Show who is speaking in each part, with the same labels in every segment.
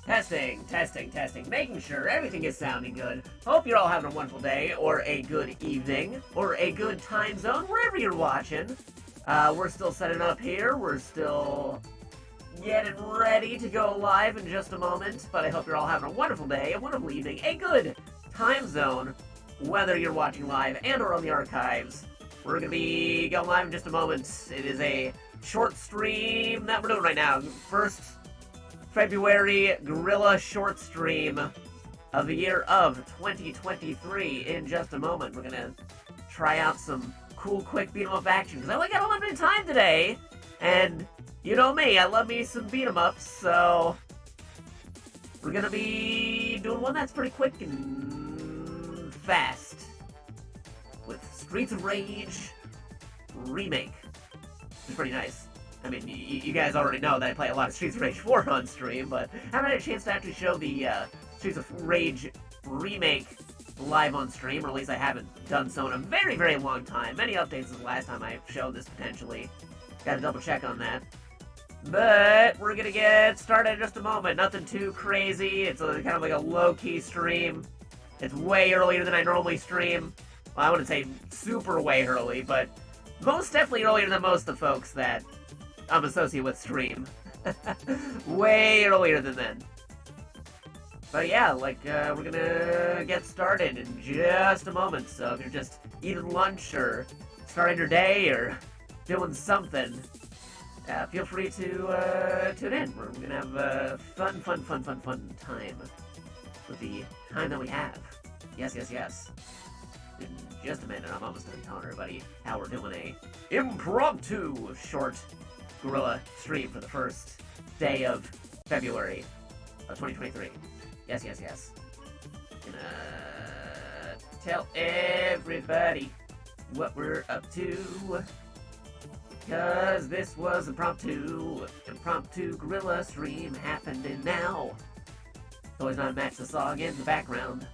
Speaker 1: Testing, testing, testing, making sure everything is sounding good. Hope you're all having a wonderful day, or a good evening, or a good time zone, wherever you're watching. We're still setting up here. We're still getting ready to go live in just a moment, but I hope you're all having a wonderful day, a wonderful evening, a good time zone, whether you're watching live and or on the archives. We're going to be going live in just a moment. It is a short stream that we're doing right now. First February Guerilla short stream of the year of 2023. In just a moment, we're gonna try out some cool, quick beat 'em up action because I only got a limited time today, and you know me, I love me some beat 'em ups. So we're gonna be doing one that's pretty quick and fast with Streets of Rage Remake, which is pretty nice. I mean, you guys already know that I play a lot of Streets of Rage 4 on stream, but I haven't had a chance to actually show the Streets of Rage Remake live on stream, or at least I haven't done so in a very, very long time. Many updates since the last time I showed this, potentially. Gotta double check on that. But we're gonna get started in just a moment. Nothing too crazy. It's kind of like a low-key stream. It's way earlier than I normally stream. Well, I wouldn't say super way early, but most definitely earlier than most of the folks that I'm associated with stream. Way earlier than then. But yeah, like, we're gonna get started in just a moment, so if you're just eating lunch, or starting your day, or doing something, feel free to tune in. We're gonna have a fun time with the time that we have. Yes, yes, yes. In just a minute, I'm almost done telling everybody how we're doing a impromptu short Guerilla stream for the first day of February of 2023. Yes, yes, yes. Gonna tell everybody what we're up to, cause this was impromptu Guerilla stream happening now. Always not match the song in the background.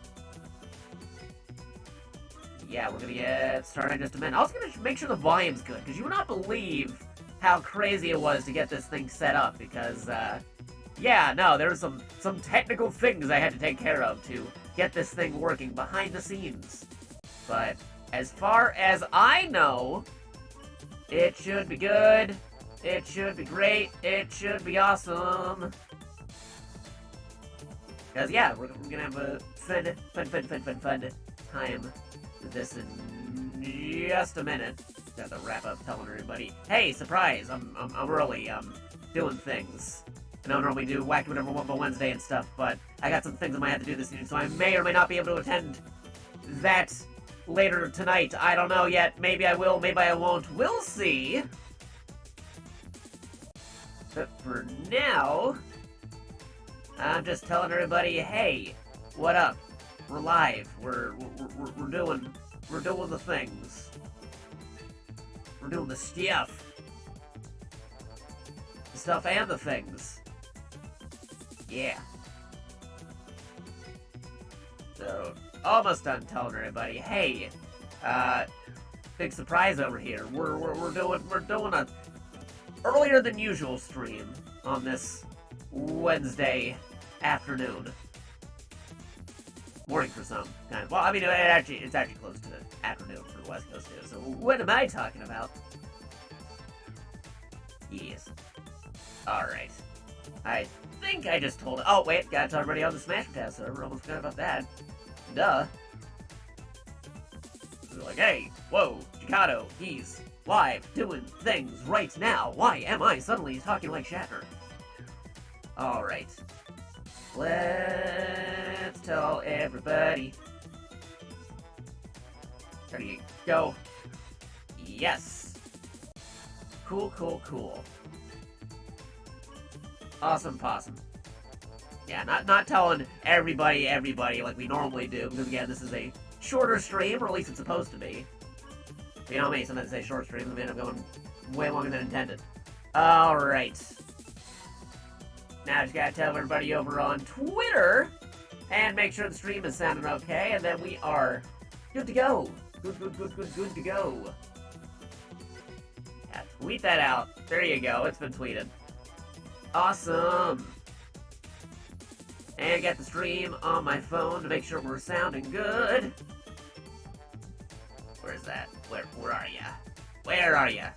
Speaker 1: Yeah, we're gonna get started in just a minute. I was gonna make sure the volume's good, because you would not believe how crazy it was to get this thing set up, because, yeah, no, there were some technical things I had to take care of to get this thing working behind the scenes. But as far as I know, it should be good, it should be great, it should be awesome. Because, yeah, we're gonna have a fun time with this in just a minute. Got the wrap up telling everybody, hey, surprise, I'm early, I'm doing things. I don't normally do Wacky Whatever Wumpa Wednesday and stuff, but I got some things I might have to do this evening, so I may or may not be able to attend that later tonight. I don't know yet. Maybe I will, maybe I won't. We'll see. But for now, I'm just telling everybody, hey, what up? We're live. We're doing the things. We're doing the stuff. The stuff and the things. Yeah. So, almost done telling everybody, hey, big surprise over here. We're doing a earlier than usual stream on this Wednesday afternoon. Morning for some, kind of. Well, I mean, it's actually close to the afternoon for the West Coast too. So what am I talking about? Yes. All right. I think I just told it. Oh wait, gotta tell everybody on the Smash Pass server. Almost forgot about that. Duh. They're like, hey, whoa, Jakato, he's live doing things right now. Why am I suddenly talking like Shatner? All right. Let's tell everybody. Ready to go? Yes. Cool. Awesome possum. Yeah, not telling everybody like we normally do, because again, this is a shorter stream, or at least it's supposed to be. You know me, sometimes I say short streams, and they end up going way longer than intended. Alright. Now I just gotta tell everybody over on Twitter, and make sure the stream is sounding okay, and then we are good to go. Good to go. Yeah, tweet that out. There you go, it's been tweeted. Awesome. and get the stream on my phone to make sure we're sounding good. Where's that? Where are ya? Where are ya?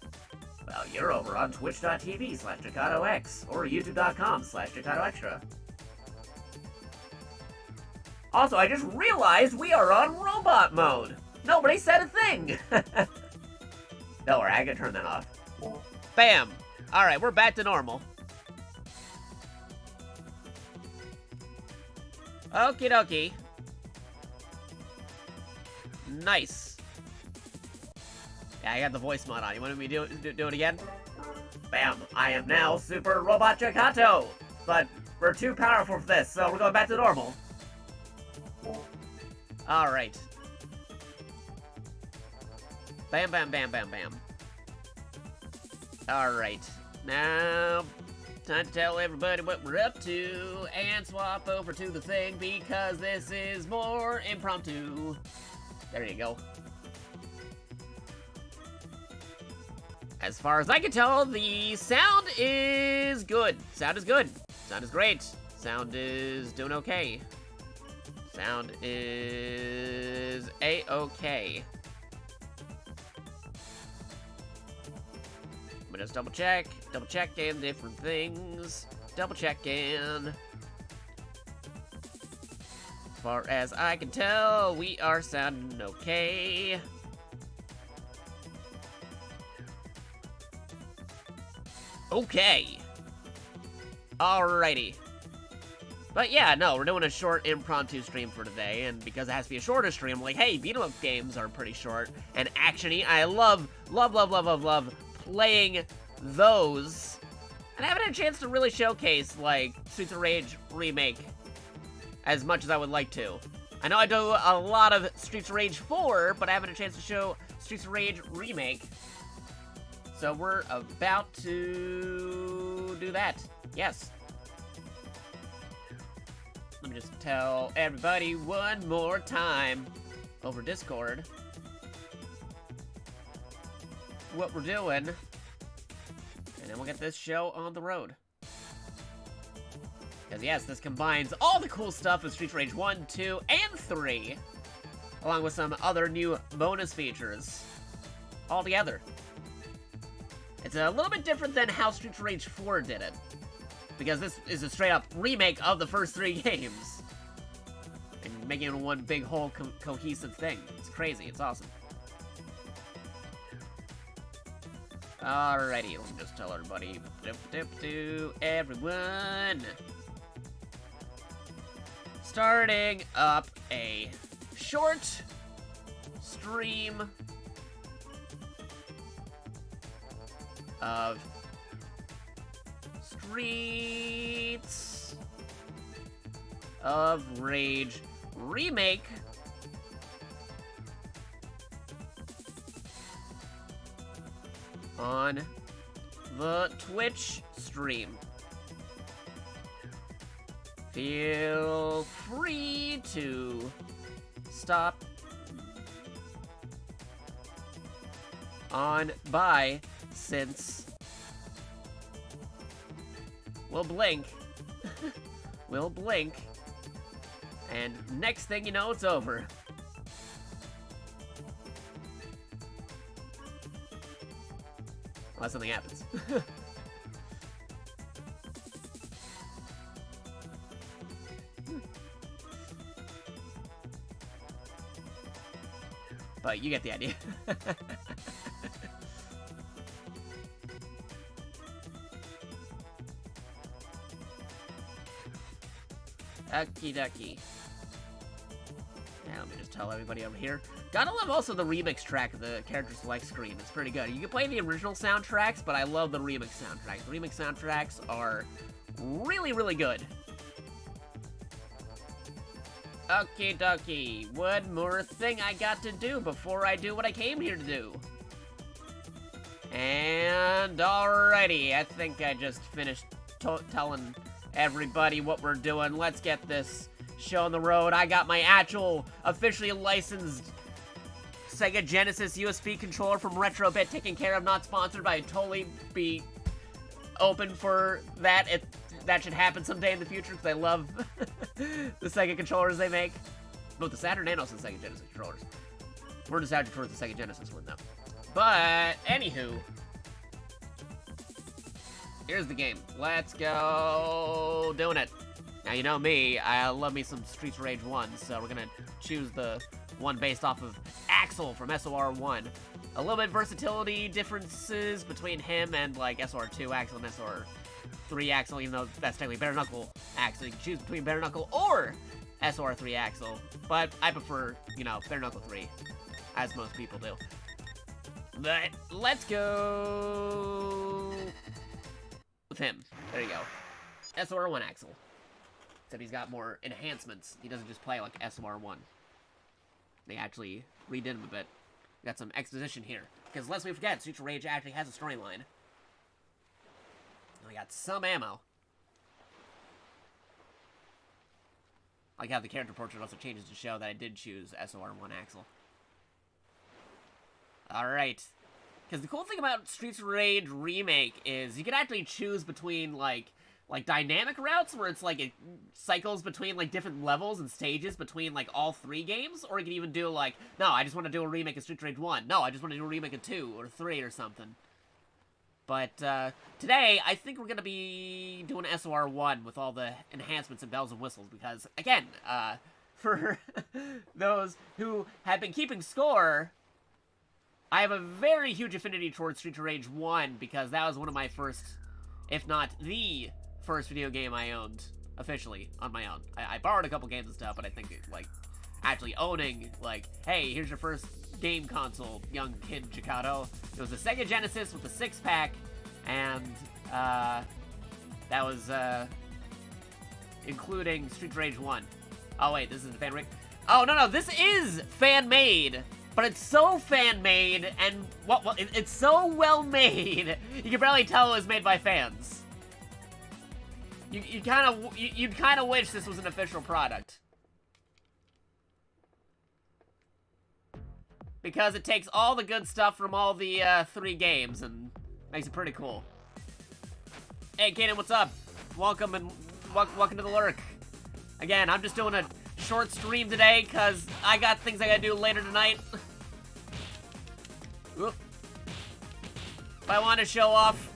Speaker 1: Well, you're over on twitch.tv/JakatoX or youtube.com/JakatoExtra. Also, I just realized we are on robot mode. Nobody said a thing. Don't worry, I can turn that off. Bam. All right, we're back to normal. Okie dokie. Nice. Yeah, I got the voice mod on. You want me to do it again? Bam. I am now Super Robot Jakato. But we're too powerful for this, so we're going back to normal. Alright. Bam, bam, bam, bam, bam. Alright. Now, time to tell everybody what we're up to and swap over to the thing because this is more impromptu. There you go. As far as I can tell, the sound is good. Sound is good. Sound is great. Sound is doing okay. Sound is A-okay. Let me just double checking different things. Double checking. As far as I can tell, we are sounding okay. Okay. Alrighty. But yeah, no, we're doing a short impromptu stream for today, and because it has to be a shorter stream, like, hey, beat-em-up games are pretty short and action-y. I love playing those. And I haven't had a chance to really showcase, like, Streets of Rage Remake as much as I would like to. I know I do a lot of Streets of Rage 4, but I haven't had a chance to show Streets of Rage Remake. So we're about to do that. Yes. Let me just tell everybody one more time over Discord what we're doing, and then we'll get this show on the road. Because yes, this combines all the cool stuff of Streets of Rage 1, 2, and 3, along with some other new bonus features all together. It's a little bit different than how Streets of Rage 4 did it, because this is a straight-up remake of the first 3 games, and making it one big whole cohesive thing. It's crazy. It's awesome. Alrighty, let me just tell everybody, everyone, starting up a short stream of Streets of Rage Remake on the Twitch stream. Feel free to stop on by, since we'll blink. We'll blink, and next thing you know, it's over. Unless something happens. But you get the idea. Okie dokie. Now let me just tell everybody over here. Gotta love also the remix track of the character select screen. It's pretty good. You can play the original soundtracks, but I love the remix soundtracks. The remix soundtracks are really, really good. Okie dokie. One more thing I got to do before I do what I came here to do. And alrighty, I think I just finished telling everybody what we're doing. Let's get this show on the road. I got my actual officially licensed Sega Genesis USB controller from Retrobit taken care of, not sponsored, but I'd totally be open for that. that should happen someday in the future, because I love the Sega controllers they make. Both the Saturn and also the Sega Genesis controllers. We're nostalgic towards the Sega Genesis one, though. But, anywho. Here's the game. Let's go doing it. Now, you know me, I love me some Streets of Rage 1, so we're gonna choose the one based off of Axel from SOR1. A little bit versatility differences between him and, like, SOR2 Axel and SOR3 Axel, even though that's technically Bare Knuckle Axel. You can choose between Bare Knuckle or SOR3 Axel, but I prefer, you know, Bare Knuckle 3, as most people do. But let's go with him. There you go. SOR1 Axel. Except he's got more enhancements. He doesn't just play like SOR1. They actually redid him a bit. Got some exposition here. Because lest we forget, Streets of Rage actually has a storyline. We got some ammo. I like how the character portrait also changes to show that I did choose SOR1 Axel. Alright. Because the cool thing about Streets of Rage Remake is you can actually choose between, like dynamic routes where it's like it cycles between like different levels and stages between like all 3 games, or you can even do like, no, I just want to do a remake of Streets of Rage 1. No, I just want to do a remake of 2 or 3 or something. But today, I think we're going to be doing SOR1 with all the enhancements and bells and whistles because, again, for those who have been keeping score, I have a very huge affinity towards Streets of Rage 1 because that was one of my first, if not the first video game I owned officially on my own. I borrowed a couple games and stuff, but I think like actually owning, like, hey, here's your first game console, young kid Jakato. It was a Sega Genesis with a 6-pack, and that was including Streets of Rage 1. Oh wait, this is fan rig. Oh no, this is fan made. But it's so fan-made, and it's so well-made, you can barely tell it was made by fans. You'd kind of wish this was an official product. Because it takes all the good stuff from all the 3 games and makes it pretty cool. Hey, Kaden, what's up? Welcome and welcome to the lurk. Again, I'm just doing a short stream today because I got things I gotta do later tonight. Oop. But I want to show off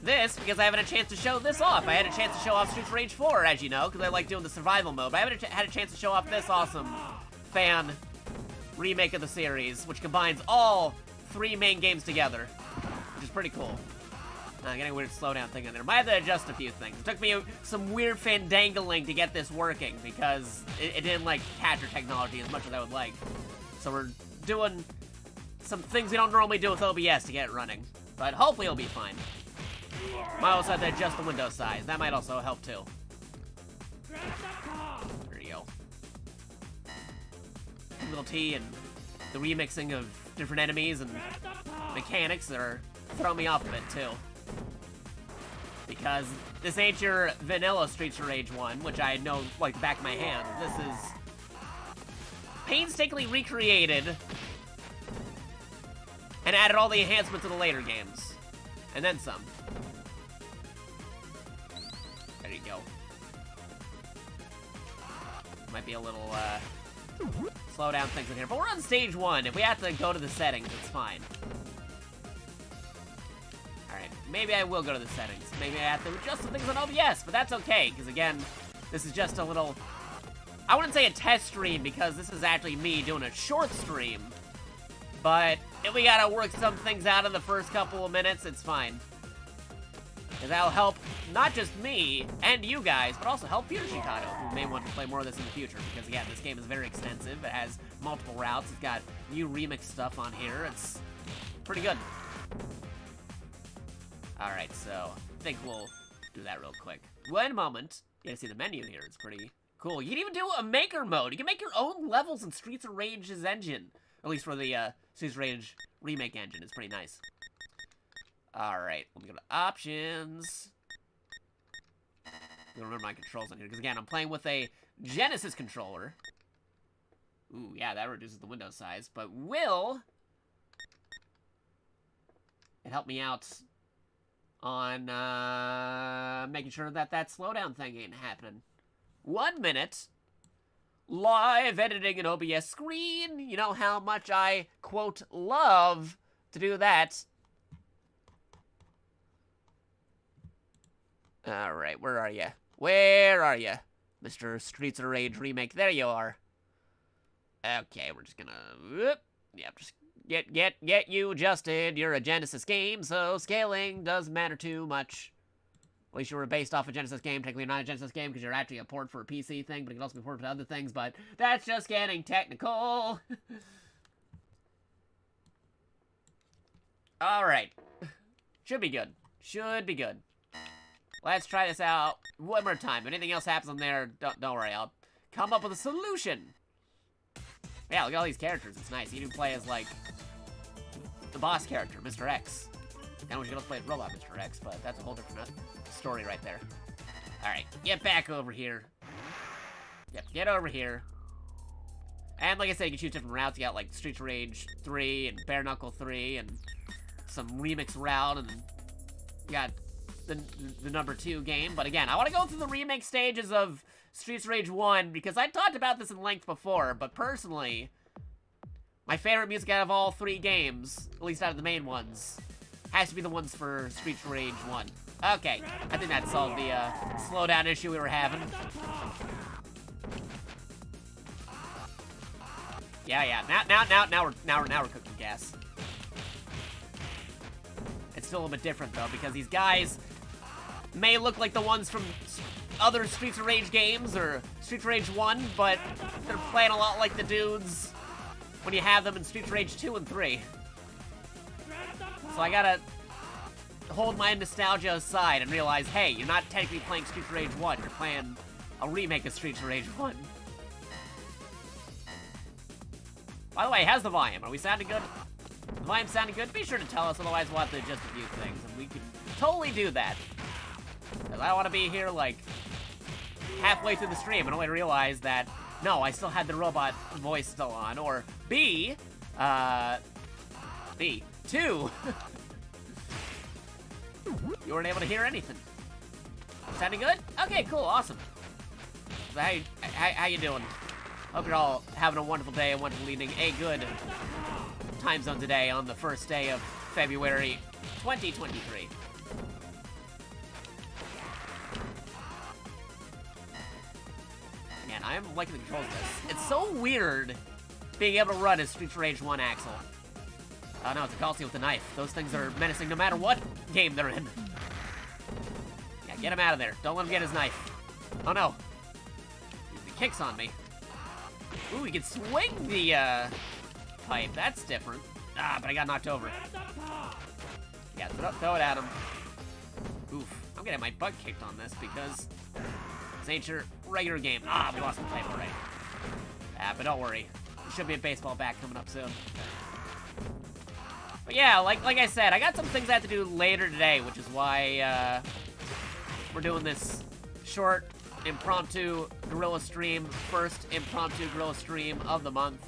Speaker 1: this because I haven't had a chance to show this off. I had a chance to show off Streets of Rage 4, as you know, because I like doing the survival mode. But I haven't had a chance to show off this awesome fan remake of the series, which combines all 3 main games together, which is pretty cool. Getting a weird slowdown thing in there. Might have to adjust a few things. It took me some weird fandangling to get this working because it didn't like capture technology as much as I would like. So we're doing some things we don't normally do with OBS to get it running. But hopefully it'll be fine. Might also have to adjust the window size. That might also help too. There you go. Little T and the remixing of different enemies and mechanics that are throwing me off a bit too. Because this ain't your vanilla Streets of Rage 1, which I know like the back of my hand. This is painstakingly recreated and added all the enhancements to the later games. And then some. There you go. Might be a little, slow down things in here. But we're on stage 1. If we have to go to the settings, it's fine. Alright, maybe I will go to the settings. Maybe I have to adjust some things on OBS, but that's okay. Because, again, this is just a little... I wouldn't say a test stream, because this is actually me doing a short stream. But if we gotta work some things out in the first couple of minutes, it's fine. Because that'll help not just me and you guys, but also help future Jakato, who may want to play more of this in the future. Because again, this game is very extensive. It has multiple routes. It's got new remix stuff on here. It's pretty good. Alright, so I think we'll do that real quick. One moment. You gotta see the menu here. It's pretty cool. You can even do a maker mode. You can make your own levels in Streets of Rage's engine. At least for the Streets of Rage remake engine. It's pretty nice. Alright, let me go to options. I don't remember my controls on here, because again, I'm playing with a Genesis controller. Ooh, yeah, that reduces the window size, but will it help me out on making sure that that slowdown thing ain't happening. 1 minute. Live editing an OBS screen. You know how much I, quote, love to do that. Alright, where are you? Where are you? Mr. Streets of Rage remake. There you are. Okay, we're just gonna... Whoop. Yep, just get you adjusted. You're a Genesis game, so scaling doesn't matter too much. At least you were based off a Genesis game. Technically, you're not a Genesis game because you're actually a port for a PC thing, but it can also be ported to other things, but that's just getting technical. Alright. Should be good. Should be good. Let's try this out one more time. If anything else happens on there, don't worry. I'll come up with a solution. Yeah, look at all these characters. It's nice. You can play as, like, the boss character, Mr. X. I wish you could play as Robot Mr. X, but that's a whole different story right there. Alright, get back over here. Yep, get over here. And like I said, you can choose different routes. You got, like, Streets of Rage 3 and Bare Knuckle 3 and some remix route, and you got the number 2 game. But again, I want to go through the remake stages of Streets of Rage 1 because I talked about this in length before, but personally, my favorite music out of all 3 games, at least out of the main ones, has to be the ones for Streets of Rage 1. Okay, I think that solved the slowdown issue we were having. Yeah. Now we're cooking gas. It's still a little bit different though because these guys may look like the ones from other Streets of Rage games or Streets of Rage 1, but they're playing a lot like the dudes when you have them in Streets of Rage 2 and 3. So I gotta hold my nostalgia aside and realize, hey, you're not technically playing Streets of Rage 1, you're playing a remake of Streets of Rage 1. By the way, how's the volume? Are we sounding good? The volume sounding good? Be sure to tell us, otherwise we'll have to adjust a few things, and we can totally do that. Because I don't want to be here, like, halfway through the stream and only realize that, no, I still had the robot voice still on, or B, 2, you weren't able to hear anything. Sounding good? Okay, cool, awesome. So how you doing? Hope you're all having a wonderful day, a wonderful evening, a good time zone today on the first day of February 2023. Man, I am liking the controls of this. It's so weird being able to run as Streets of Rage 1 Axel. Oh no, it's a Coliseum with a knife. Those things are menacing no matter what game they're in. Yeah, get him out of there. Don't let him get his knife. Oh no. He kicks on me. Ooh, he can swing the pipe. That's different. Ah, but I got knocked over. Yeah, throw it at him. Oof. I'm getting my butt kicked on this because this ain't your regular game. Ah, we lost the pipe already. Ah, but don't worry. There should be a baseball bat coming up soon. But yeah, like I said, I got some things I have to do later today, which is why we're doing this short, impromptu Guerilla stream. First impromptu Guerilla stream of the month.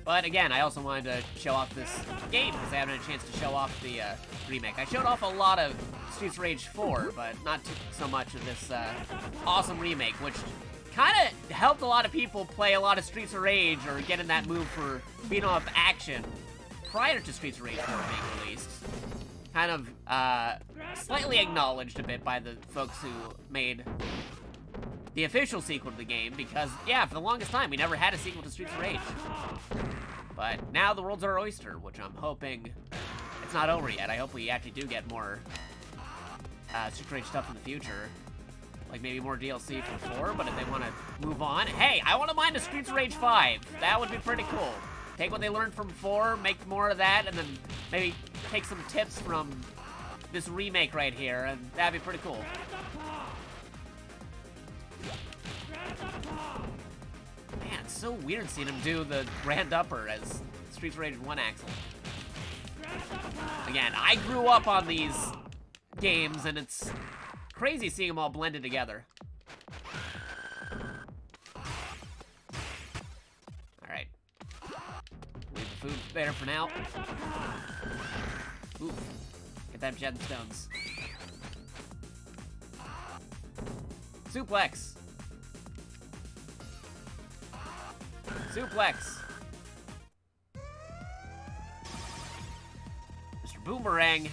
Speaker 1: But again, I also wanted to show off this game because I haven't had a chance to show off the remake. I showed off a lot of Streets of Rage 4, but not so much of this awesome remake, which kind of helped a lot of people play a lot of Streets of Rage or get in that mood for beat-em-up action prior to Streets of Rage 4 being released. Kind of slightly acknowledged a bit by the folks who made the official sequel to the game, because, yeah, for the longest time, we never had a sequel to Streets of Rage. But now the world's our oyster, which I'm hoping it's not over yet. I hope we actually do get more Streets of Rage stuff in the future. Like maybe more DLC for 4, but if they want to move on, hey, I want to mind a Streets of Rage 5. That would be pretty cool. Take what they learned from 4, make more of that, and then maybe take some tips from this remake right here, and that'd be pretty cool. Man, it's so weird seeing him do the grand upper as Streets of Rage 1 Axel. Again, I grew up on these games, and it's crazy seeing them all blended together. Alright. Leave the food there for now.
Speaker 2: Ooh. Get them gemstones. Suplex. Suplex. Mr. Boomerang.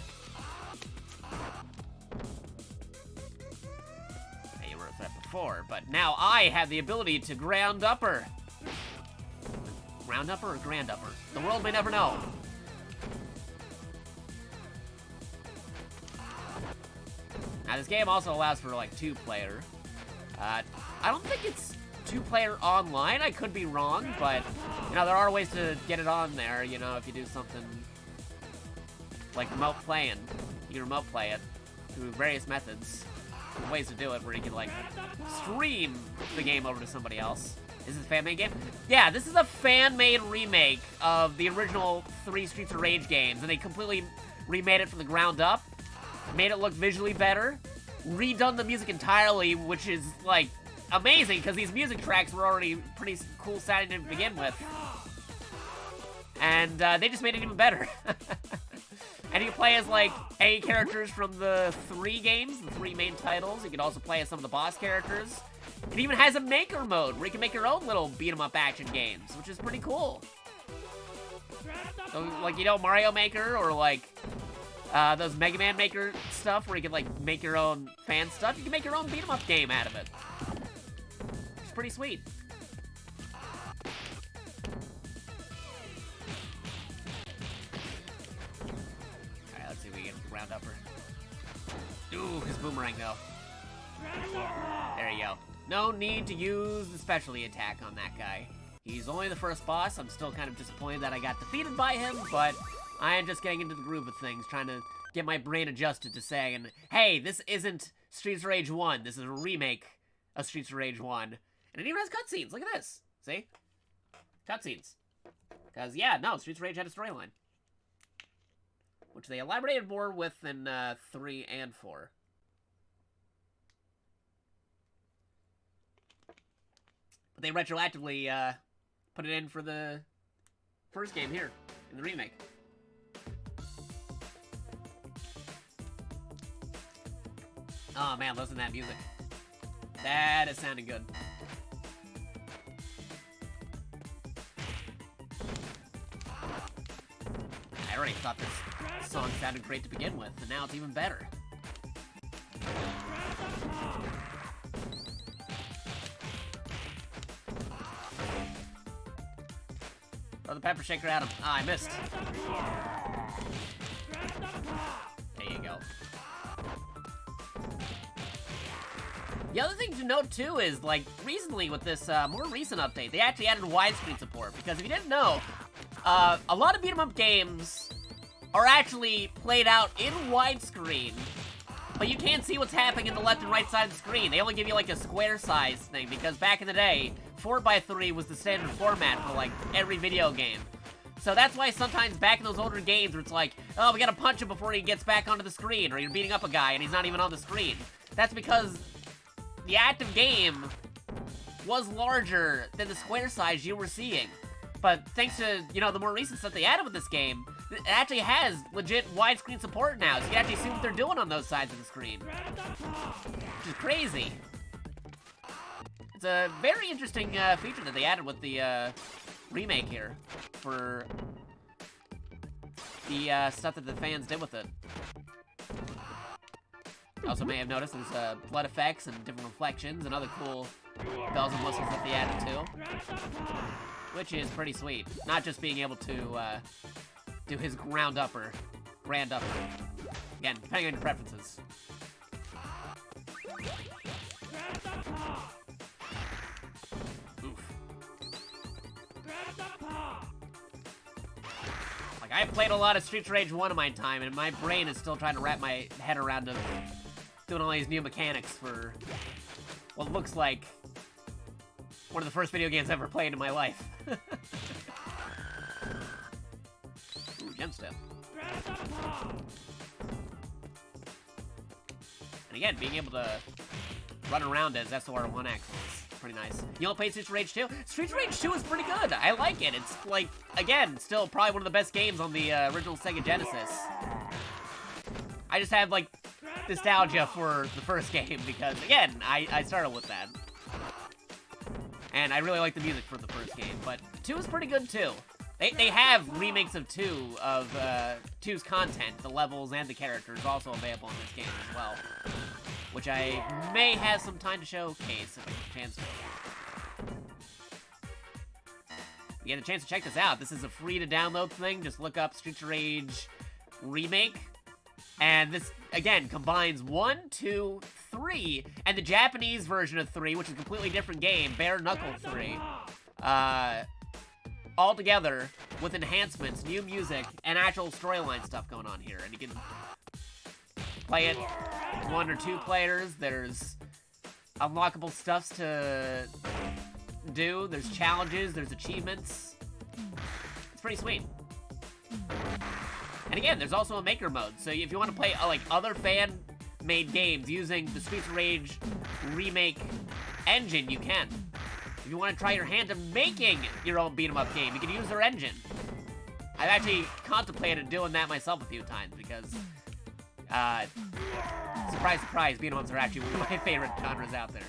Speaker 2: Hey, you were a threat before, but now I have the ability to ground upper. Ground upper or grand upper? The world may never know. Now, this game also allows for, like, 2-player. I don't think it's 2-player online. I could be wrong, but, you know, there are ways to get it on there, you know, if you do something like remote playing. You can remote play it through various methods. Ways to do it where you can, like, stream the game over to somebody else. Is this a fan-made game? Yeah, this is a fan-made remake of the original 3 Streets of Rage games, and they completely remade it from the ground up. Made it look visually better, redone the music entirely, which is, like, amazing, because these music tracks were already pretty cool sounding to begin with. And they just made it even better. And you can play as, like, any characters from the 3 games, the 3 main titles. You can also play as some of the boss characters. It even has a maker mode, where you can make your own little beat-em-up action games, which is pretty cool. So, like, you know, Mario Maker, or, like, those Mega Man Maker stuff where you can, like, make your own fan stuff. You can make your own beat-em-up game out of it. It's pretty sweet. Alright, let's see if we can round upper. Ooh, his boomerang, though. There you go. No need to use the specialty attack on that guy. He's only the first boss. I'm still kind of disappointed that I got defeated by him, but I am just getting into the groove of things, trying to get my brain adjusted to saying, hey, this isn't Streets of Rage 1. This is a remake of Streets of Rage 1. And it even has cutscenes. Look at this. See? Cutscenes. Because, yeah, no, Streets of Rage had a storyline. Which they elaborated more with in 3 and 4. But they retroactively put it in for the first game here, in the remake. Oh man, listen to that music. That is sounding good. I already thought this song sounded great to begin with, and now it's even better. Throw the pepper shaker at him. Ah, I missed. There you go. The other thing to note, too, is, like, recently with this more recent update, they actually added widescreen support. Because if you didn't know, a lot of beat-em-up games are actually played out in widescreen, but you can't see what's happening in the left and right side of the screen. They only give you, like, a square size thing, because back in the day, 4x3 was the standard format for, like, every video game. So that's why sometimes back in those older games where it's like, oh, we gotta punch him before he gets back onto the screen, or you're beating up a guy and he's not even on the screen. That's because the active game was larger than the square size you were seeing. But thanks to, you know, the more recent stuff they added with this game, it actually has legit widescreen support now, so you can actually see what they're doing on those sides of the screen. Which is crazy. It's a very interesting feature that they added with the remake here for the stuff that the fans did with it. You also may have noticed there's blood effects and different reflections and other cool bells and whistles that they added too. Which is pretty sweet. Not just being able to do his grand upper. Again, depending on your preferences. Oof. Like, I played a lot of Streets of Rage 1 in my time, and my brain is still trying to wrap my head around doing all these new mechanics for what looks like one of the first video games I ever played in my life. Ooh, gemstone. And again, being able to run around as SOR1 X is pretty nice. You all played Streets of Rage 2? Streets of Rage 2 is pretty good. I like it. It's, like, again, still probably one of the best games on the original Sega Genesis. I just have, like, nostalgia for the first game because, again, I started with that. And I really like the music for the first game, but 2 is pretty good, too. They have remakes of 2, of 2's content, the levels and the characters also available in this game as well. Which I may have some time to showcase if I get a chance to. If you get a chance to check this out, this is a free-to-download thing. Just look up Streets of Rage Remake. And this, again, combines 1, 2, 3, and the Japanese version of 3, which is a completely different game, Bare Knuckle 3. All together with enhancements, new music, and actual storyline stuff going on here. And you can play it 1 or 2 players. There's unlockable stuff to do. There's challenges. There's achievements. It's pretty sweet. And again, there's also a maker mode. So if you want to play like other fan-made games using the Streets of Rage Remake engine, you can. If you want to try your hand at making your own beat-em-up game, you can use their engine. I've actually contemplated doing that myself a few times because, surprise, surprise, beat-em-ups are actually one of my favorite genres out there.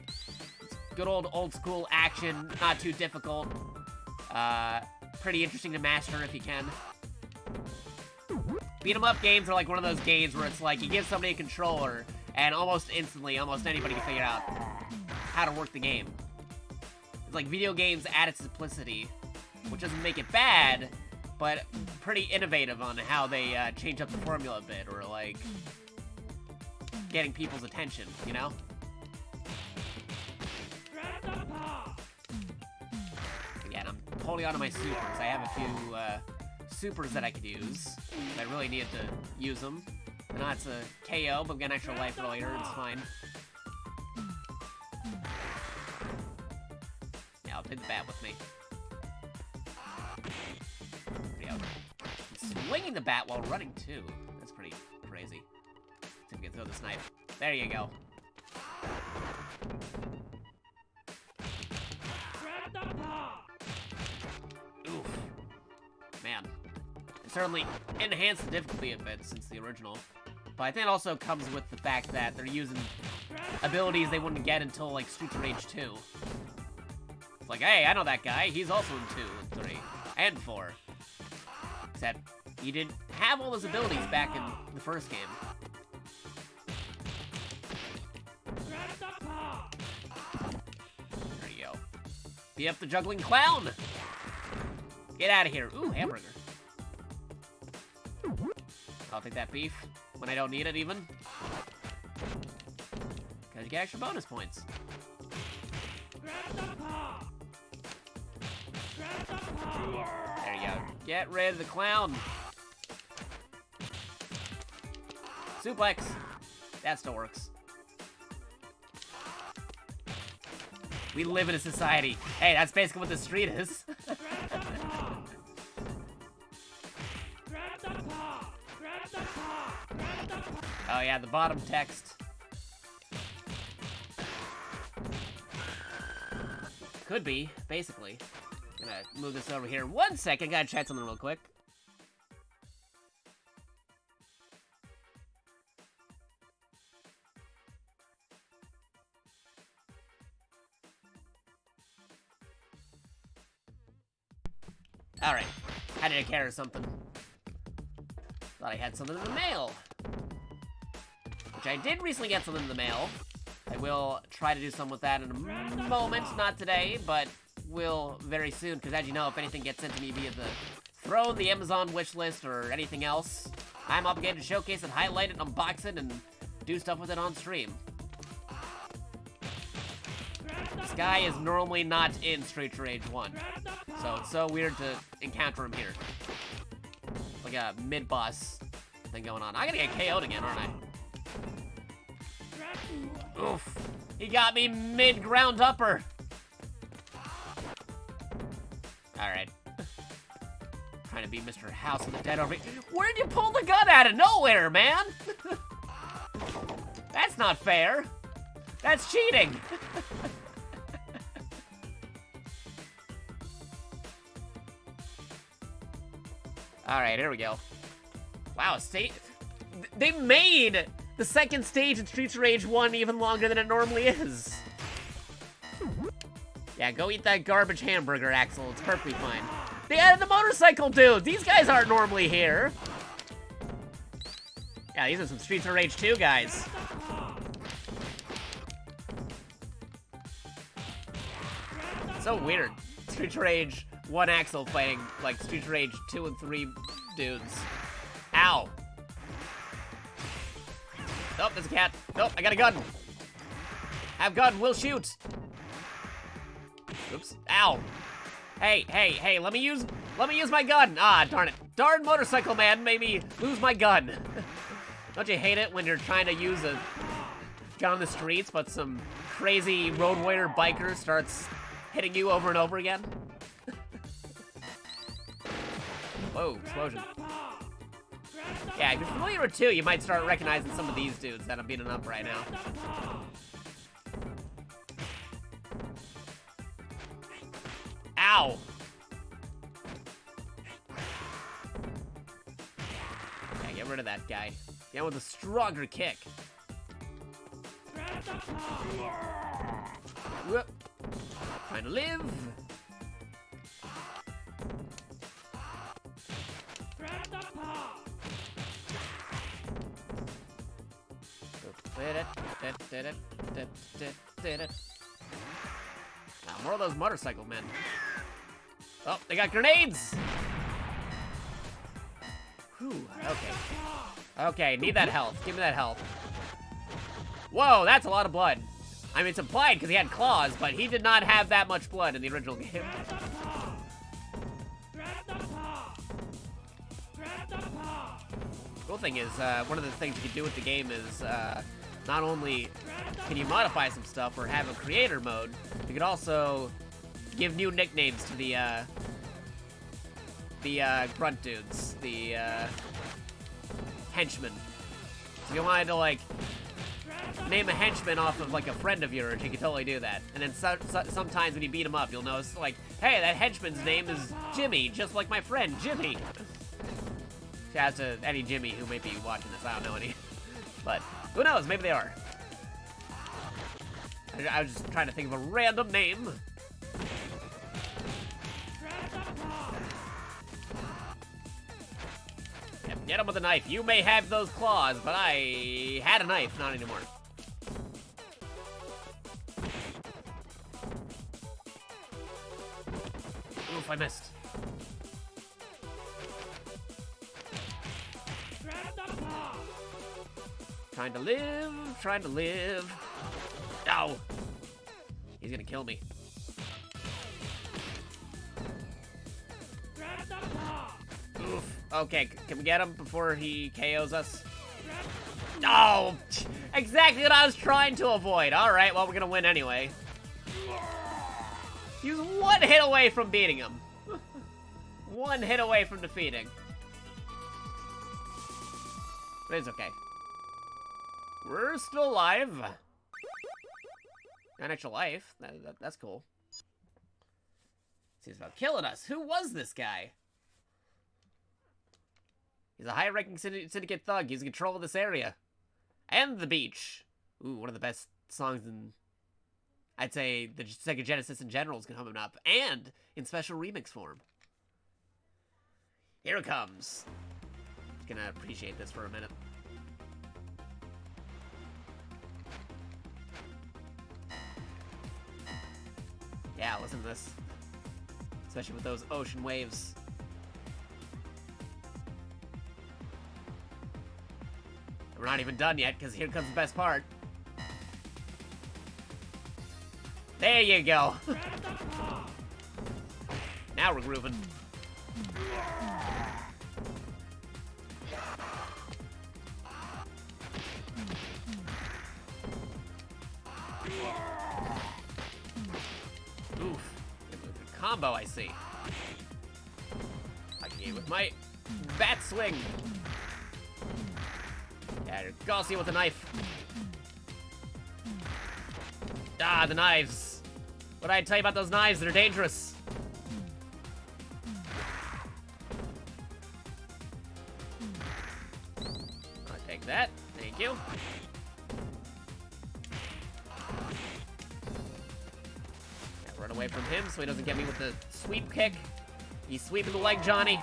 Speaker 2: It's good old school action, not too difficult, pretty interesting to master if you can. Beat-em-up games are like one of those games where it's like you give somebody a controller and almost instantly, almost anybody can figure out how to work the game. It's like video games at its simplicity, which doesn't make it bad, but pretty innovative on how they change up the formula a bit, or like getting people's attention, you know? Again, I'm holding on to my supers. I have a few supers that I could use. I really needed to use them. I know it's a KO, but I'm getting extra life earlier. It's fine. Yeah, I'll take the bat with me. There we go. Swinging the bat while running, too. That's pretty crazy. See if we can throw this knife. There you go. Oof. Man. It certainly enhanced the difficulty a bit since the original. But I think it also comes with the fact that they're using abilities they wouldn't get until, like, Streets of Rage 2. It's like, hey, I know that guy. He's also in 2 and 3 and 4. Except he didn't have all those abilities back in the first game. There you go. Beat up the juggling clown! Get out of here. Ooh, hamburger. I'll take that beef when I don't need it, even. Because you get extra bonus points. There you go. Get rid of the clown. Suplex. That still works. We live in a society. Hey, that's basically what the street is. Oh yeah, the bottom text. Could be, basically. I'm gonna move this over here 1 second. Gotta check something real quick. Alright. Had to take care of something. Thought I had something in the mail. Which I did recently get something in the mail. I will try to do something with that in a moment. Not today, but will very soon. Because as you know, if anything gets sent to me via the Throne, the Amazon wishlist, or anything else, I'm obligated to showcase it, highlight it, unbox it, and do stuff with it on stream. This guy is normally not in Streets of Rage 1. So it's so weird to encounter him here. Like a mid-boss thing going on. I'm gonna get KO'd again, aren't I? Oof. He got me mid-ground upper. Alright. Trying to be Mr. House of the Dead over here. Where'd you pull the gun out of nowhere, man? That's not fair. That's cheating. Alright, here we go. Wow, they made the second stage in Streets of Rage 1 even longer than it normally is. Yeah, go eat that garbage hamburger, Axel. It's perfectly fine. They added the motorcycle dudes. These guys aren't normally here. Yeah, these are some Streets of Rage 2 guys. So weird. Streets of Rage 1 Axel fighting like Streets of Rage 2 and 3 dudes. Ow. Oh, there's a cat. Nope, I got a gun. Have gun, we'll shoot. Oops. Ow. Hey, let me use my gun. Ah, darn it. Darn motorcycle man made me lose my gun. Don't you hate it when you're trying to use a gun on the streets, but some crazy road warrior biker starts hitting you over and over again? Whoa, explosion. Yeah, if you're familiar with 2, you might start recognizing some of these dudes that I'm beating up right now. Ow! Yeah, get rid of that guy. Yeah, with a stronger kick. Whoop. Trying to live. Now, more of those motorcycle men. Oh, they got grenades! Whew, okay. Okay, need that health. Give me that health. Whoa, that's a lot of blood. I mean, it's implied because he had claws, but he did not have that much blood in the original game. Cool thing is, one of the things you can do with the game is, not only can you modify some stuff or have a creator mode, you can also give new nicknames to the grunt dudes, the henchmen. So if you wanted to, like, name a henchman off of, like, a friend of yours, you can totally do that. And then sometimes when you beat him up, you'll notice, like, hey, that henchman's name is Jimmy, just like my friend, Jimmy. Shout out to any Jimmy who may be watching this. I don't know any. But who knows? Maybe they are. I was just trying to think of a random name. Yep, get him with a knife. You may have those claws, but I had a knife, not anymore. Oof, I missed. Trying to live, trying to live. Ow! He's gonna kill me. Oof. Okay, can we get him before he KOs us? Oh! Exactly what I was trying to avoid. Alright, well, we're gonna win anyway. He was one hit away from beating him. One hit away from defeating. But it's okay. We're still alive. An extra life. That's cool. He's about killing us. Who was this guy? He's a high-ranking syndicate thug. He's in control of this area. And the beach. Ooh, one of the best songs in, I'd say, the Sega Genesis in general is coming up. And in special remix form. Here it comes. Gonna appreciate this for a minute. Yeah, listen to this. Especially with those ocean waves. We're not even done yet, because here comes the best part. There you go. Now we're grooving. Oof. Good combo, I see. I can get with my bat swing. Yeah, Gaussian with a knife. Ah, the knives. What did I tell you about those knives? They're dangerous. Oh, that. Thank you. Gotta run away from him so he doesn't get me with the sweep kick. He's sweeping the leg, Johnny.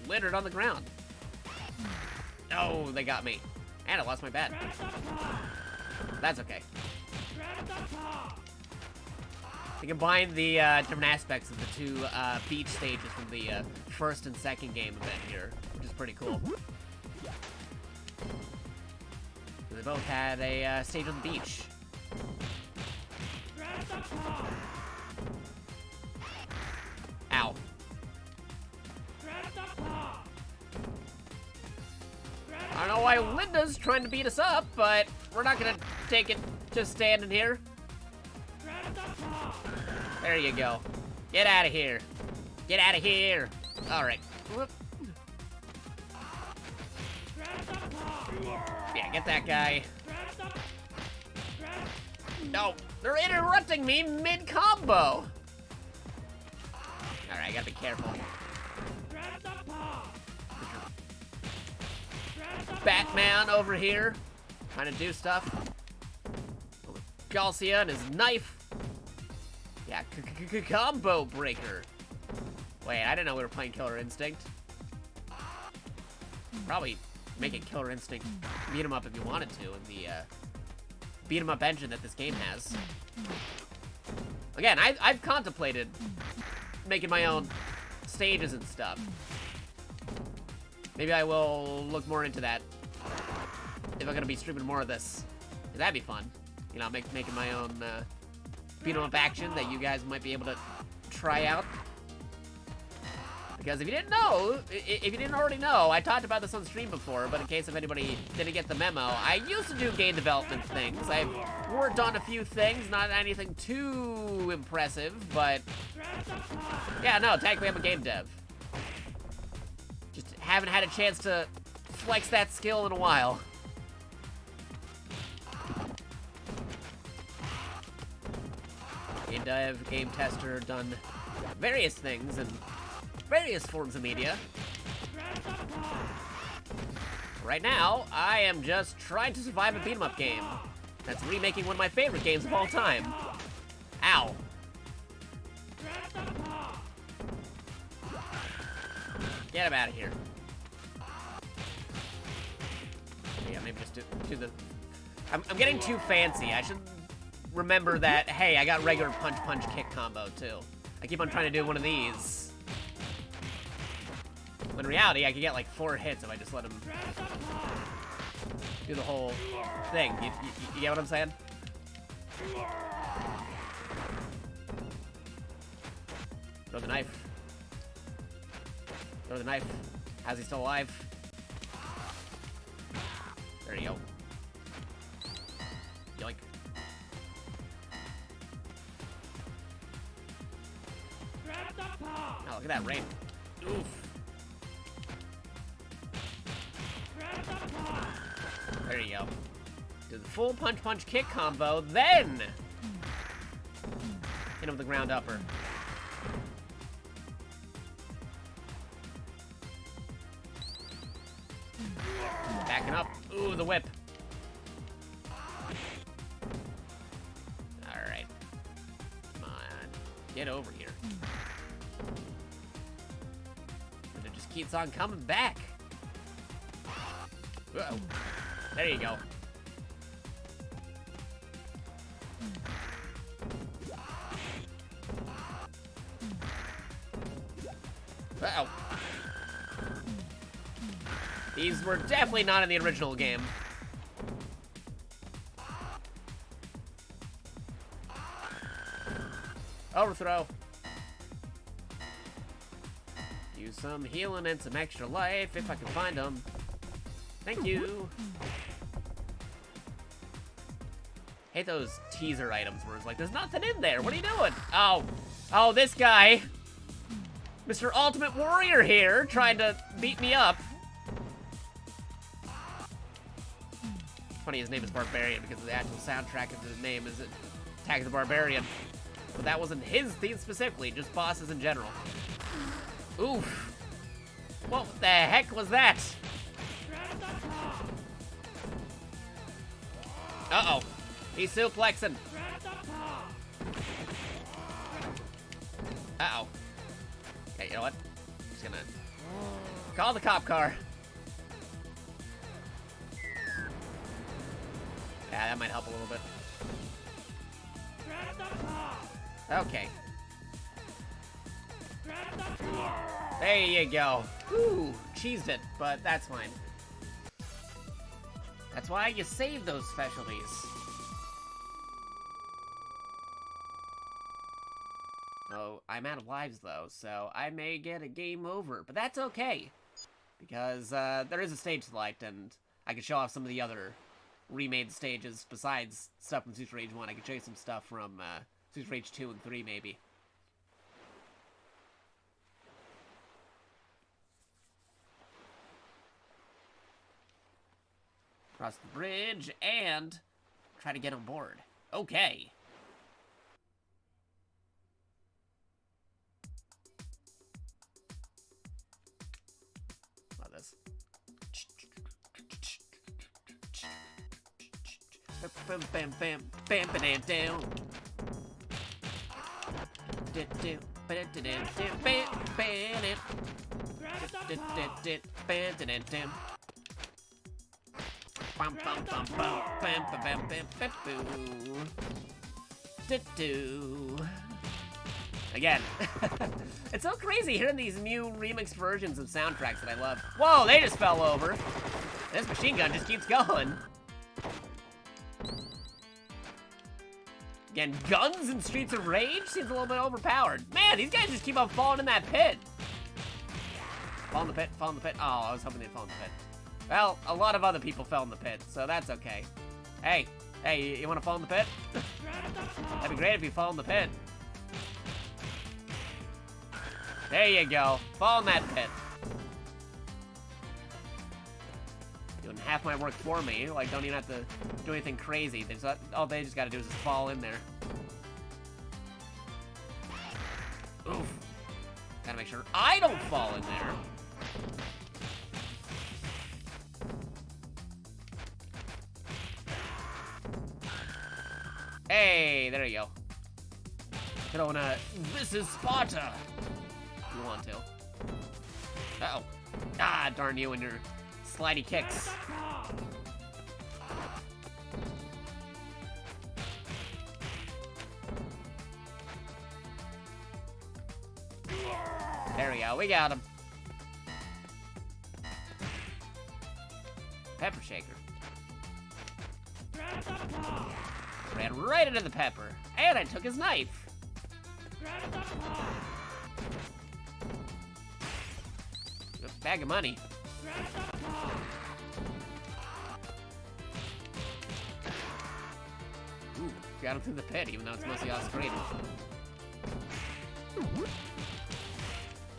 Speaker 2: Littered on the ground. Oh, they got me. And I lost my bat. That's okay. They combined the different aspects of the two beach stages from the first and second game event here, which is pretty cool. They both had a stage on the beach. Ow. I don't know why Linda's trying to beat us up, but we're not gonna take it just standing here. There you go. Get out of here. Get out of here. All right. Whoop. Yeah, get that guy. No, they're interrupting me mid-combo. All right, I gotta be careful. Batman over here, trying to do stuff. Galcia and his knife. Yeah, combo breaker. Wait, I didn't know we were playing Killer Instinct. Probably make it Killer Instinct beat 'em up if you wanted to in the beat 'em up engine that this game has. Again, I've contemplated making my own stages and stuff. Maybe I will look more into that if I'm gonna be streaming more of this. That'd be fun. You know, making my own beat 'em up action that you guys might be able to try out. Because if you didn't know, if you didn't already know, I talked about this on stream before, but in case if anybody didn't get the memo, I used to do game development things. I've worked on a few things, not anything too impressive, but yeah, no, technically I'm a game dev. Just haven't had a chance to flex that skill in a while. Game dev, game tester, done various things in various forms of media. Right now, I am just trying to survive a beat-em-up game. That's remaking one of my favorite games of all time. Ow. Get him out of here. Yeah, maybe just do the... I'm getting too fancy. I should remember that, hey, I got regular punch-punch-kick combo, too. I keep on trying to do one of these. When in reality, I could get like 4 hits if I just let him do the whole thing. You get what I'm saying? Throw the knife. Throw the knife. How's he still alive? There you go. Yoink. Oh, look at that rain. Oof. There you go. Do the full punch-punch-kick combo, then hit him with the ground upper. Backing up. Ooh, the whip. Alright. Come on. Get over here. And it just keeps on coming back. Uh-oh. There you go. Uh-oh. These were definitely not in the original game. Overthrow. Use some healing and some extra life if I can find them. Thank you. Hate those teaser items where it's like, there's nothing in there. What are you doing? Oh, this guy. Mr. Ultimate Warrior here, trying to beat me up. Funny, his name is Barbarian because the actual soundtrack of his name is Attack of the Barbarian. But that wasn't his theme specifically, just bosses in general. Oof. What the heck was that? Uh-oh. He's suplexing. Uh-oh. Okay, you know what? I'm just gonna call the cop car. Yeah, that might help a little bit. Okay. There you go. Ooh, cheesed it, but that's fine. That's why you save those specialties. Oh, I'm out of lives though, so I may get a game over, but that's okay. Because there is a stage select, and I can show off some of the other remade stages besides stuff from Super Rage 1. I can show you some stuff from Super Rage 2 and 3 maybe. Cross the bridge and try to get on board. Okay. Love this. Bam, bam, bam, bam, bam, down. Again, it's so crazy hearing these new remixed versions of soundtracks that I love. Whoa, they just fell over. This machine gun just keeps going. Again, guns in Streets of Rage seems a little bit overpowered. Man, these guys just keep on falling in that pit. Fall in the pit, fall in the pit. Oh, I was hoping they'd fall in the pit. Well, a lot of other people fell in the pit, so that's okay. Hey, you want to fall in the pit? That'd be great if you fall in the pit. There you go. Fall in that pit. Doing half my work for me. Like, don't even have to do anything crazy. All they just gotta do is just fall in there. Oof. Gotta make sure I don't fall in there. Hey, there you go. Throwing a "This is Sparta" if you want to. Uh-oh. Ah, darn you and your slidey kicks. There we go, we got him. Pepper shaker. Ran right into the pepper, and I took his knife. A bag of money. Ooh, got him through the pit, even though it's mostly off screen.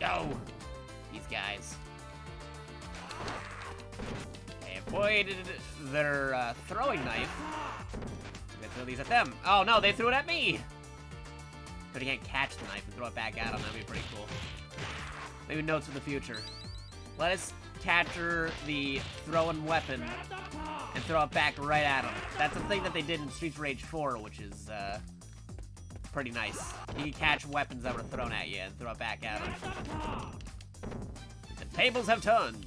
Speaker 2: Yo, these guys. They avoided their throwing knife. I'm gonna throw these at them. Oh no, they threw it at me! But he can't catch the knife and throw it back at him. That'd be pretty cool. Maybe notes for the future. Let us capture the throwing weapon and throw it back right at him. That's the thing that they did in Streets of Rage 4, which is pretty nice. You can catch weapons that were thrown at you and throw it back at him. The tables have turned.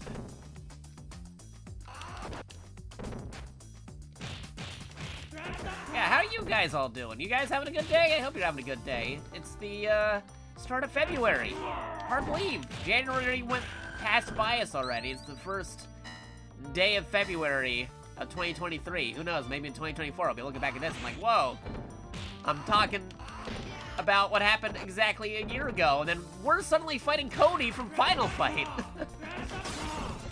Speaker 2: Yeah, how are you guys all doing? You guys having a good day? I hope you're having a good day. It's the start of February. Hard to believe. January passed by us already. It's the first day of February of 2023. Who knows? Maybe in 2024 I'll be looking back at this. I'm like, whoa. I'm talking about what happened exactly a year ago, and then we're suddenly fighting Cody from Final Fight.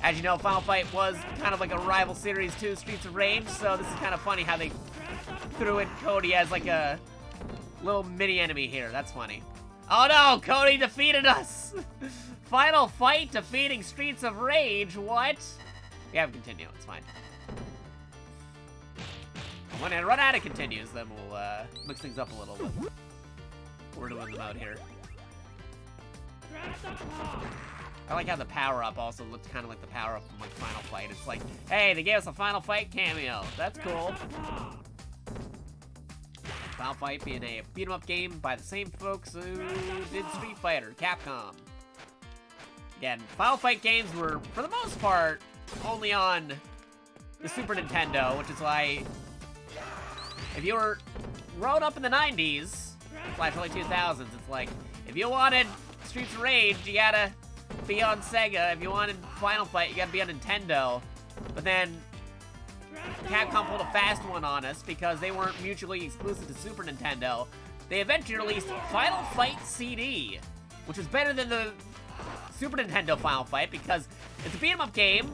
Speaker 2: As you know, Final Fight was kind of like a rival series to Streets of Rage, so this is kind of funny how they threw in Cody as like a little mini enemy here. That's funny. Oh no, Cody defeated us! Final Fight defeating Streets of Rage, what? We have continue, it's fine. When I run out of continues, then we'll mix things up a little bit. we're doing the mode here. I like how the power-up also looks kind of like the power-up from like Final Fight. It's like, hey, they gave us a Final Fight cameo. That's cool. Final Fight being a beat-em-up game by the same folks who did Street Fighter, Capcom. Again, Final Fight games were, for the most part, only on the Super Nintendo, which is why if you were grown up in the 90s, / early 2000s, it's like, if you wanted Streets of Rage, you gotta be on Sega. If you wanted Final Fight, you gotta be on Nintendo. But then Capcom pulled a fast one on us because they weren't mutually exclusive to Super Nintendo. They eventually released Final Fight CD, which was better than the Super Nintendo Final Fight because it's a beat-em-up game.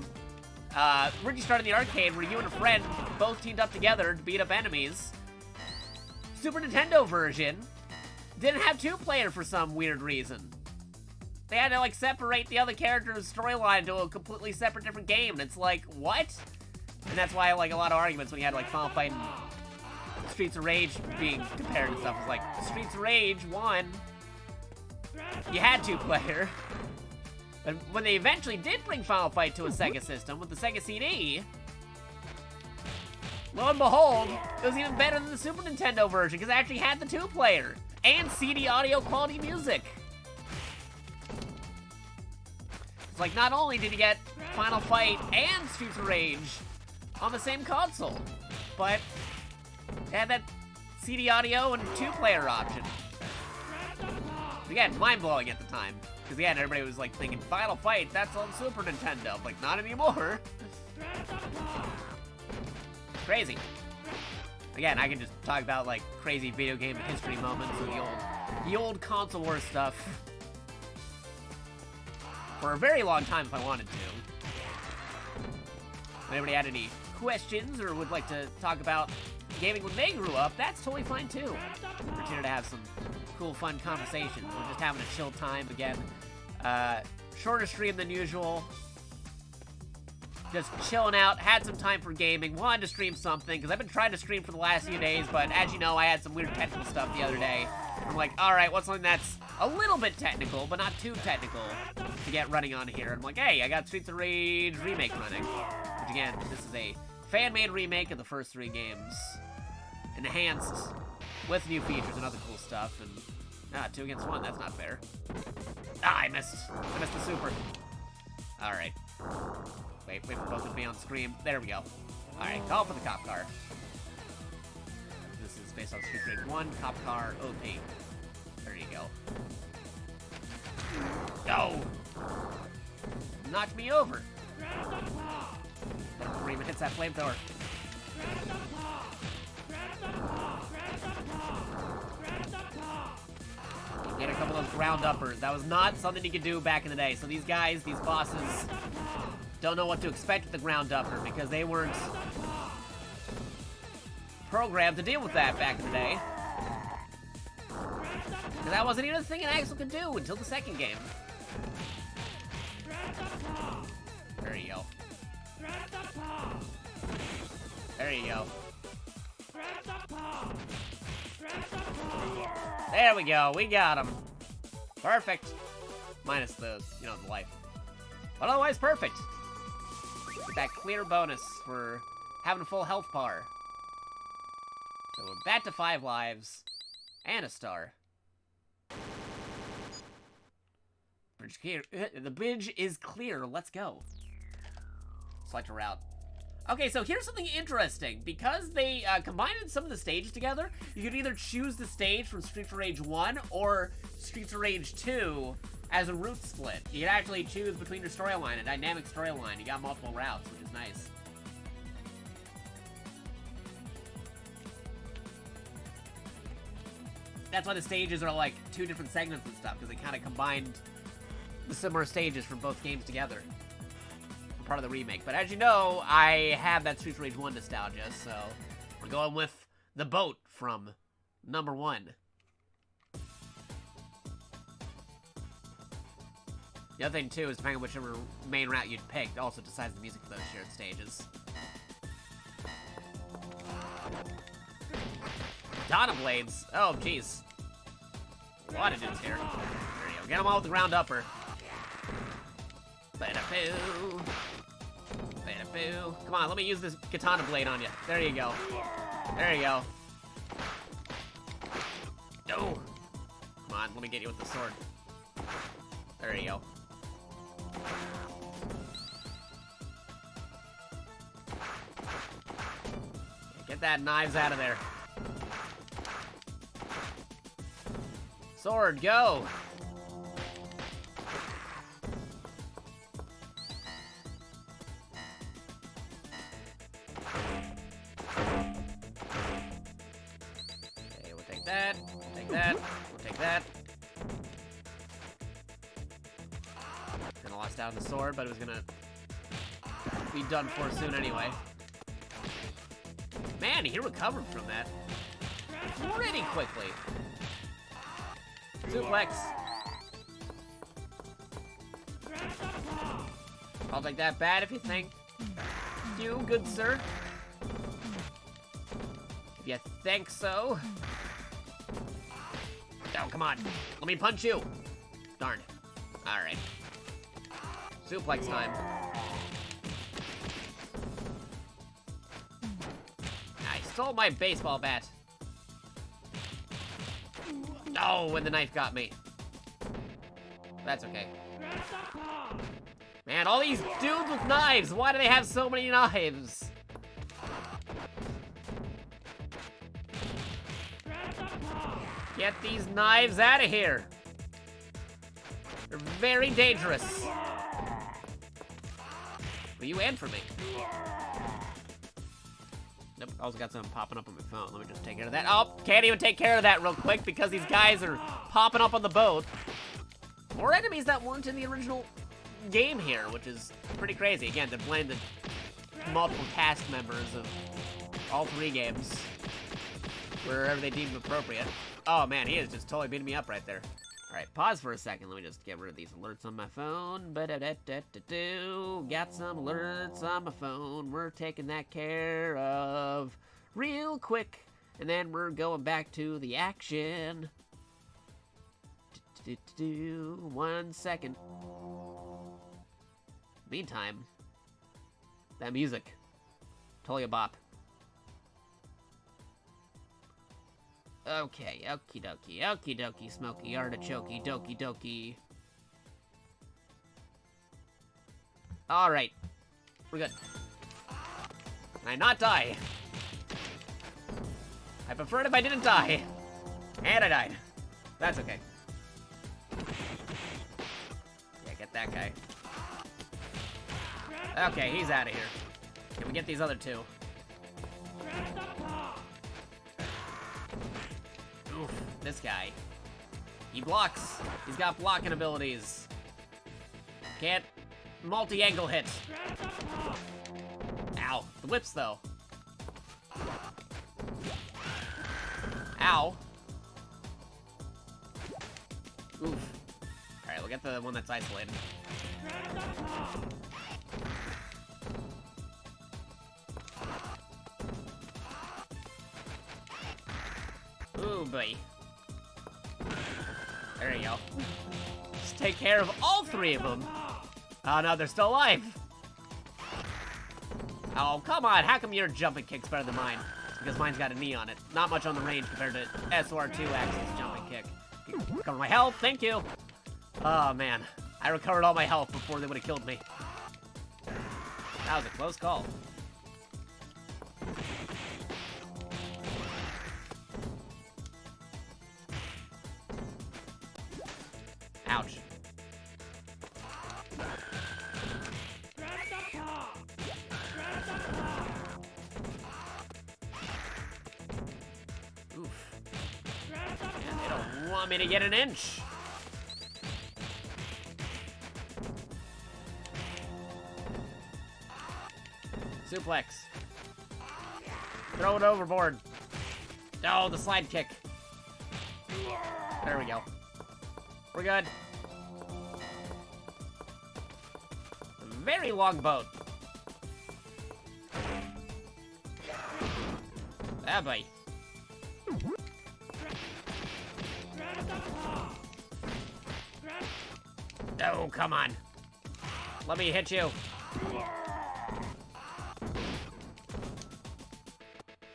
Speaker 2: Originally started in the arcade where you and a friend both teamed up together to beat up enemies. Super Nintendo version didn't have two-player for some weird reason. They had to, like, separate the other character's storyline to a completely separate different game, and it's like, what? And that's why, like, a lot of arguments when you had, like, Final Fight and Streets of Rage being compared and stuff. It's like, Streets of Rage 1, you had two-player. But when they eventually did bring Final Fight to a Sega system with the Sega CD, lo and behold, it was even better than the Super Nintendo version because it actually had the two-player and CD audio quality music. It's like, not only did you get Final Fight and Streets of Rage on the same console, but it had that CD audio and two-player option. Again, mind-blowing at the time. Because again, everybody was like thinking, Final Fight, that's on Super Nintendo. Like, not anymore. Crazy. Again, I can just talk about like crazy video game history moments and the old console war stuff for a very long time if I wanted to. If anybody had any questions or would like to talk about gaming when they grew up, that's totally fine too. We're here to have some cool, fun conversations. We're just having a chill time again. Shorter stream than usual. Just chilling out, had some time for gaming, wanted to stream something, because I've been trying to stream for the last few days, but as you know, I had some weird technical stuff the other day. I'm like, alright, what's something that's a little bit technical, but not too technical to get running on here? I'm like, hey, I got Streets of Rage Remake running. Which again, this is a fan-made remake of the first 3 games. Enhanced with new features and other cool stuff, and 2 against 1, that's not fair. I missed the super. Alright. Wait for both of them to be on screen. There we go. Alright, call for the cop car. This is based on Street Rage 1, cop car, OP. There you go. No! Knocked me over. Rayman hits that flamethrower. Get a couple of those ground uppers. That was not something you could do back in the day. So these guys, these bosses, don't know what to expect with the ground upper because they weren't programmed to deal with that back in the day. Because that wasn't even a thing an Axel could do until the second game. There you go. There you go. There we go, we got him. Perfect. Minus the, the life. But otherwise, perfect. Get that clear bonus for having a full health bar. So we're back to 5 lives and a star. Bridge clear. The bridge is clear. Let's go. Select a route. Okay, so here's something interesting. Because they combined some of the stages together, you could either choose the stage from Streets of Rage 1 or Streets of Rage 2 as a route split. You can actually choose between your storyline, a dynamic storyline. You got multiple routes, which is nice. That's why the stages are like 2 different segments and stuff, because they kind of combined the similar stages from both games together. Part of the remake. But as you know, I have that Streets of Rage 1 nostalgia, so we're going with the boat from number 1. The other thing, too, is depending on whichever main route you'd pick, also decides the music for those shared stages. Donna Blades. Oh, jeez. a lot of dudes here. There you go. Get them all with the ground upper. Bada-boo. Bada-boo. Come on, let me use this katana blade on you. There you go. There you go. No. Come on, let me get you with the sword. There you go. Get that knives out of there. Sword, go! Okay, we'll take that. We'll take that. We'll take that. Kinda lost out on the sword, but it was gonna be done for soon anyway. Man, he recovered from that pretty quickly. Suplex. I'll take that bat if you think. You, good sir. If you think so. Oh, come on. Let me punch you. Darn. Alright. Suplex time. Stole my baseball bat. Oh, and the knife got me. That's okay. Man, all these dudes with knives. Why do they have so many knives? Get these knives out of here. They're very dangerous. For you and for me. Nope, also got something popping up on my phone. Let me just take care of that. Oh, can't even take care of that real quick because these guys are popping up on the boat. More enemies that weren't in the original game here, which is pretty crazy. Again, to blend the multiple cast members of all 3 games wherever they deem appropriate. Oh man, he is just totally beating me up right there. Alright, pause for a second. Let me just get rid of these alerts on my phone. Ba-da-da-da-da-do. Got some alerts on my phone. We're taking that care of real quick. And then we're going back to the action. 1 second. Meantime, that music. Totally a bop. Okay, okie dokie, smoky artichokey, dokie dokie. Alright, we're good. Can I not die? I prefer it if I didn't die. And I died. That's okay. Yeah, get that guy. Okay, he's out of here. Can we get these other 2? Oof, this guy. He blocks. He's got blocking abilities. Can't multi-angle hit. Ow. The whips, though. Ow. Oof. Alright, we'll get the one that's isolated. Ooh, boy. There you go. Just take care of all 3 of them. Oh no, they're still alive. Oh, come on. How come your jumping kick's better than mine? It's because mine's got a knee on it. Not much on the range compared to SR2 axis jumping kick. Recover my health. Thank you. Oh, man. I recovered all my health before they would have killed me. That was a close call. Ouch. Oof. And they don't want me to get an inch. Suplex. Throw it overboard. Oh, the slide kick. There we go. We're good. A very long boat. Ah, boy. Oh, come on. Let me hit you.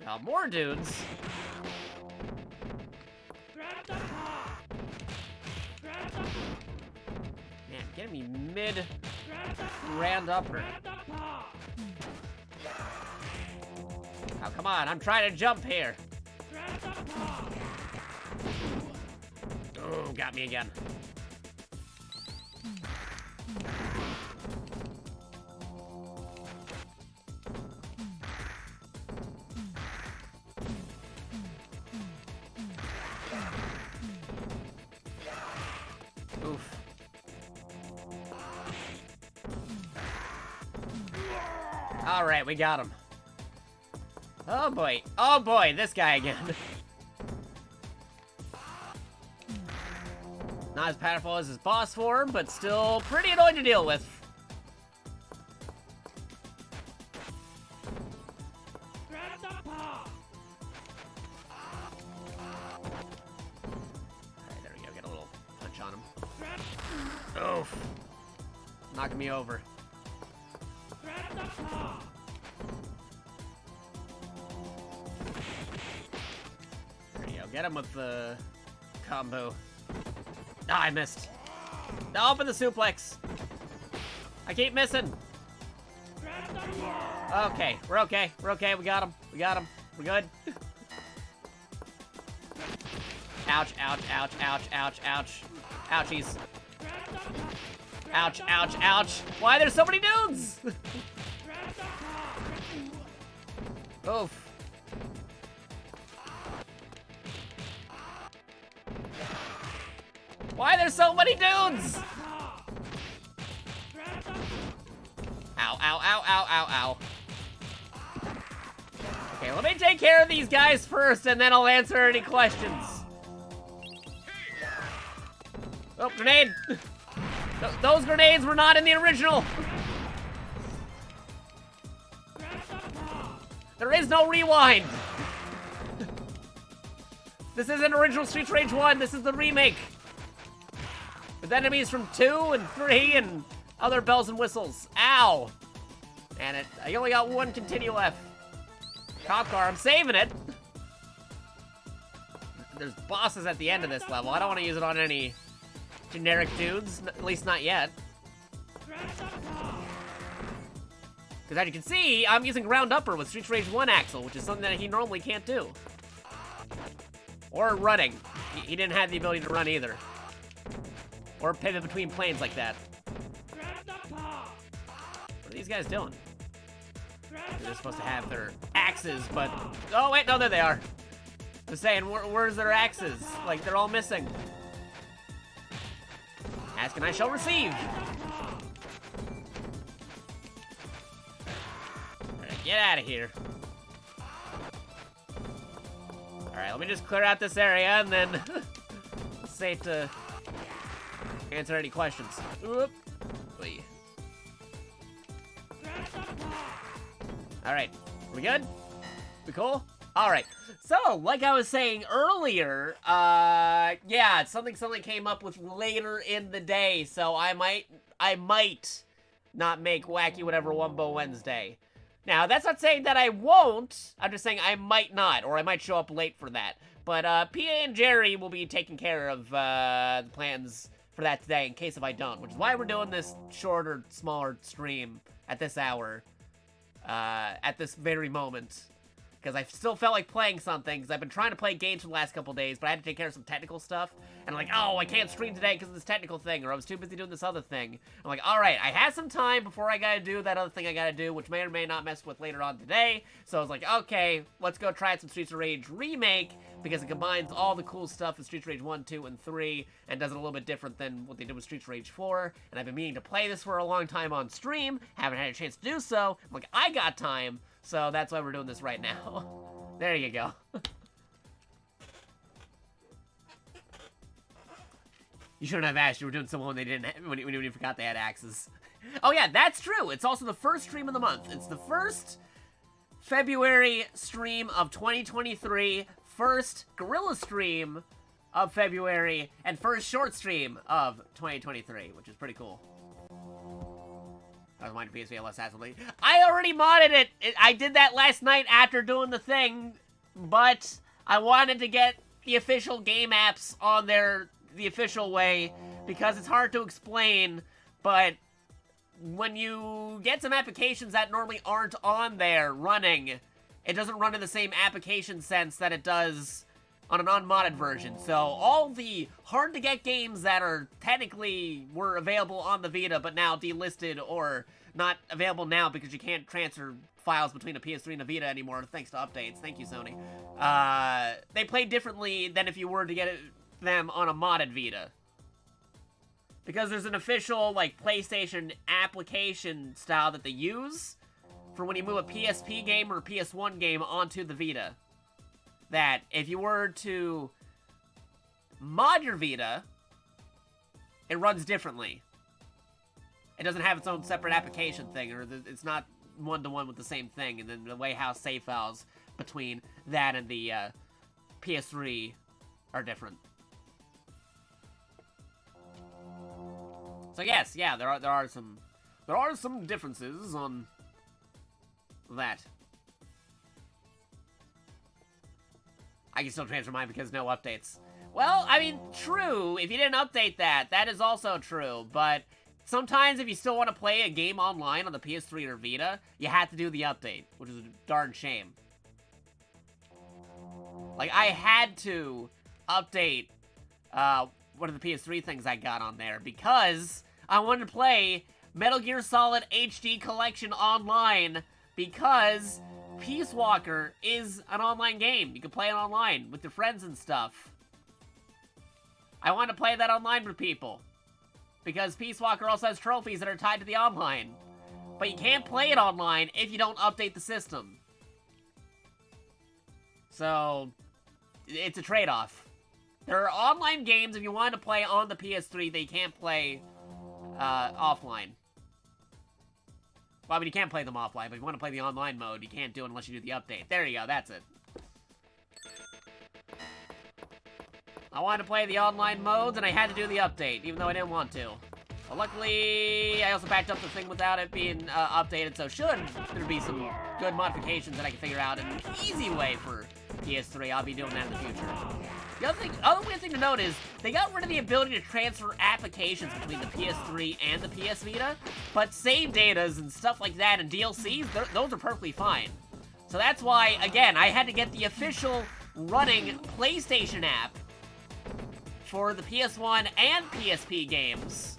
Speaker 2: Now, more dudes. Man, getting me mid grand upper. Oh, come on, I'm trying to jump here. Oh, got me again. Oof. All right, we got him. Oh boy, this guy again. Not as powerful as his boss form, but still pretty annoying to deal with. Alright, there we go, get a little punch on him. Oof. Knocking me over. There you go, get him with the combo. Ah, I missed. No, open the suplex. I keep missing. Okay, we're okay. We're okay. We got him. We got him. We're good. Ouch, ouch, ouch, ouch, ouch, ouch. Ouchies. Ouch, ouch, ouch. Why there's so many dudes? Oof. Why there's so many dudes? Ow, ow, ow, ow, ow, ow. Okay, let me take care of these guys first, and then I'll answer any questions. Oh, grenade! Those grenades were not in the original. There is no rewind. This isn't original Streets Rage 1, this is the remake. With enemies from 2 and 3 and other bells and whistles. Ow! Man, I only got one continue left. Cop car, I'm saving it. There's bosses at the end of this level. I don't want to use it on any generic dudes, at least not yet. Because as you can see, I'm using ground upper with Streets Rage 1 Axel, which is something that he normally can't do. Or running. He didn't have the ability to run either. Or pivot between planes like that. What are these guys doing? They're supposed to have their axes, but... Oh, wait, no, there they are. I was saying, where's their axes? Like, they're all missing. Ask and I shall receive. Alright, get out of here. Alright, let me just clear out this area, and then... it's safe to... answer any questions. Oop. Wait. Alright, we good? We cool? Alright, so, like I was saying earlier, yeah, something came up with later in the day, so I might not make Wacky Whatever Wumbo Wednesday. Now, that's not saying that I won't, I'm just saying I might not, or I might show up late for that. But, PA and Jerry will be taking care of, the plans for that today in case if I don't, which is why we're doing this shorter, smaller stream at this hour, at this very moment, because I still felt like playing something, because I've been trying to play games for the last couple days, but I had to take care of some technical stuff, and I'm like, oh, I can't stream today because of this technical thing, or I was too busy doing this other thing. I'm like, alright, I had some time before I gotta do that other thing I gotta do, which may or may not mess with later on today, so I was like, okay, let's go try some Streets of Rage Remake, because it combines all the cool stuff in Streets of Rage 1, 2, and 3, and does it a little bit different than what they did with Streets of Rage 4, and I've been meaning to play this for a long time on stream, haven't had a chance to do so, I'm like, I got time, so that's why we're doing this right now. There you go. You shouldn't have asked, you were doing something when they didn't, when you forgot they had axes. Oh yeah, that's true, it's also the first stream of the month, it's the first February stream of 2023, first Guerilla stream of February and first short stream of 2023, which is pretty cool. I was minding PSP unless absolutely. I already modded it. I did that last night after doing the thing, but I wanted to get the official game apps on there the official way because it's hard to explain, but when you get some applications that normally aren't on there running, it doesn't run in the same application sense that it does on an unmodded version. So all the hard-to-get games that are technically were available on the Vita but now delisted or not available now because you can't transfer files between a PS3 and a Vita anymore thanks to updates. Thank you, Sony. They play differently than if you were to get them on a modded Vita. Because there's an official, like, PlayStation application style that they use for when you move a PSP game or a PS1 game onto the Vita. That if you were to mod your Vita, it runs differently. It doesn't have its own separate application thing, or it's not one-to-one with the same thing, and then the way how save files between that and the PS3 are different. So yes, yeah, there are some differences on that. I can still transfer mine because no updates. Well, I mean, true. If you didn't update that, that is also true. But sometimes if you still want to play a game online on the PS3 or Vita, you have to do the update, which is a darn shame. Like, I had to update one of the PS3 things I got on there because I wanted to play Metal Gear Solid HD Collection online because Peace Walker is an online game. You can play it online with your friends and stuff. I want to play that online with people because Peace Walker also has trophies that are tied to the online. But you can't play it online if you don't update the system. So, it's a trade-off. There are online games if you want to play on the PS3 that you can't play offline. Well, I mean, you can't play them offline, but if you want to play the online mode, you can't do it unless you do the update. There you go, that's it. I wanted to play the online modes, and I had to do the update, even though I didn't want to. But luckily, I also backed up the thing without it being updated, so should there be some good modifications that I can figure out in an easy way for PS3, I'll be doing that in the future. The other weird thing to note is, they got rid of the ability to transfer applications between the PS3 and the PS Vita, but save datas and stuff like that and DLCs, those are perfectly fine. So that's why, again, I had to get the official running PlayStation app for the PS1 and PSP games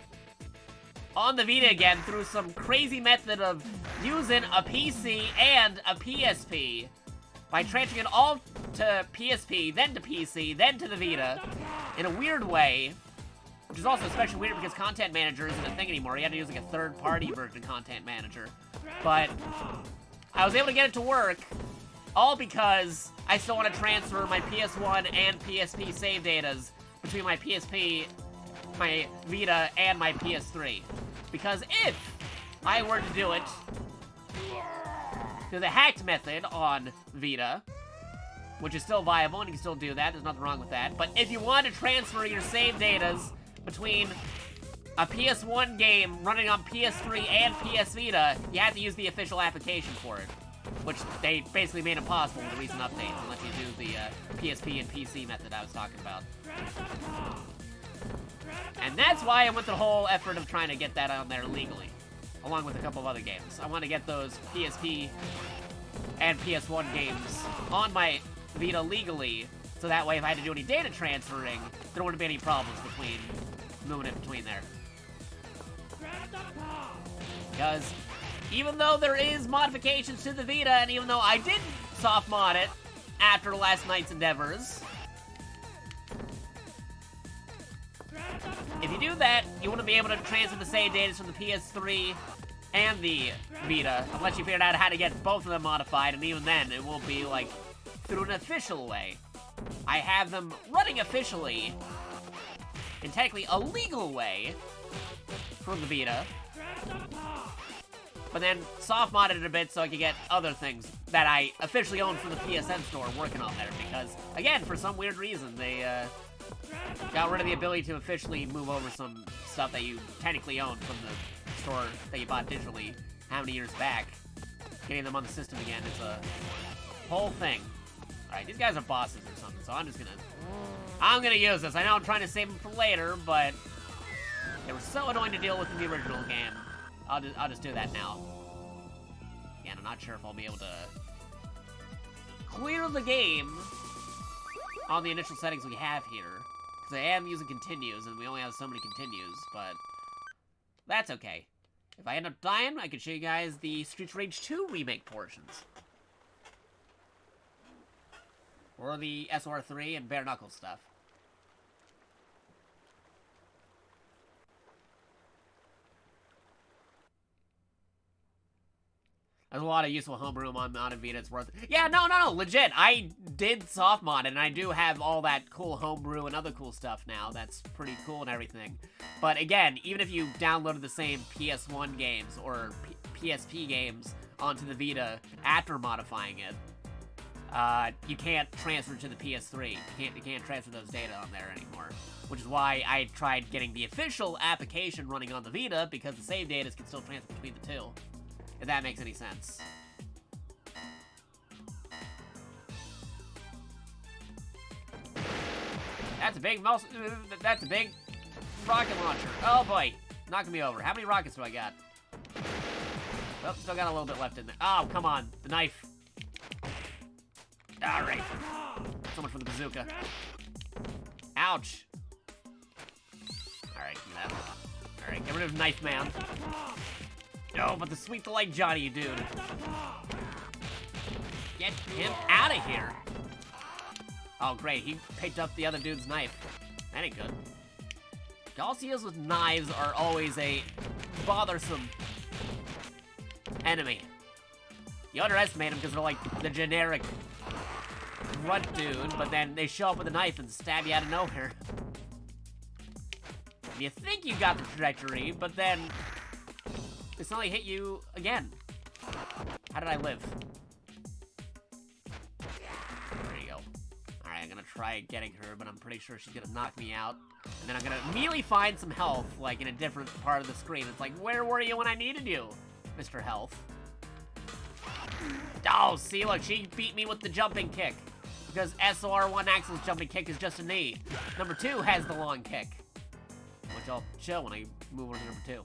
Speaker 2: on the Vita again through some crazy method of using a PC and a PSP by transferring it all to PSP, then to PC, then to the Vita, in a weird way, which is also especially weird because Content Manager isn't a thing anymore. You had to use like a third-party version of Content Manager. But I was able to get it to work, all because I still want to transfer my PS1 and PSP save datas between my PSP, my Vita, and my PS3. Because if I were to do it through the hacked method on Vita, which is still viable, and you can still do that, there's nothing wrong with that, but if you want to transfer your save datas between a PS1 game running on PS3 and PS Vita, you have to use the official application for it, which they basically made impossible with the recent updates, unless you do the PSP and PC method I was talking about. And that's why I went through the whole effort of trying to get that on there legally, along with a couple of other games. I want to get those PSP and PS1 games on my Vita legally, so that way if I had to do any data transferring, there wouldn't be any problems between moving it between there. Because even though there is modifications to the Vita, and even though I did soft mod it after last night's endeavors, if you do that, you wouldn't be able to transfer the save data from the PS3 and the Vita, unless you figured out how to get both of them modified, and even then, it won't be, like, through an official way. I have them running officially, in technically a legal way, from the Vita, but then soft-modded it a bit so I could get other things that I officially own from the PSN store working on there, because, again, for some weird reason, they Got rid of the ability to officially move over some stuff that you technically own from the store that you bought digitally how many years back. Getting them on the system again is a whole thing. Alright, these guys are bosses or something, so I'm gonna use this. I know I'm trying to save them for later, but they were so annoying to deal with in the original game. I'll just do that now. Again, I'm not sure if I'll be able to clear the game on the initial settings we have here. Because I am using continues, and we only have so many continues, but that's okay. If I end up dying, I can show you guys the Streets of Rage 2 remake portions. Or the SR3 and Bare Knuckle stuff. There's a lot of useful homebrew on Vita, it's worth it. Yeah, no, legit. I did soft mod, and I do have all that cool homebrew and other cool stuff now. That's pretty cool and everything. But again, even if you downloaded the same PS1 games or PSP games onto the Vita after modifying it, you can't transfer to the PS3. You can't transfer those data on there anymore. Which is why I tried getting the official application running on the Vita, because the save data can still transfer between the two. If that makes any sense. That's a big rocket launcher. Oh boy, knocking me over. How many rockets do I got? Well, still got a little bit left in there. Oh, come on, the knife. All right. So much for the bazooka. Ouch. All right, give me that. All right, get rid of Knife Man. No, but the sweet delight Johnny, dude. Get him out of here. Oh, great. He picked up the other dude's knife. That ain't good. Galcios with knives are always a bothersome enemy. You underestimate them because they're like the generic grunt dude, but then they show up with a knife and stab you out of nowhere. You think you got the trajectory, but then they suddenly hit you again. How did I live? There you go. Alright, I'm gonna try getting her, but I'm pretty sure she's gonna knock me out. And then I'm gonna immediately find some health, like in a different part of the screen. It's like, where were you when I needed you, Mr. Health? Oh, see, look, she beat me with the jumping kick. Because SOR1 Axel's jumping kick is just a knee. Number 2 has the long kick. Which I'll show when I move over to number 2.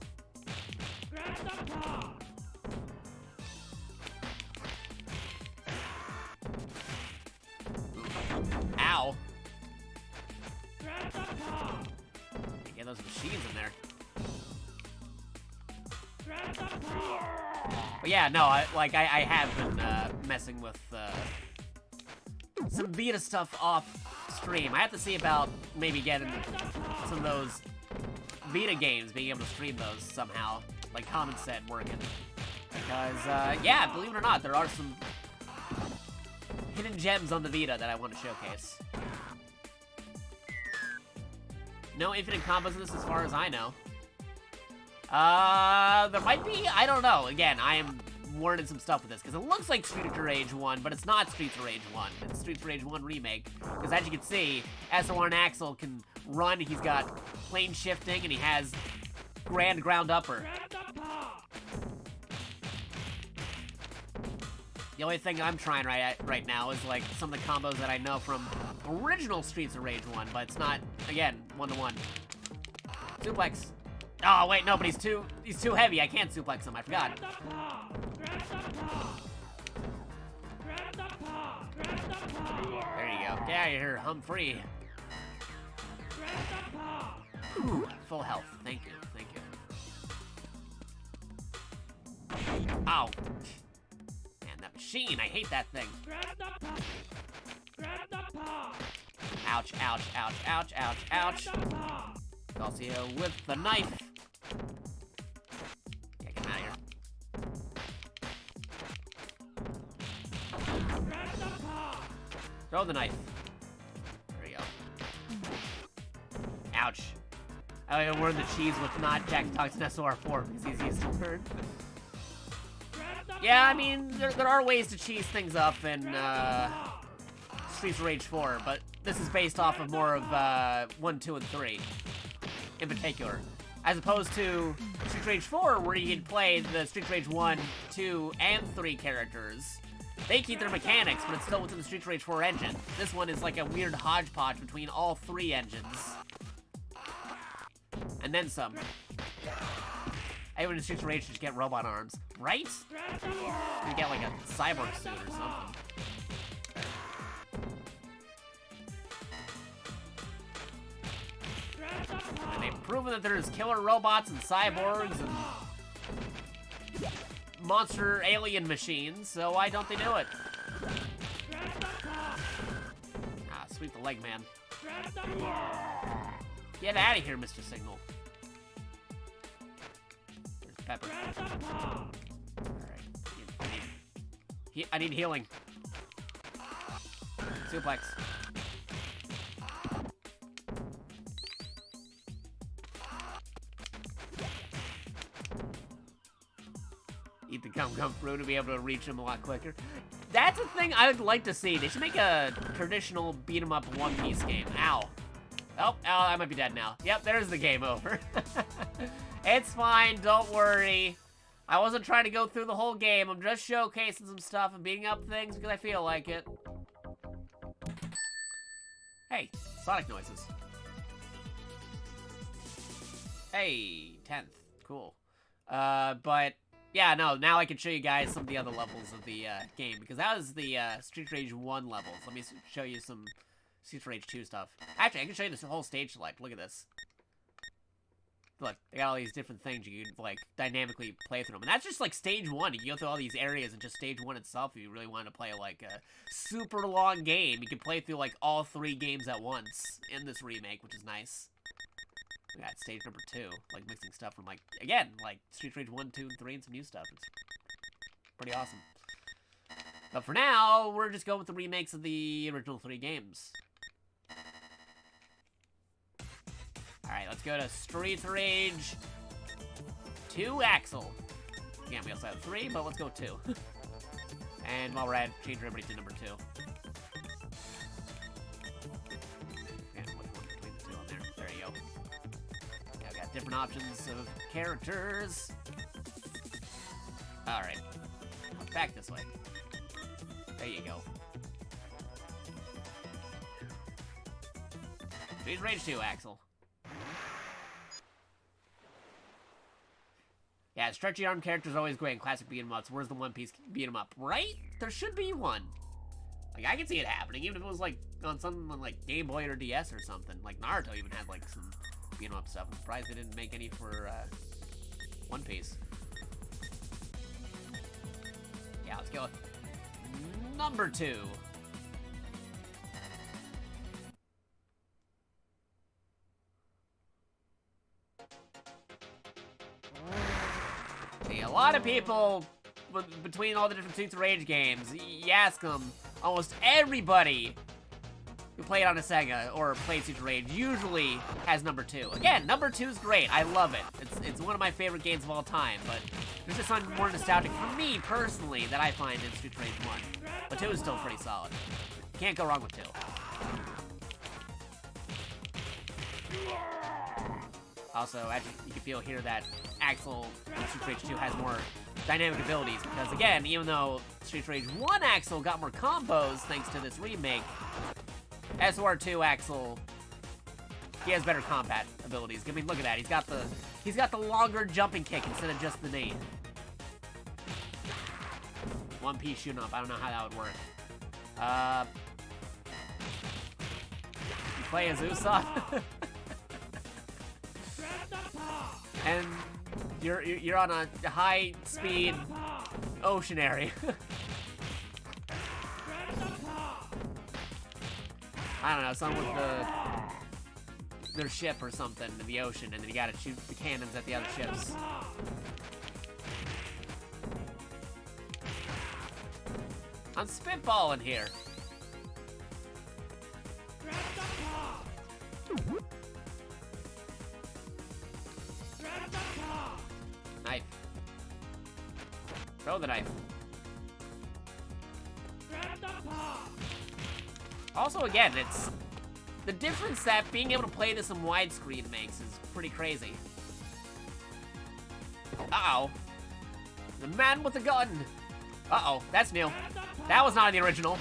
Speaker 2: Ow. Get those machines in there. But yeah, no, I have been messing with some Vita stuff off stream. I have to see about maybe getting some of those Vita games, being able to stream those somehow, like Common said, working. Because, yeah, believe it or not, there are some hidden gems on the Vita that I want to showcase. No infinite combos in this as far as I know. There might be, I don't know. Again, I am learning some stuff with this, because it looks like Streets of Rage 1, but it's not Streets of Rage 1. It's Streets of Rage 1 Remake. Because as you can see, SR1 Axel can run, he's got plane shifting, and he has grand ground upper. The only thing I'm trying right now is like some of the combos that I know from original Streets of Rage 1, but it's not, again, one-to-one. Suplex. Oh, wait, no, but he's too heavy. I can't suplex him, I forgot. There you go. Get out of here, Humphrey. Whew, full health. Thank you, thank you. Ow. Man, that machine, I hate that thing. Ouch, ouch, ouch, ouch, ouch, ouch. Galcio with the knife. Yeah, get him out of here. Throw the knife. There we go. Ouch. I gotta learn the cheese with not JakatoX and SOR4 because he's easy to learn. Yeah, I mean, there are ways to cheese things up in Streets of Rage 4, but this is based off of more of 1, 2, and 3 in particular. As opposed to Streets of Rage 4, where you can play the Streets of Rage 1, 2, and 3 characters. They keep their mechanics, but it's still within the Streets of Rage 4 engine. This one is like a weird hodgepodge between all 3 engines. And then some. Everyone in Streets of Rage should get robot arms, right? You get like a cyborg suit or something. And they've proven that there's killer robots and cyborgs and monster alien machines, so why don't they do it? Ah, sweep the leg, man. Get out of here, Mr. Signal. There's Pepper. Alright. I need healing. Suplex. Eat the gum fruit to be able to reach him a lot quicker. That's a thing I would like to see. They should make a traditional beat-em-up One Piece game. Ow. Oh, I might be dead now. Yep, there's the game over. It's fine, don't worry. I wasn't trying to go through the whole game. I'm just showcasing some stuff and beating up things because I feel like it. Hey, Sonic noises. Hey, 10th. Cool. But... yeah, no, now I can show you guys some of the other levels of the game, because that was the Street Rage 1 levels. Let me show you some Street Rage 2 stuff. Actually, I can show you this whole stage select. Look at this. Look, they got all these different things you can, like, dynamically play through them. And that's just, like, stage 1. You can go through all these areas and just stage 1 itself if you really want to play, like, a super long game. You can play through, like, all 3 games at once in this remake, which is nice. We got stage number 2, like mixing stuff from like, again, like Street Rage 1, 2, and 3 and some new stuff. It's pretty awesome. But for now, we're just going with the remakes of the original 3 games. Alright, let's go to Street Rage 2 Axel. Again, we also have 3, but let's go 2. And while we're at it, change everybody to number 2. Different options of characters. Alright. Back this way. There you go. Street Rage 2, Axel. Yeah, stretchy arm characters are always great in classic beat-em-ups. Where's the One Piece beat-em-up? Right? There should be one. Like, I can see it happening, even if it was, like, on something on, like, Game Boy or DS or something. Like, Naruto even had, like, some beat-em-up stuff. I'm surprised they didn't make any for One Piece. Yeah, let's go with number 2. See, a lot of people, between all the different Streets of Rage games, you ask them, almost everybody who played on a Sega or played Streets of Rage usually has number 2. Again, number 2 is great. I love it. It's one of my favorite games of all time, but there's just something more nostalgic for me, personally, that I find in Streets of Rage 1. But 2 is still pretty solid. Can't go wrong with 2. Also, actually, you can feel here that Axel in Streets of Rage 2 has more dynamic abilities, because again, even though Streets of Rage 1 Axel got more combos thanks to this remake, SOR2 Axel, he has better combat abilities. I mean, look at that. He's got the longer jumping kick instead of just the knee. One Piece shooting up. I don't know how that would work. You play as Usopp, and you're on a high speed ocean area. I don't know, something with their ship or something in the ocean, and then you gotta shoot the cannons at the other ships. I'm spitballing here. Knife. Throw the knife. Also, again, The difference that being able to play this in widescreen makes is pretty crazy. Uh-oh. The man with the gun. Uh-oh, that's new. That was not in the original.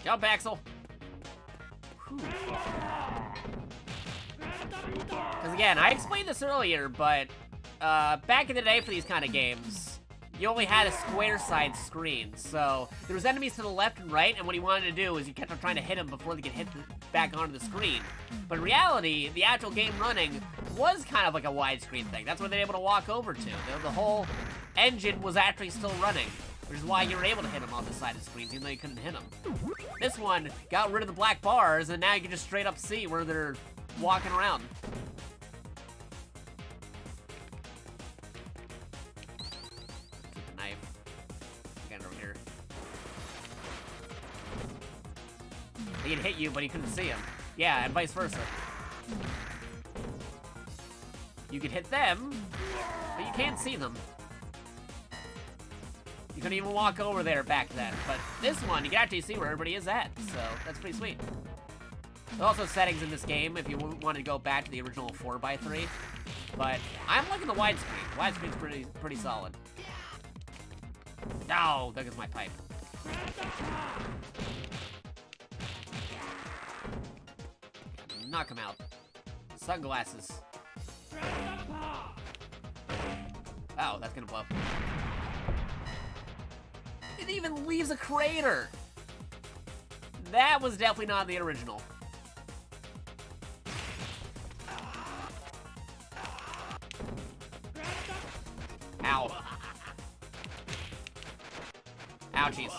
Speaker 2: Jump, Axel. Because again, I explained this earlier, but back in the day for these kind of games, you only had a square side screen. So there was enemies to the left and right, and what he wanted to do is you kept on trying to hit them before they could hit back onto the screen. But in reality, the actual game running was kind of like a widescreen thing. That's what they were able to walk over to. The whole engine was actually still running, which is why you were able to hit them on the side of the screens, even though you couldn't hit them. This one got rid of the black bars, and now you can just straight up see where they're walking around. Take the knife. Get it over here. He could hit you, but he couldn't see him. Yeah, and vice versa. You could hit them, but you can't see them. You couldn't even walk over there back then, but this one, you can actually see where everybody is at, so that's pretty sweet. There's also settings in this game if you want to go back to the original 4x3, but I'm liking the widescreen. Widescreen's pretty solid. Oh, there goes my pipe. Knock him out. Sunglasses. Oh, that's gonna blow. It even leaves a crater. That was definitely not the original. Ow. Ouchies.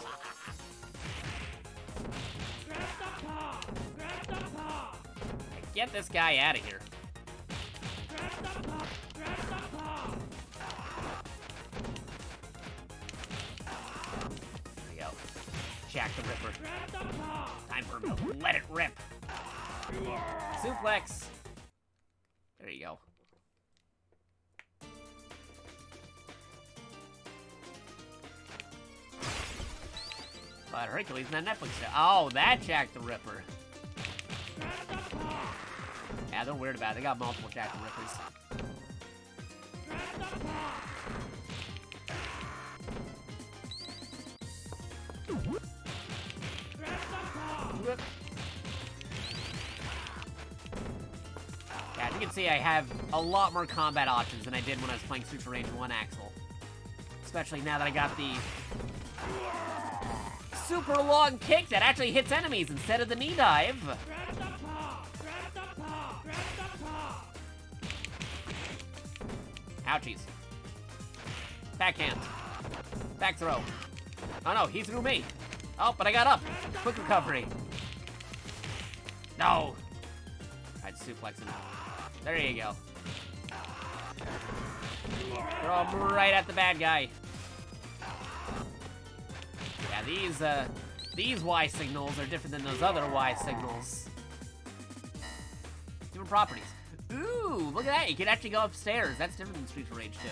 Speaker 2: Get this guy out of here. There we go. Jack the Ripper. Time for him to let it rip. Suplex. There you go. But Hercules in that Netflix show. Oh, that Jack the Ripper. Yeah, they're weird about it. They got multiple Jack the Rippers. Yeah, as you can see, I have a lot more combat options than I did when I was playing Super Range 1 Axel. Especially now that I got the super long kick that actually hits enemies instead of the knee dive. Ouchies. Backhand. Back throw. Oh no, he threw me. Oh, but I got up. Quick recovery. No. I'd suplex him. There you go. Throw him right at the bad guy. Yeah, these Y signals are different than those other Y signals. Different properties. Ooh, look at that. You can actually go upstairs. That's different than Streets of Rage 2.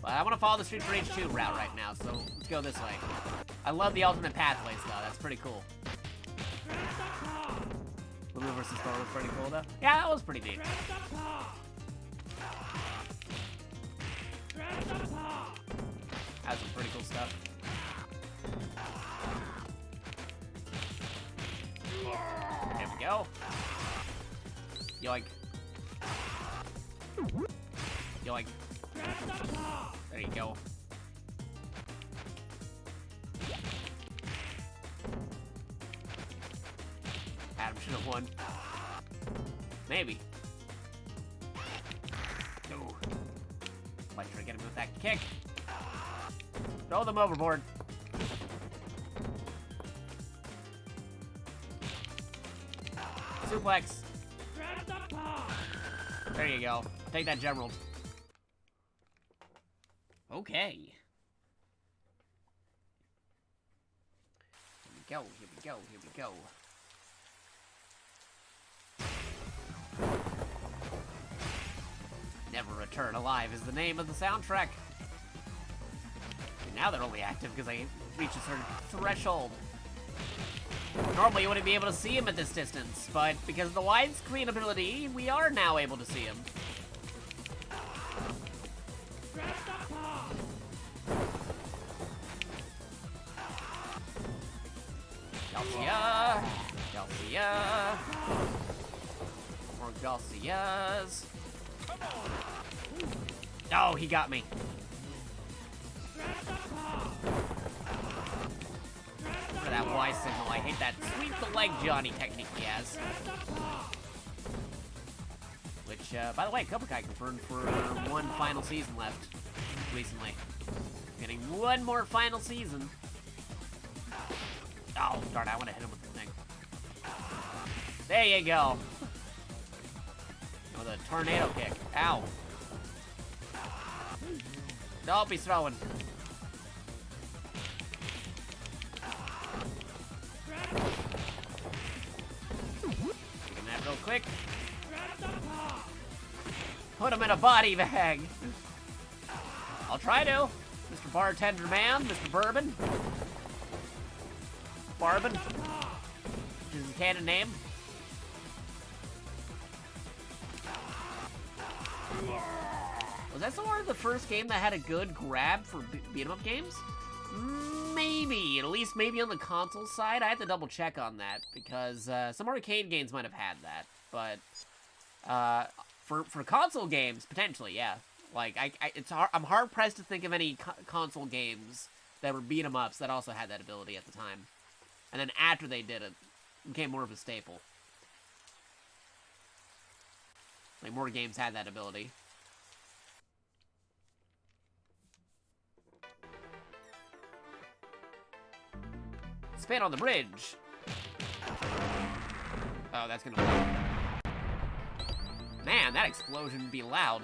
Speaker 2: But I want to follow the Streets of Rage 2 route right now, so let's go this way. I love the alternate pathways, though. That's pretty cool. Blue versus Thor was pretty cool, though. Yeah, that was pretty neat. Has some pretty cool stuff. There we go. Yoink. Yoink. There you go. Adam should have won. Maybe. No. Might try to get him with that kick. Throw them overboard. Suplex. There you go. Take that, General. Okay. Here we go, here we go, here we go. Never Return Alive is the name of the soundtrack. now they're only active because I reached a certain threshold. Normally you wouldn't be able to see him at this distance, but because of the widescreen ability, we are now able to see him. Garcia! Garcia! More Garcias! Oh, he got me. For that Y signal, I hate that sweep the leg Johnny technique he has. Which, by the way, Cobra Kai confirmed for one final season left recently. Getting one more final season. Oh, darn, I want to hit him with the thing. There you go. With a tornado kick. Ow. Nope, he's throwing. Taking that real quick. Put him in a body bag. I'll try to. Mr. Bartender Man, Mr. Bourbon. Barbon, which is his canon name. Was that somewhere the first game that had a good grab for beat-em-up games? Maybe, at least maybe on the console side. I have to double check on that because some arcade games might have had that, but for console games potentially, yeah. Like I'm hard pressed to think of any console games that were beat-em-ups that also had that ability at the time. And then after they did it, became more of a staple. Like, more games had that ability. Spin on the bridge! Oh, that's gonna work. Man, that explosion would be loud.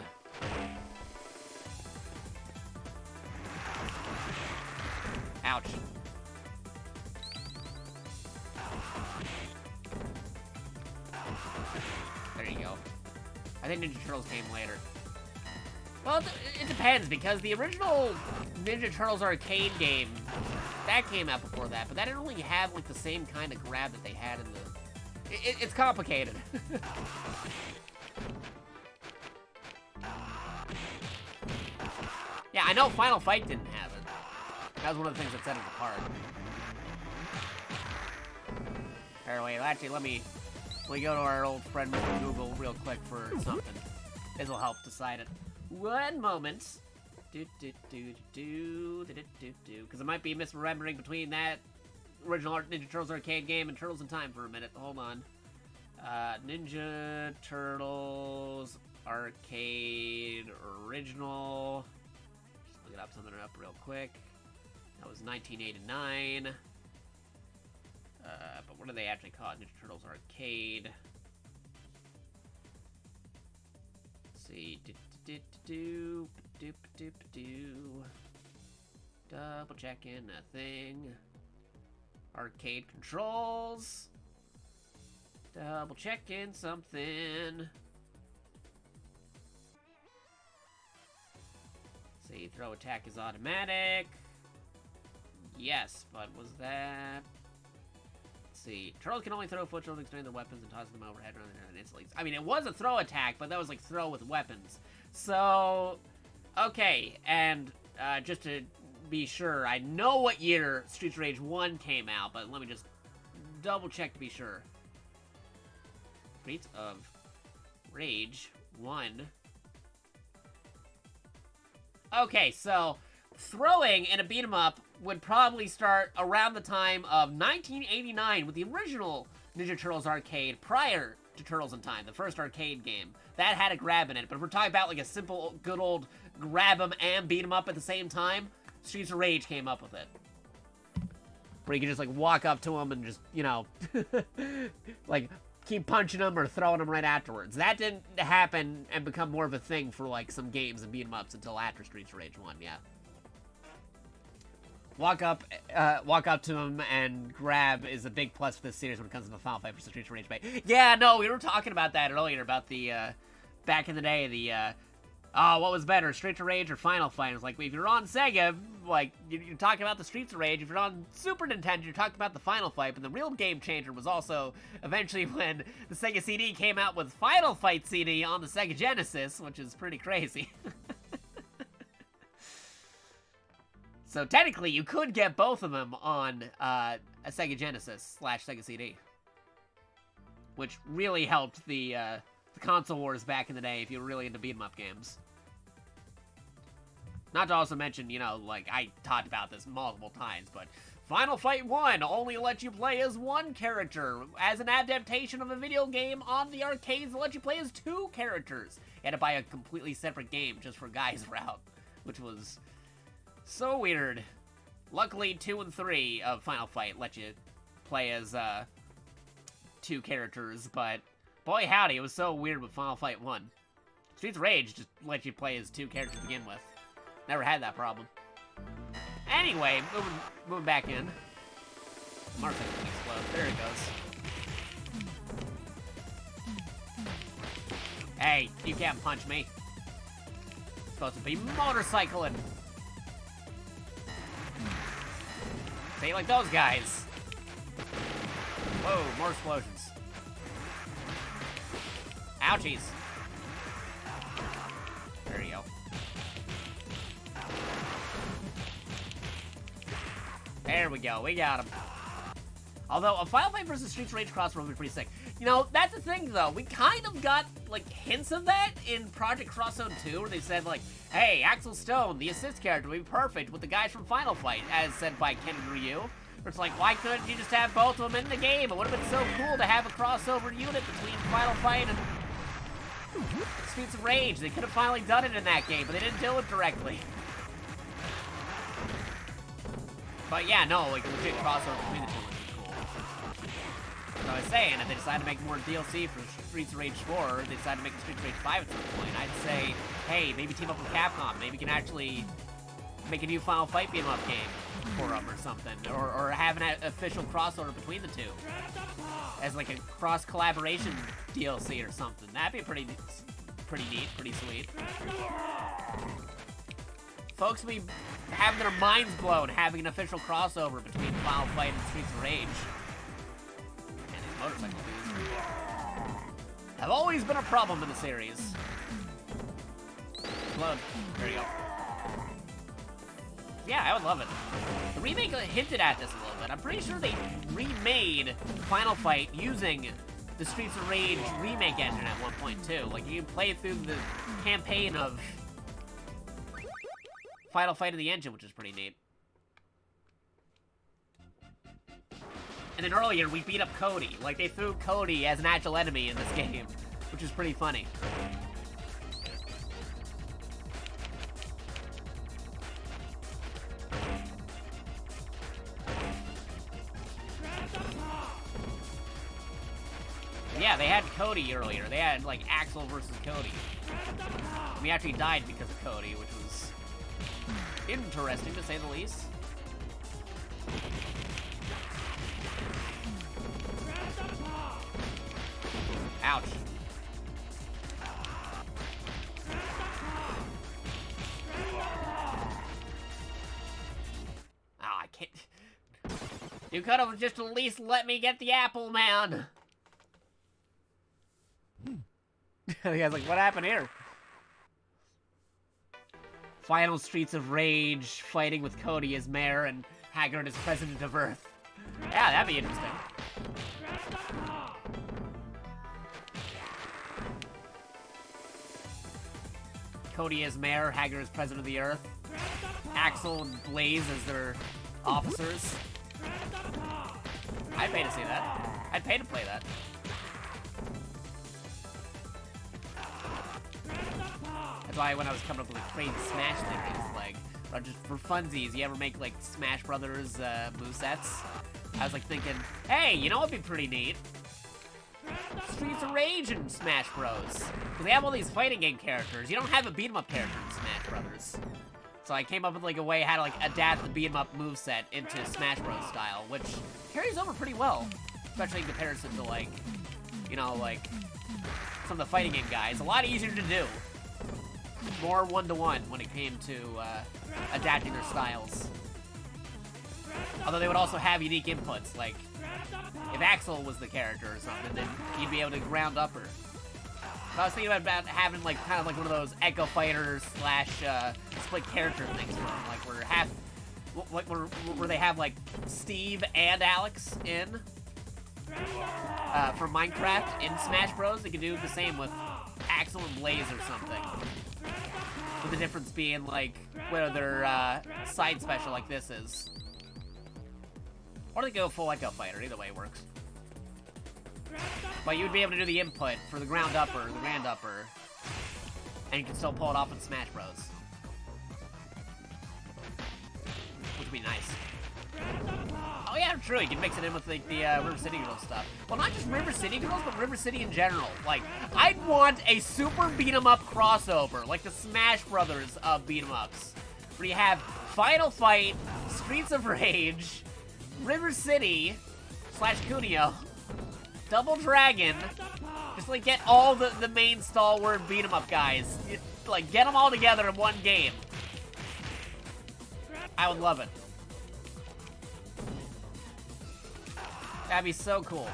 Speaker 2: Ouch. There you go. I think Ninja Turtles came later. Well, it depends, because the original Ninja Turtles arcade game, that came out before that, but that didn't really have, like, the same kind of grab that they had in the... It's complicated. Yeah, I know Final Fight didn't have it. That was one of the things that set it apart. Here, wait, actually, let me go to our old friend Mr. Google real quick for something. This'll help decide it. One moment. Because I might be misremembering between that original Ninja Turtles arcade game and Turtles in Time for a minute. Hold on. Ninja Turtles arcade original. Just look it up, something up real quick. That was 1989. But what do they actually call it? Ninja Turtles arcade. Let's see. Double checking a thing. Arcade controls. Double checking something. See, throw attack is automatic. Yes, but was that... Let's see. Turtles can only throw foot turtles during their weapons and toss them overhead rather than instantly. I mean, it was a throw attack, but that was like throw with weapons. So, okay, and just to be sure, I know what year Streets of Rage 1 came out, but let me just double check to be sure. Streets of Rage 1. Okay, so throwing in a beat 'em up would probably start around the time of 1989 with the original Ninja Turtles arcade prior to Turtles in Time, the first arcade game. That had a grab in it, but if we're talking about like a simple, good old grab 'em and beat 'em up at the same time, Streets of Rage came up with it. Where you can just like walk up to them and just, you know, like keep punching them or throwing them right afterwards. That didn't happen and become more of a thing for like some games and beat 'em ups until after Streets of Rage 1, yeah. Walk up to him and grab is a big plus for this series when it comes to the Final Fight versus Streets of Rage. Yeah, no, we were talking about that earlier, about the, back in the day, the, oh, what was better, Streets of Rage or Final Fight? It's like, if you're on Sega, like, you're talking about the Streets of Rage. If you're on Super Nintendo, you're talking about the Final Fight. But the real game changer was also eventually when the Sega CD came out with Final Fight CD on the Sega Genesis, which is pretty crazy. So technically, you could get both of them on a Sega Genesis / Sega CD, which really helped the console wars back in the day if you were really into beat 'em up games. Not to also mention, you know, like, I talked about this multiple times, but Final Fight 1 only lets you play as one character. As an adaptation of a video game on the arcades, it lets you play as 2 characters. You had to buy a completely separate game just for Guy's Route, which was so weird. Luckily, 2 and 3 of Final Fight let you play as 2 characters, but boy howdy, it was so weird with Final Fight 1. Streets of Rage just let you play as 2 characters to begin with. Never had that problem. Anyway, moving back in. Motorcycle can explode. There it goes. Hey, you can't punch me. Supposed to be motorcycling. Say it like those guys. Whoa, more explosions. Ouchies. There you go. There we go, we got him. Although, a Final Fight vs. Streets of Rage crossover would be pretty sick. You know, that's the thing, though. We kind of got, like, hints of that in Project Cross Zone 2, where they said, like, hey, Axel Stone, the assist character, would be perfect with the guys from Final Fight, as said by Ken and Ryu. Where it's like, why couldn't you just have both of them in the game? It would have been so cool to have a crossover unit between Final Fight and Streets of Rage. They could have finally done it in that game, but they didn't do it directly. But yeah, no, like a legit crossover between the two would be cool. So I was saying, if they decide to make more DLC for Streets of Rage 4, or they decide to make Streets of Rage 5 at some point, I'd say, hey, maybe team up with Capcom. Maybe you can actually make a new Final Fight beat 'em up game for them or something. Or have an official crossover between the two. As like a cross-collaboration DLC or something. That'd be pretty neat, pretty sweet. Folks will be having their minds blown having an official crossover between Final Fight and Streets of Rage. And these motorcycle dudes have always been a problem in the series. Look, there you go. Yeah, I would love it. The remake hinted at this a little bit. I'm pretty sure they remade Final Fight using the Streets of Rage remake engine at one point too. Like, you can play through the campaign of Final Fight in the engine, which is pretty neat. And then earlier, we beat up Cody. Like, they threw Cody as an actual enemy in this game, which is pretty funny. Yeah, they had Cody earlier. They had, like, Axel versus Cody. We actually died because of Cody, which was interesting, to say the least. Ouch. Oh, I can't. You could have just at least let me get the apple, man. The guy's like, what happened here? Final Streets of Rage, fighting with Cody as mayor and Haggard as president of Earth. Yeah, that'd be interesting. Cody as mayor, Haggard as president of the Earth. Axel and Blaze as their officers. I'd pay to see that. I'd pay to play that. That's why when I was coming up with like crazy Smash things, like, or just for funsies, you ever make like Smash Brothers movesets? I was like thinking, hey, you know what'd be pretty neat? Streets of Rage and Smash Bros. Because they have all these fighting game characters. You don't have a beat 'em up character in Smash Brothers. So I came up with like a way how to like adapt the beat 'em up moveset into Smash Bros style, which carries over pretty well. Especially in comparison to like, you know, like some of the fighting game guys. A lot easier to do. more one-to-one when it came to adapting their styles. Although they would also have unique inputs, like if Axel was the character or something, then you'd be able to ground up her. But I was thinking about having like kind of like one of those Echo Fighters slash split character things for them, like where they have like Steve and Alex in from Minecraft in Smash Bros. They could do the same with Axel and Blaze or something. With the difference being like whether their side special like this is. Or they go full Echo Fighter, either way works. But you would be able to do the input for the ground upper, the grand upper, and you can still pull it off in Smash Bros. Which would be nice. Oh yeah, true, you can mix it in with like the River City Girls stuff. Well, not just River City Girls, but River City in general. Like, I'd want a super beat-em-up crossover, like the Smash Brothers of beat-em-ups, where you have Final Fight, Streets of Rage, River City slash Kunio, Double Dragon, just like get all the main stalwart beat 'em up guys. Like get them all together in one game. I would love it. That'd be so cool.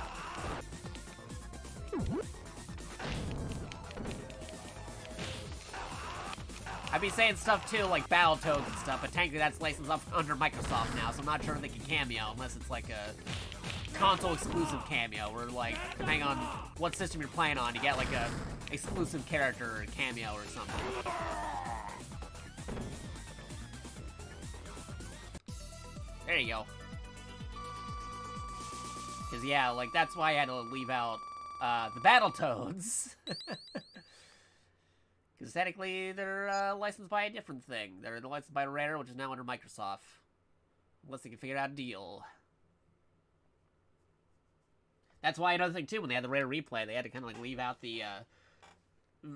Speaker 2: I'd be saying stuff too, like Battletoads and stuff, but technically that's licensed up under Microsoft now, so I'm not sure they can cameo unless it's like a console exclusive cameo, where like, depending on what system you're playing on, you get like a exclusive character or cameo or something. There you go. Cause yeah, like that's why I had to leave out the Battletoads. Because technically, they're licensed by a different thing. They're licensed by Rare, which is now under Microsoft. Unless they can figure out a deal. That's why another thing, too, when they had the Rare Replay, they had to kind of like leave out the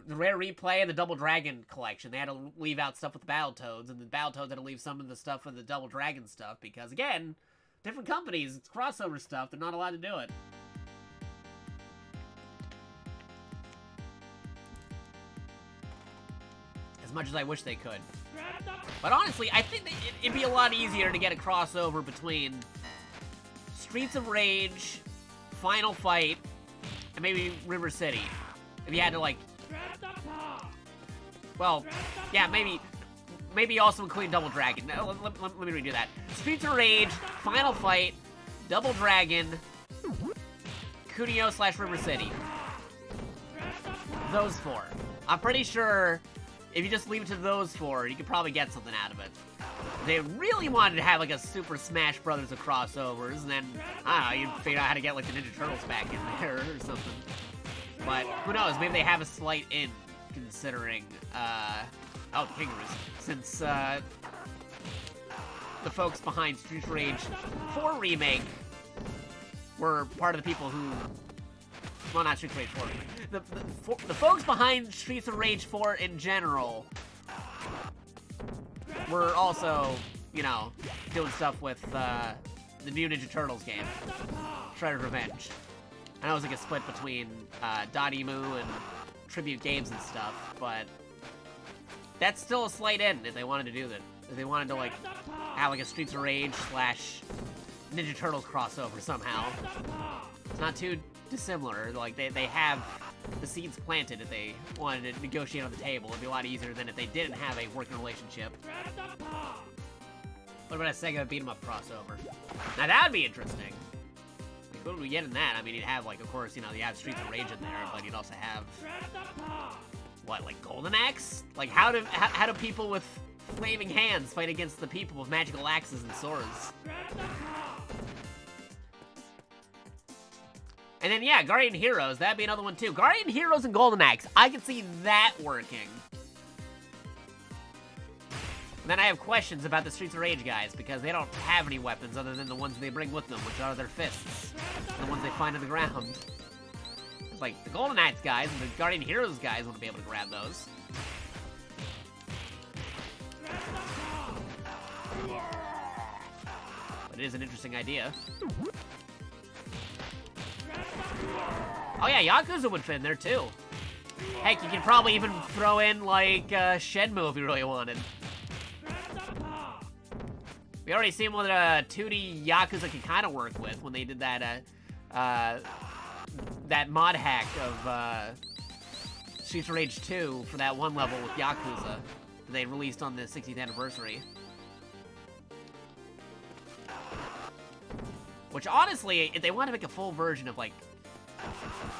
Speaker 2: Rare Replay and the Double Dragon collection. They had to leave out stuff with the Battletoads, and the Battletoads had to leave some of the stuff with the Double Dragon stuff, because, again, different companies, it's crossover stuff, they're not allowed to do it. As much as I wish they could. But honestly, I think it'd be a lot easier to get a crossover between Streets of Rage, Final Fight, and maybe River City. If you had to, like... Well, yeah, maybe also including Double Dragon. No, let me redo that. Streets of Rage, Final Fight, Double Dragon, Kunio slash River City. Those four. I'm pretty sure... if you just leave it to those four, you could probably get something out of it. They really wanted to have like a Super Smash Brothers of crossovers, and then, I don't know, you'd figure out how to get like the Ninja Turtles back in there or something. But, who knows, maybe they have a slight in, considering, oh, the Kangaroos. Since, the folks behind Streets of Rage 4 Remake were part of the people who... well, not Streets of Rage 4. The folks behind Streets of Rage 4 in general were also, you know, doing stuff with the new Ninja Turtles game, Shredder's Revenge. I know it was like a split between Dotemu and Tribute Games and stuff, but that's still a slight end if they wanted to do that. If they wanted to, like, have like a Streets of Rage slash Ninja Turtles crossover somehow. It's not too dissimilar. Like, they have the seeds planted if they wanted to negotiate on the table. It'd be a lot easier than if they didn't have a working relationship. What about a Sega beat-em-up crossover? Now that would be interesting. Like, what would we get in that? I mean, you'd have, like, of course, you know, you have Streets of Rage in there, but you'd also have... what, like Golden Axe? Like, how do people with flaming hands fight against the people with magical axes and swords? And then, yeah, Guardian Heroes, that'd be another one, too. Guardian Heroes and Golden Axe, I can see that working. And then I have questions about the Streets of Rage guys, because they don't have any weapons other than the ones they bring with them, which are their fists. The ones they find on the ground. Like, the Golden Axe guys and the Guardian Heroes guys wouldn't be able to grab those. But it is an interesting idea. Oh yeah, Yakuza would fit in there too. Heck, you could probably even throw in, like, Shenmue if you really wanted. We already seen what a 2D Yakuza could kind of work with when they did that, that mod hack of, Streets of Rage 2 for that one level with Yakuza that they released on the 60th anniversary. Which, honestly, if they want to make a full version of, like,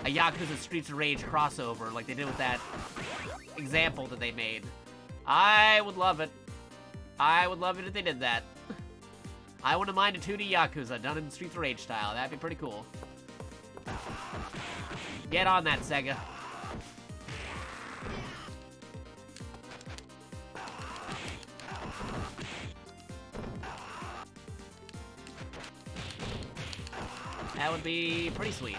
Speaker 2: a Yakuza Streets of Rage crossover, like they did with that example that they made, I would love it. I would love it if they did that. I wouldn't mind a 2D Yakuza done in Streets of Rage style. That'd be pretty cool. Get on that, Sega. That would be pretty sweet.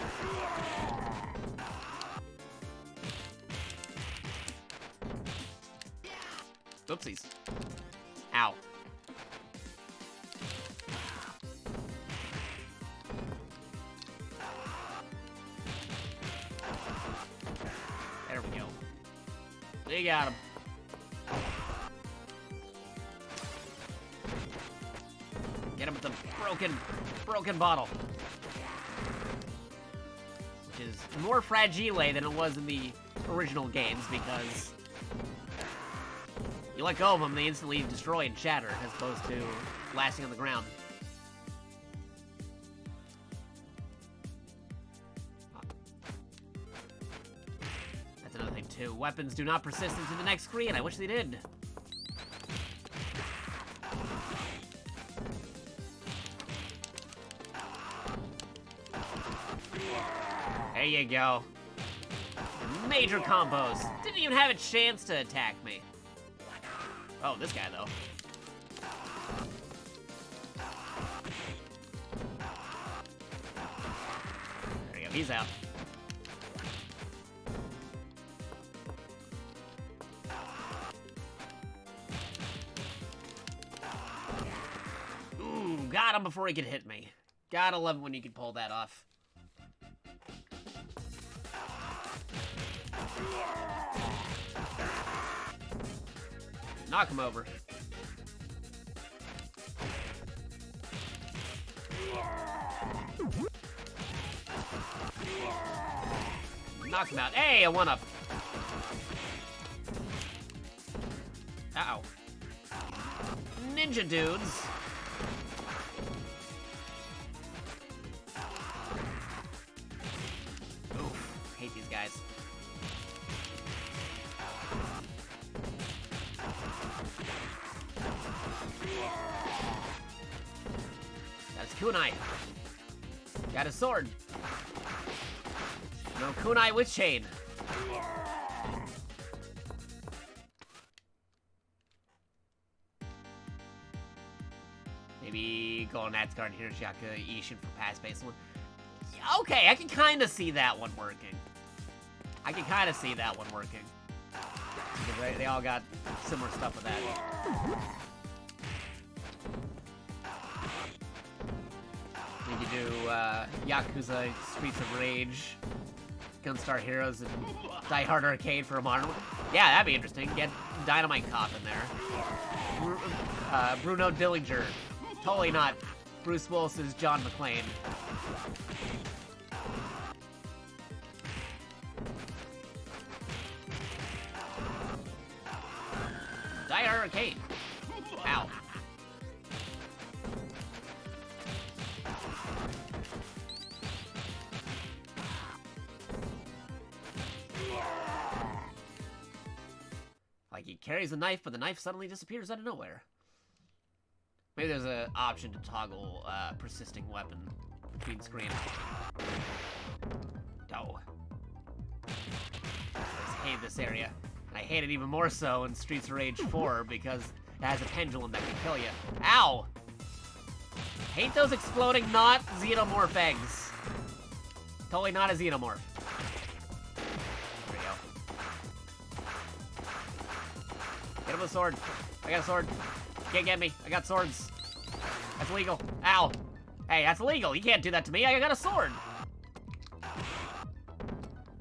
Speaker 2: Oopsies. Ow. There we go. We got him. Get him with the broken bottle. Which is more fragile than it was in the original games because you let go of them, they instantly destroy and shatter as opposed to lasting on the ground. That's another thing too. Weapons do not persist into the next screen. I wish they did. There you go. Major combos. Didn't even have a chance to attack me. Oh, this guy, though. There you go. He's out. Ooh, got him before he could hit me. Gotta love when you can pull that off. Knock him over. Knock him out. Hey, a one-up. Uh-oh. Ninja dudes. Oof, hate these guys. That's kunai. Got a sword. No kunai with chain. Maybe go on Adsgard and Hiroshiaka Ishin for pass base one. Okay, I can kind of see that one working. Because they all got similar stuff with that. We could do Yakuza Streets of Rage, Gunstar Heroes, and Die Hard Arcade for a modern one. Yeah, that'd be interesting. Get Dynamite Cop in there. Bruno Dillinger. Totally not Bruce Willis's John McClane. Die Hard Arcade. Ow. Like, he carries a knife, but the knife suddenly disappears out of nowhere. Maybe there's an option to toggle persisting weapon between screens. Oh. I just hate this area. And I hate it even more so in Streets of Rage 4 because it has a pendulum that can kill you. Ow! Hate those exploding not xenomorph eggs. Totally not a xenomorph. There we go. Get him with a sword. I got a sword. Can't get me. I got swords. That's illegal. Ow. Hey, that's illegal. You can't do that to me. I got a sword.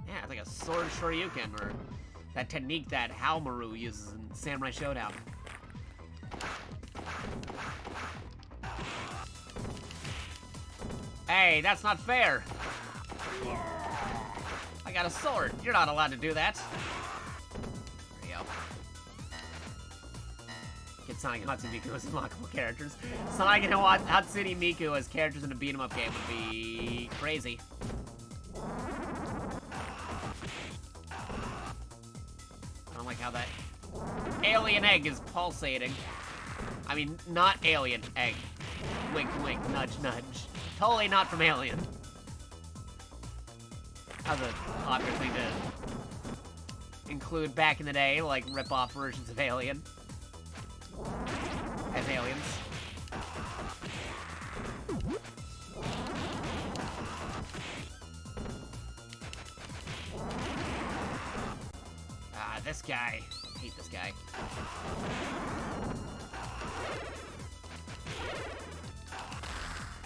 Speaker 2: Yeah, it's like a sword shoryuken, or that technique that Haomaru uses in Samurai Showdown. Hey, that's not fair. I got a sword. You're not allowed to do that. There you go. Get Sonic and Hatsune Miku as unlockable characters. Sonic and Hatsune Miku as characters in a beat-em-up game would be crazy. I don't like how that alien egg is pulsating. I mean, not alien egg. Wink, wink, nudge, nudge. Totally not from Alien. That was a popular thing to include back in the day, like rip-off versions of Alien. As aliens. Ah, this guy. I hate this guy.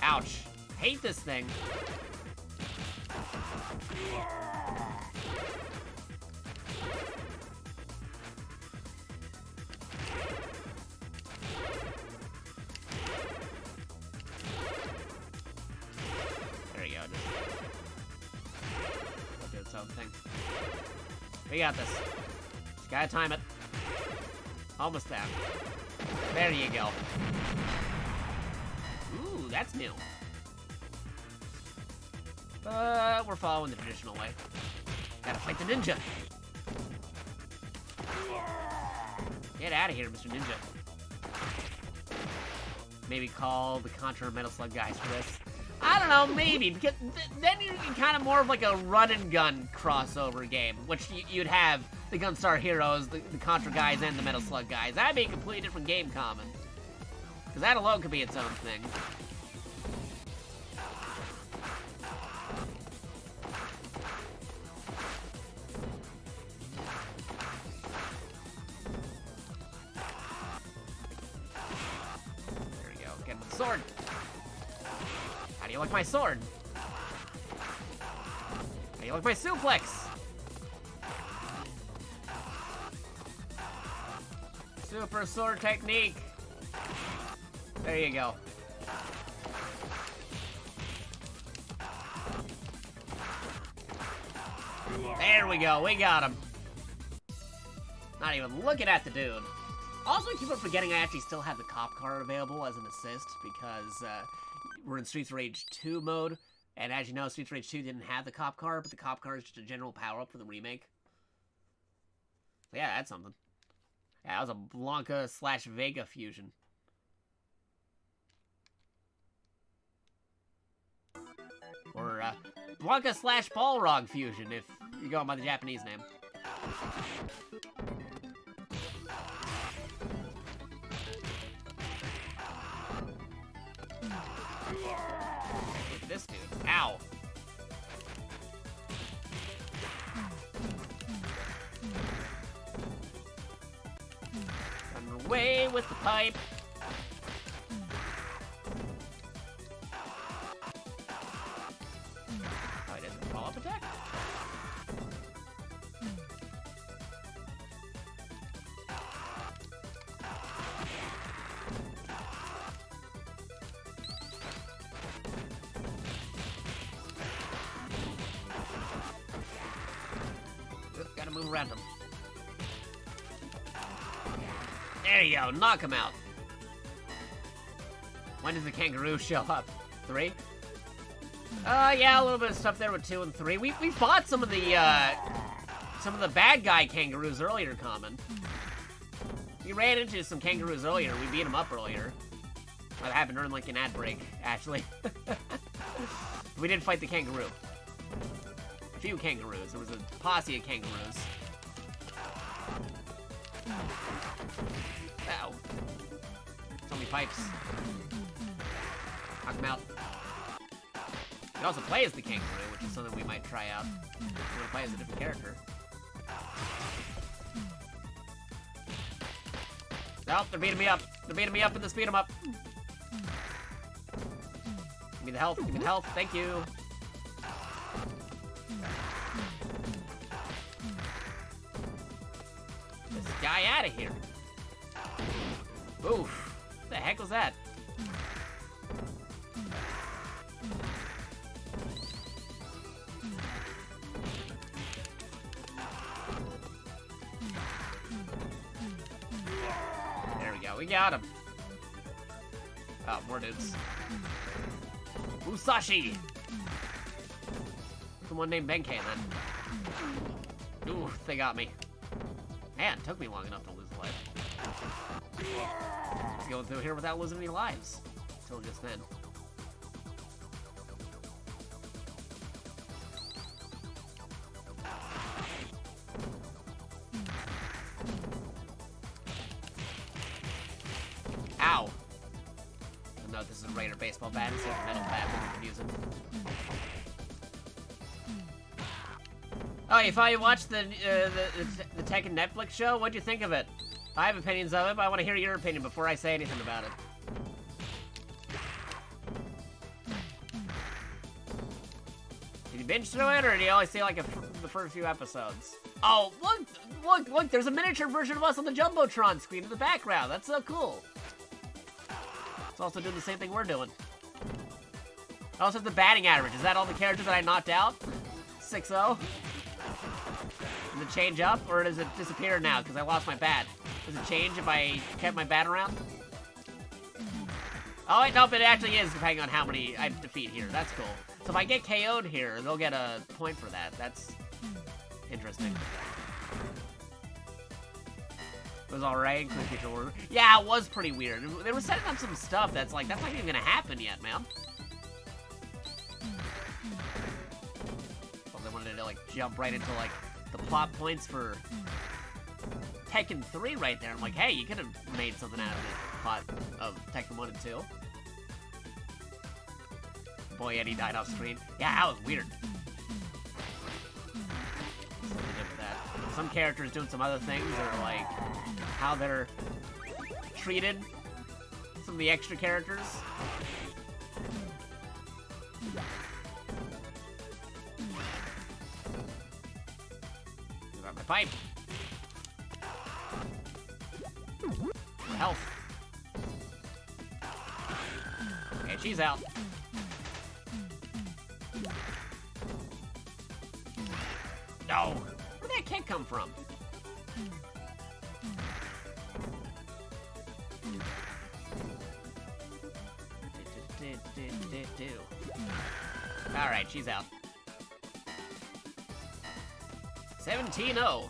Speaker 2: Ouch. Hate this thing. There you go. Just do its own thing. We got this. Just gotta time it. Almost there. There you go. Ooh, that's new. But we're following the traditional way. Gotta fight the ninja. Get out of here, Mr. Ninja. Maybe call the Contra Metal Slug guys for this. I don't know, maybe, because then you're kind of more of like a run-and-gun crossover game, which you'd have the Gunstar Heroes, the Contra guys, and the Metal Slug guys. That'd be a completely different game common. Because that alone could be its own thing. There we go, getting the sword. How do you like my sword? How do you like my suplex? Super sword technique. There you go. There we go, we got him. Not even looking at the dude. Also, I keep on forgetting I actually still have the cop car available as an assist because we're in Streets of Rage 2 mode. And as you know, Streets of Rage 2 didn't have the cop car, but the cop car is just a general power-up for the remake. So yeah, that's something. Yeah, that was a Blanca/Vega fusion. Or Blanca/Balrog fusion, if you're going by the Japanese name. Hit this dude. Ow. Run away with the pipe. Oh, he doesn't follow-up attack? Gotta move around him. There you go, knock him out. When does the kangaroo show up? 3? Yeah, a little bit of stuff there with 2 and 3. We fought some of the bad guy kangaroos earlier, Common. We ran into some kangaroos earlier. We beat them up earlier. That happened during like an ad break, actually. We did fight the kangaroo. A few kangaroos. There was a posse of kangaroos. Ow. So many pipes. Knock him out. You can also play as the kangaroo, which is something we might try out. If you want to play as a different character. Nope, they're beating me up. They're beating me up in this beat 'em up. Give me the health. Give me the health. Thank you. guy out of here. Oof. What the heck was that? There we go. We got him. Oh, more dudes. Musashi! The one named Benkei, then. Ooh, they got me. Man, it took me long enough to lose a life. Let's go through here without losing any lives. Until just then. Ow! No, this is a regular baseball bat instead of a metal bat that we've been using. Oh, you finally watched the Tekken Netflix show? What'd you think of it? I have opinions of it, but I want to hear your opinion before I say anything about it. Did you binge through it, or did you only see like the first few episodes? Oh, look! There's a miniature version of us on the Jumbotron screen in the background. That's so cool. It's also doing the same thing we're doing. Also, the batting average. Is that all the characters that I knocked out? 6-0? Does it change up, or does it disappear now because I lost my bat? Does it change if I kept my bat around? Oh, wait, nope, it actually is depending on how many I defeat here. That's cool. So if I get KO'd here, they'll get a point for that. That's interesting. It was alright. Yeah, it was pretty weird. They were setting up some stuff that's like, that's not even gonna happen yet, man. Well, they wanted to like jump right into like the plot points for Tekken 3 right there. I'm like, hey, you could have made something out of the plot of Tekken 1 and 2. Boy, Eddie died off screen. Yeah, that was weird. Some characters doing some other things, or like how they're treated. Some of the extra characters. Got my pipe. For health. Okay, she's out. No! Where'd that kick come from? Alright, she's out. 17-0.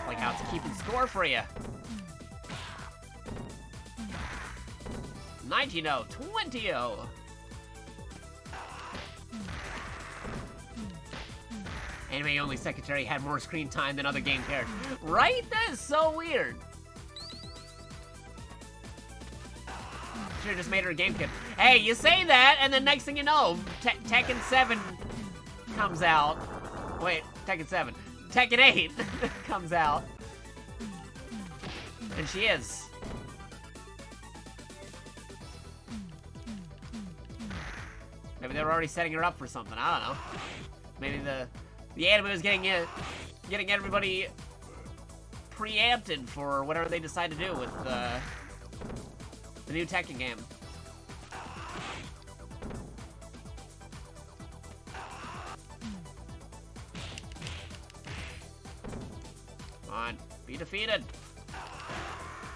Speaker 2: Like how it's keeping score for you. 19-0, 20-0. Anime-only secretary had more screen time than other game characters. Right? That is so weird. Should've just made her a game kit. Hey, you say that, and then next thing you know, Tekken 7 comes out. Wait, Tekken 7. Tekken 8 comes out. And she is. Maybe they were already setting her up for something. I don't know. Maybe the anime is getting everybody preempted for whatever they decide to do with the new Tekken game. Come on, be defeated.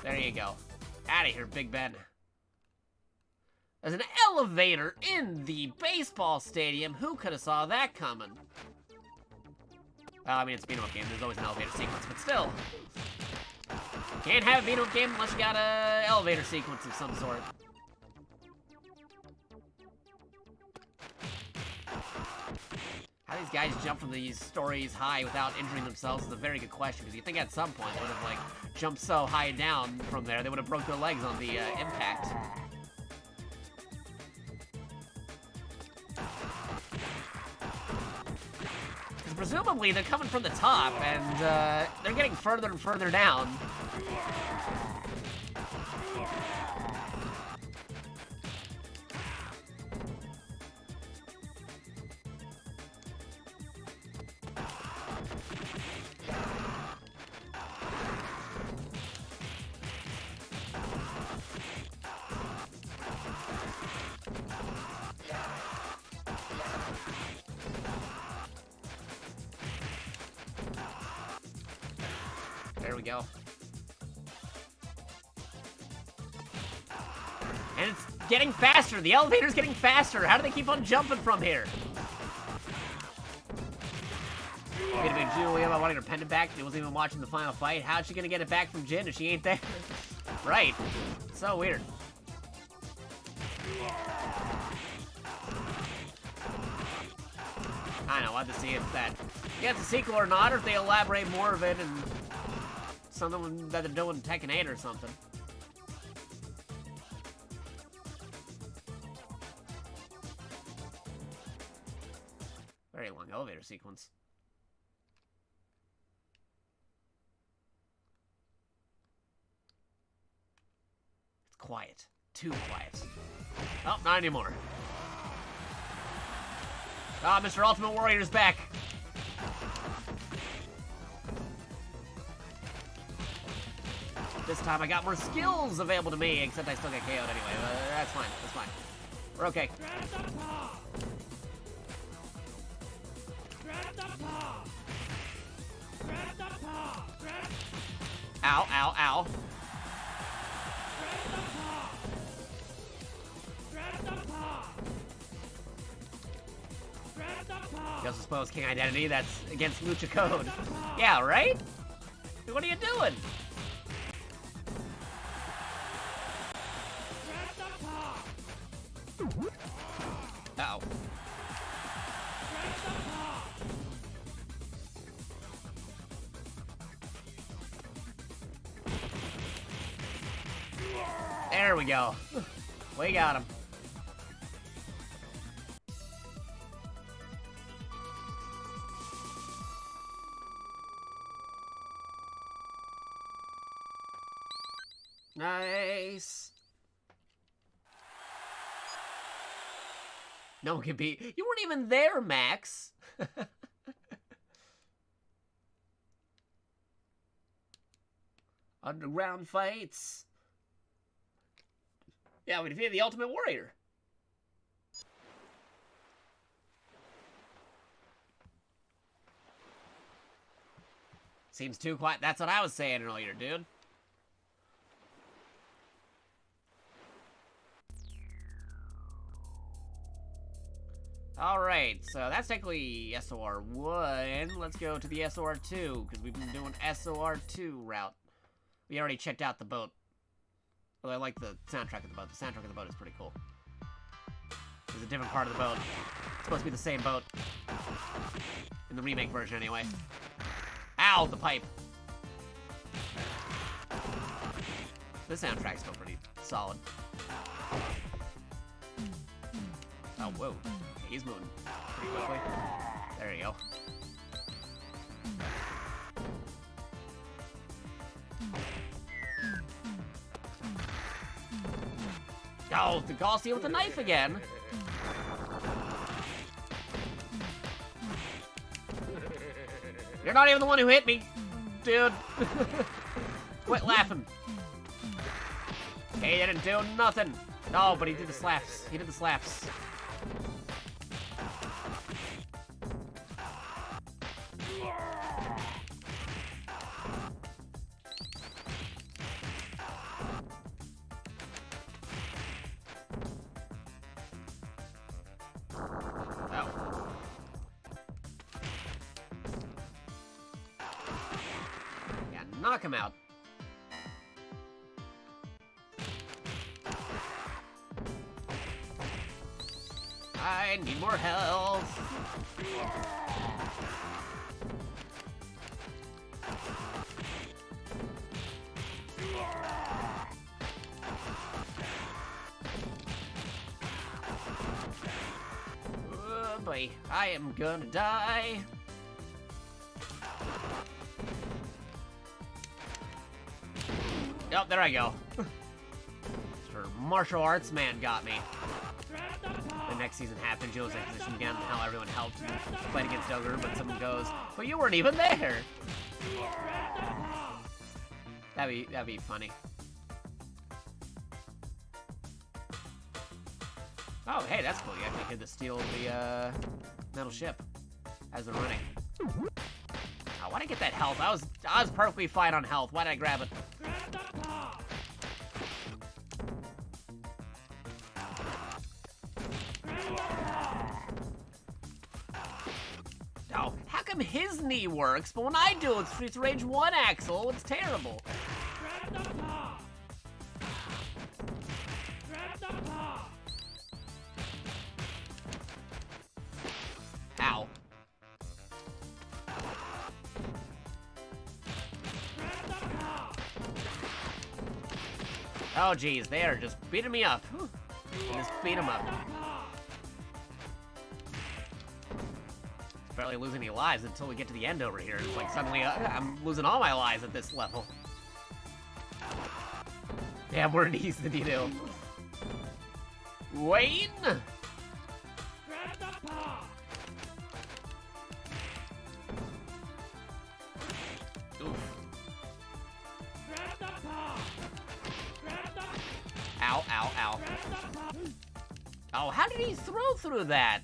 Speaker 2: There you go. Out of here, Big Ben. There's an elevator in the baseball stadium. Who could have saw that coming? I mean, it's a beat-em-up game. There's always an elevator sequence, but still. Can't have a beat-em-up game unless you got an elevator sequence of some sort. How these guys jump from these stories high without injuring themselves is a very good question, because you think at some point they would have, like, jumped so high down from there, they would have broke their legs on the impact. Presumably, they're coming from the top, and they're getting further and further down. go. And it's getting faster. The elevator's getting faster. How do they keep on jumping from here? Wait a minute, Julia about wanting her pendant back. She wasn't even watching the final fight. How's she gonna get it back from Jin if she ain't there? Right. So weird. I know, I'll have to see if that gets a sequel or not, or if they elaborate more of it and something that they're doing in Tekken 8 or something. Very long elevator sequence. It's quiet. Too quiet. Oh, not anymore. Ah, Mr. Ultimate Warrior's back. This time I got more skills available to me, except I still get KO'd anyway. That's fine. That's fine. We're okay. Ow, ow, ow. You also suppose King Identity, that's against Lucha Code. Yeah, right? What are you doing? Uh-oh. There we go. We got him. Nice. No one can beat. You weren't even there, Max. Underground fights. Yeah, we defeated the Ultimate Warrior. Seems too quiet. That's what I was saying earlier, dude. Alright, so that's technically SOR1. Let's go to the SOR2, because we've been doing SOR2 route. We already checked out the boat. Well, I like the soundtrack of the boat. The soundtrack of the boat is pretty cool. There's a different part of the boat. It's supposed to be the same boat. In the remake version, anyway. Ow, the pipe. The soundtrack's still pretty solid. Oh, whoa. He's moving pretty quickly. There you go. Oh, the Gaussian with the knife again. You're not even the one who hit me, dude. Quit laughing. He didn't do nothing. No, but he did the slaps. He did the slaps. Knock him out. I need more health. Oh boy, I am gonna die. Oh, there I go. Mr. Martial Arts Man got me. The next season happened, Joe's in position again, how everyone helped fight against Ogre, but someone goes, well, you weren't even there! That'd be funny. Oh, hey, that's cool. You actually hit the steel of the metal ship as they're running. Oh, Why'd I get that health? I was perfectly fine on health. Why did I grab it? Oh, how come his knee works, but when I do it, Streets of Rage 1 Axel, it's terrible. Ow. Oh, geez, they are just beating me up. Just beat them up. Barely losing any lives until we get to the end over here. It's like suddenly I'm losing all my lives at this level. Yeah, more knees than you do. Wayne! Oof. Ow, ow, ow. Oh, how did he throw through that?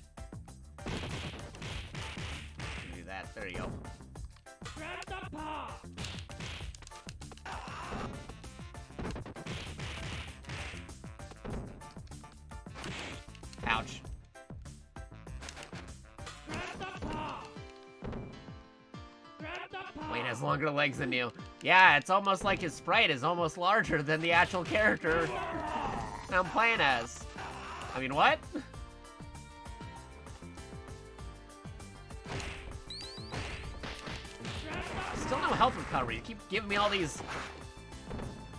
Speaker 2: Do that. There you go. Ouch. Wayne has longer legs than you. Yeah, it's almost like his sprite is almost larger than the actual character I'm playing as. I mean, what? Still no health recovery. You keep giving me all these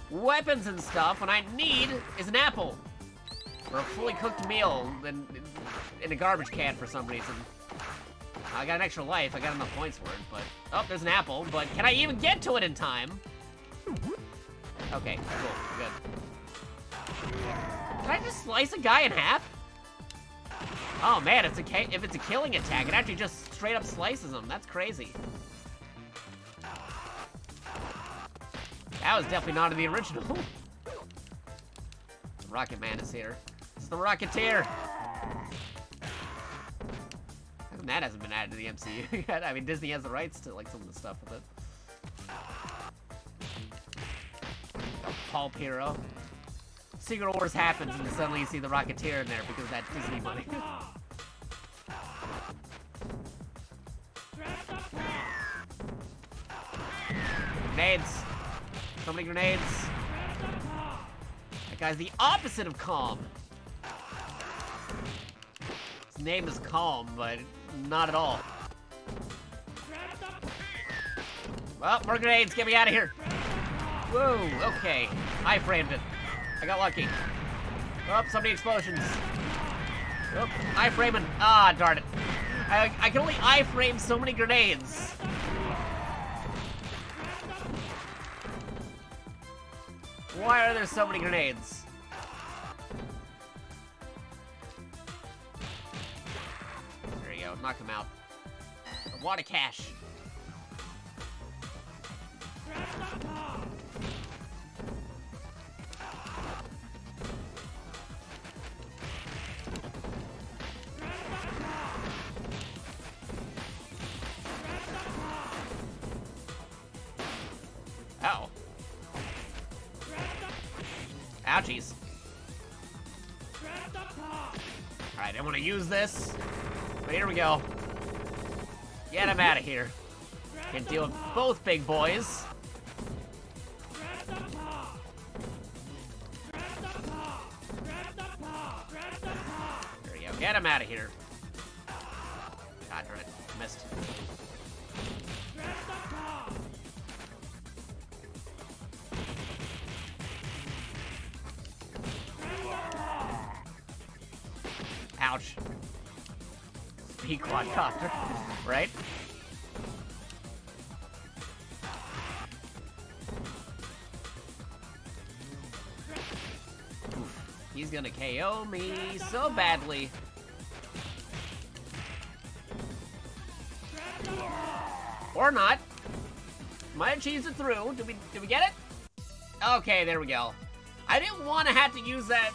Speaker 2: weapons and stuff when I need is an apple. Or a fully cooked meal in a garbage can for some reason. I got an extra life. I got enough points for it, but... Oh, there's an apple, but can I even get to it in time? Okay, cool. Good. Can I just slice a guy in half? Oh, man, if it's a killing attack, it actually just straight up slices him. That's crazy. That was definitely not in the original. Rocket Man is here. It's the Rocketeer. How come that hasn't been added to the MCU yet? I mean, Disney has the rights to like some of the stuff with it. Pulp Hero. Secret Wars happens and suddenly you see the Rocketeer in there because of that Disney money. Grenades. So many grenades. That guy's the opposite of calm. His name is Calm, but not at all. Well, more grenades. Get me out of here. Whoa, okay. I framed it. I got lucky. Oh, so many explosions. Oh, I-framing. Ah, darn it. I can only I-frame so many grenades. Why are there so many grenades? There you go. Knock him out. A wad of cash. Uh-oh. Ouchies. Alright, I want to use this. But here we go. Get him out of here. Can deal with both big boys. There we go. Get him out of here. God darn it. Missed. Ouch. Speed quadcopter, right? Oof. He's gonna KO me so badly. Or not. Might have cheesed it through. Did we get it? Okay, there we go. I didn't want to have to use that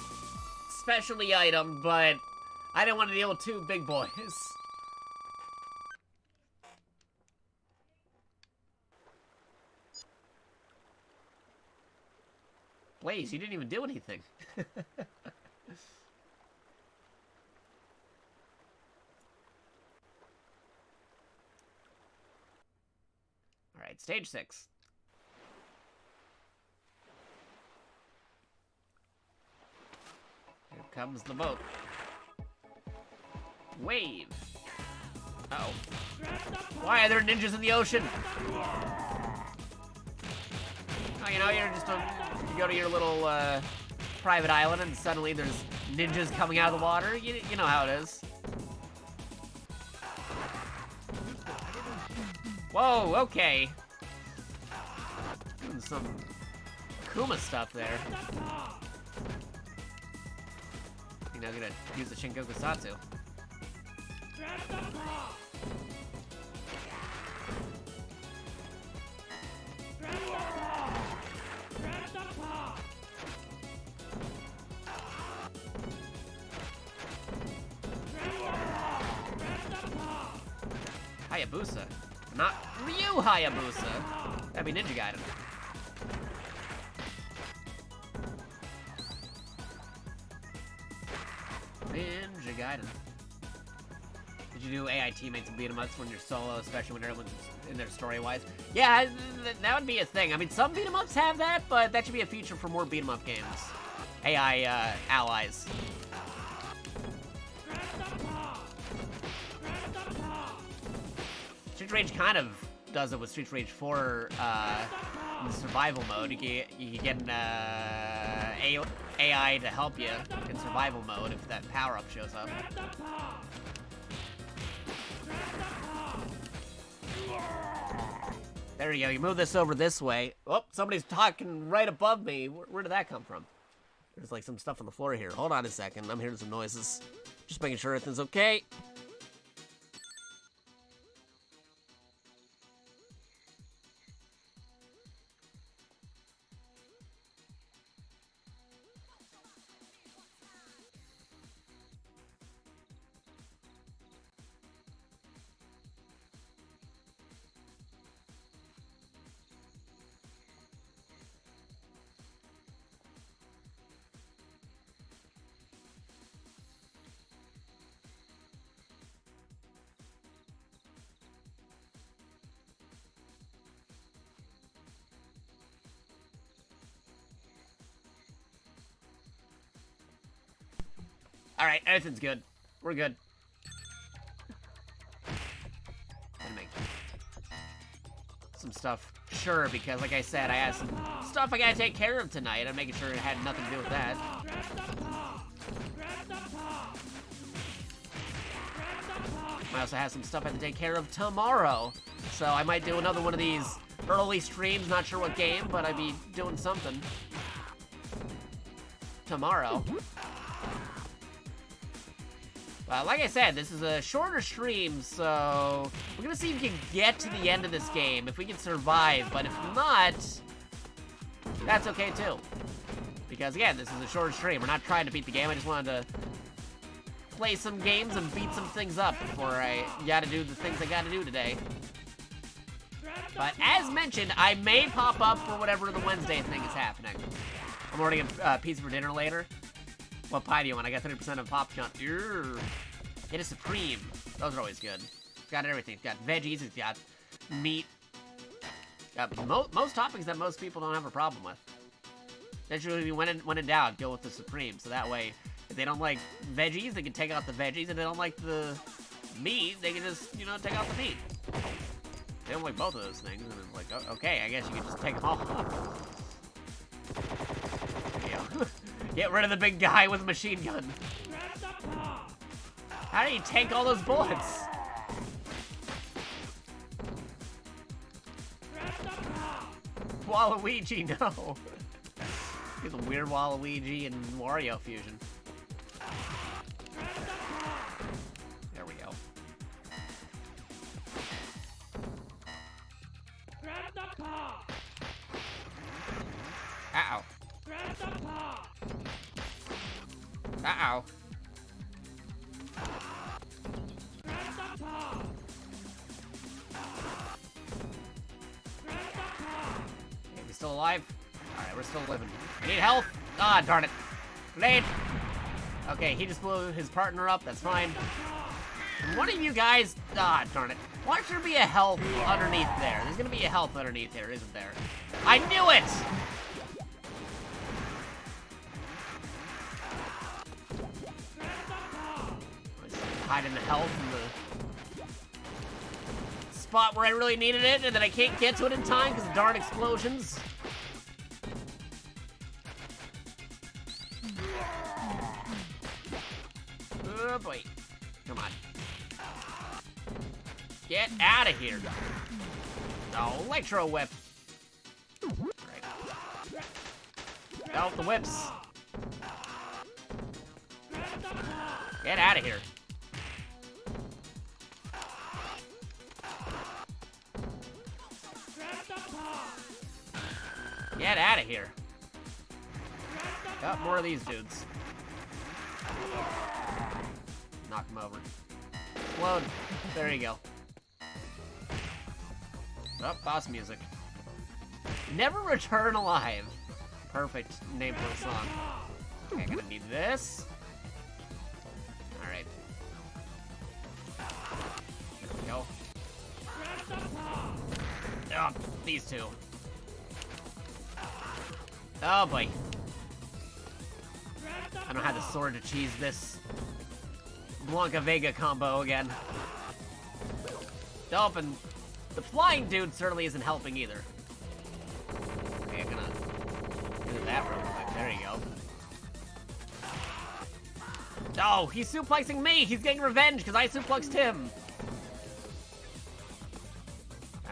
Speaker 2: specialty item, but I didn't want to deal with two big boys. Blaze, you didn't even do anything. Alright, stage 6. Here comes the boat. Wave. Uh-oh. Why are there ninjas in the ocean? Oh, you know, you go to your little private island and suddenly there's ninjas coming out of the water. You know how it is. Whoa, okay. Doing some Kuma stuff there. You know, gonna use the Shinkoku Satsu. Hayabusa. Not Ryu Hayabusa. That'd be Ninja Gaiden. Ninja Gaiden. Did you do AI teammates and beat 'em ups when you're solo, especially when everyone's in there story-wise? Yeah, that would be a thing. I mean, some beat 'em ups have that, but that should be a feature for more beat 'em up games. AI allies. Street Rage kind of does it with Street Rage 4 in the survival mode. You can get an AI to help you in survival mode if that power-up shows up. There you go, you move this over this way. Oh, somebody's talking right above me. Where did that come from? There's like some stuff on the floor here. Hold on a second, I'm hearing some noises. Just making sure everything's okay. Alright, everything's good. We're good. Gonna make some stuff sure, because like I said, I had some stuff I gotta take care of tonight. I'm making sure it had nothing to do with that. I also have some stuff I have to take care of tomorrow. So I might do another one of these early streams, not sure what game, but I'd be doing something tomorrow. Like I said, this is a shorter stream, so we're gonna see if we can get to the end of this game, if we can survive, but if not, that's okay too. Because again, this is a shorter stream. We're not trying to beat the game, I just wanted to play some games and beat some things up before I gotta do the things I gotta do today. But as mentioned, I may pop up for whatever the Wednesday thing is happening. I'm ordering a pizza for dinner later. What pie do you want? I got 30% of popcorn. Get a Supreme. Those are always good. It's got everything. It's got veggies. It's got meat. Most toppings that most people don't have a problem with. Essentially, when in doubt, go with the Supreme. So that way, if they don't like veggies, they can take out the veggies. If they don't like the meat, they can just, you know, take out the meat. They don't like both of those things. And it's like, oh, okay, I guess you can just take them all off. Get rid of the big guy with a machine gun. How do you take all those bullets? Waluigi, no. Get the weird Waluigi and Wario fusion. There we go. Uh-oh. Uh-oh. Okay, we still alive? Alright, we're still living. I need health. Ah, darn it. Grenade. Okay, he just blew his partner up. That's fine. And one of you guys... Ah, darn it. Why should there be a health underneath there? There's gonna be a health underneath there, isn't there? I knew it! Hiding the health in the spot where I really needed it, and then I can't get to it in time because of darn explosions. Oh boy. Come on. Get out of here. Oh, Electro Whip. Right. Oh, the whips. Get out of here. Get out of here. Got more of these dudes. Knock them over. Explode. There you go. Oh, boss music. Never Return Alive. Perfect name for a song. Okay, I'm gonna need this. Alright. There we go. Oh, these two. Oh boy. I don't have the sword to cheese this Blanca Vega combo again. Oh, and the flying dude certainly isn't helping either. Okay, I'm gonna do that real quick. There you go. Oh, he's suplexing me! He's getting revenge because I suplexed him!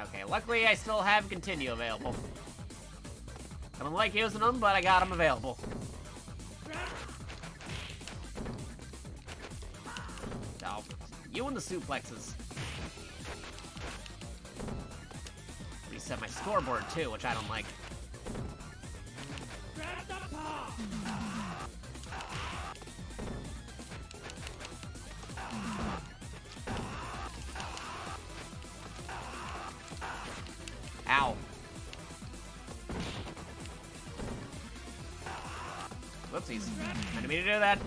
Speaker 2: Okay, luckily I still have Continue available. I don't like using them, but I got them available. Oh, you and the suplexes. Reset my scoreboard too, which I don't like. Ow. Whoopsies. I didn't mean to do that.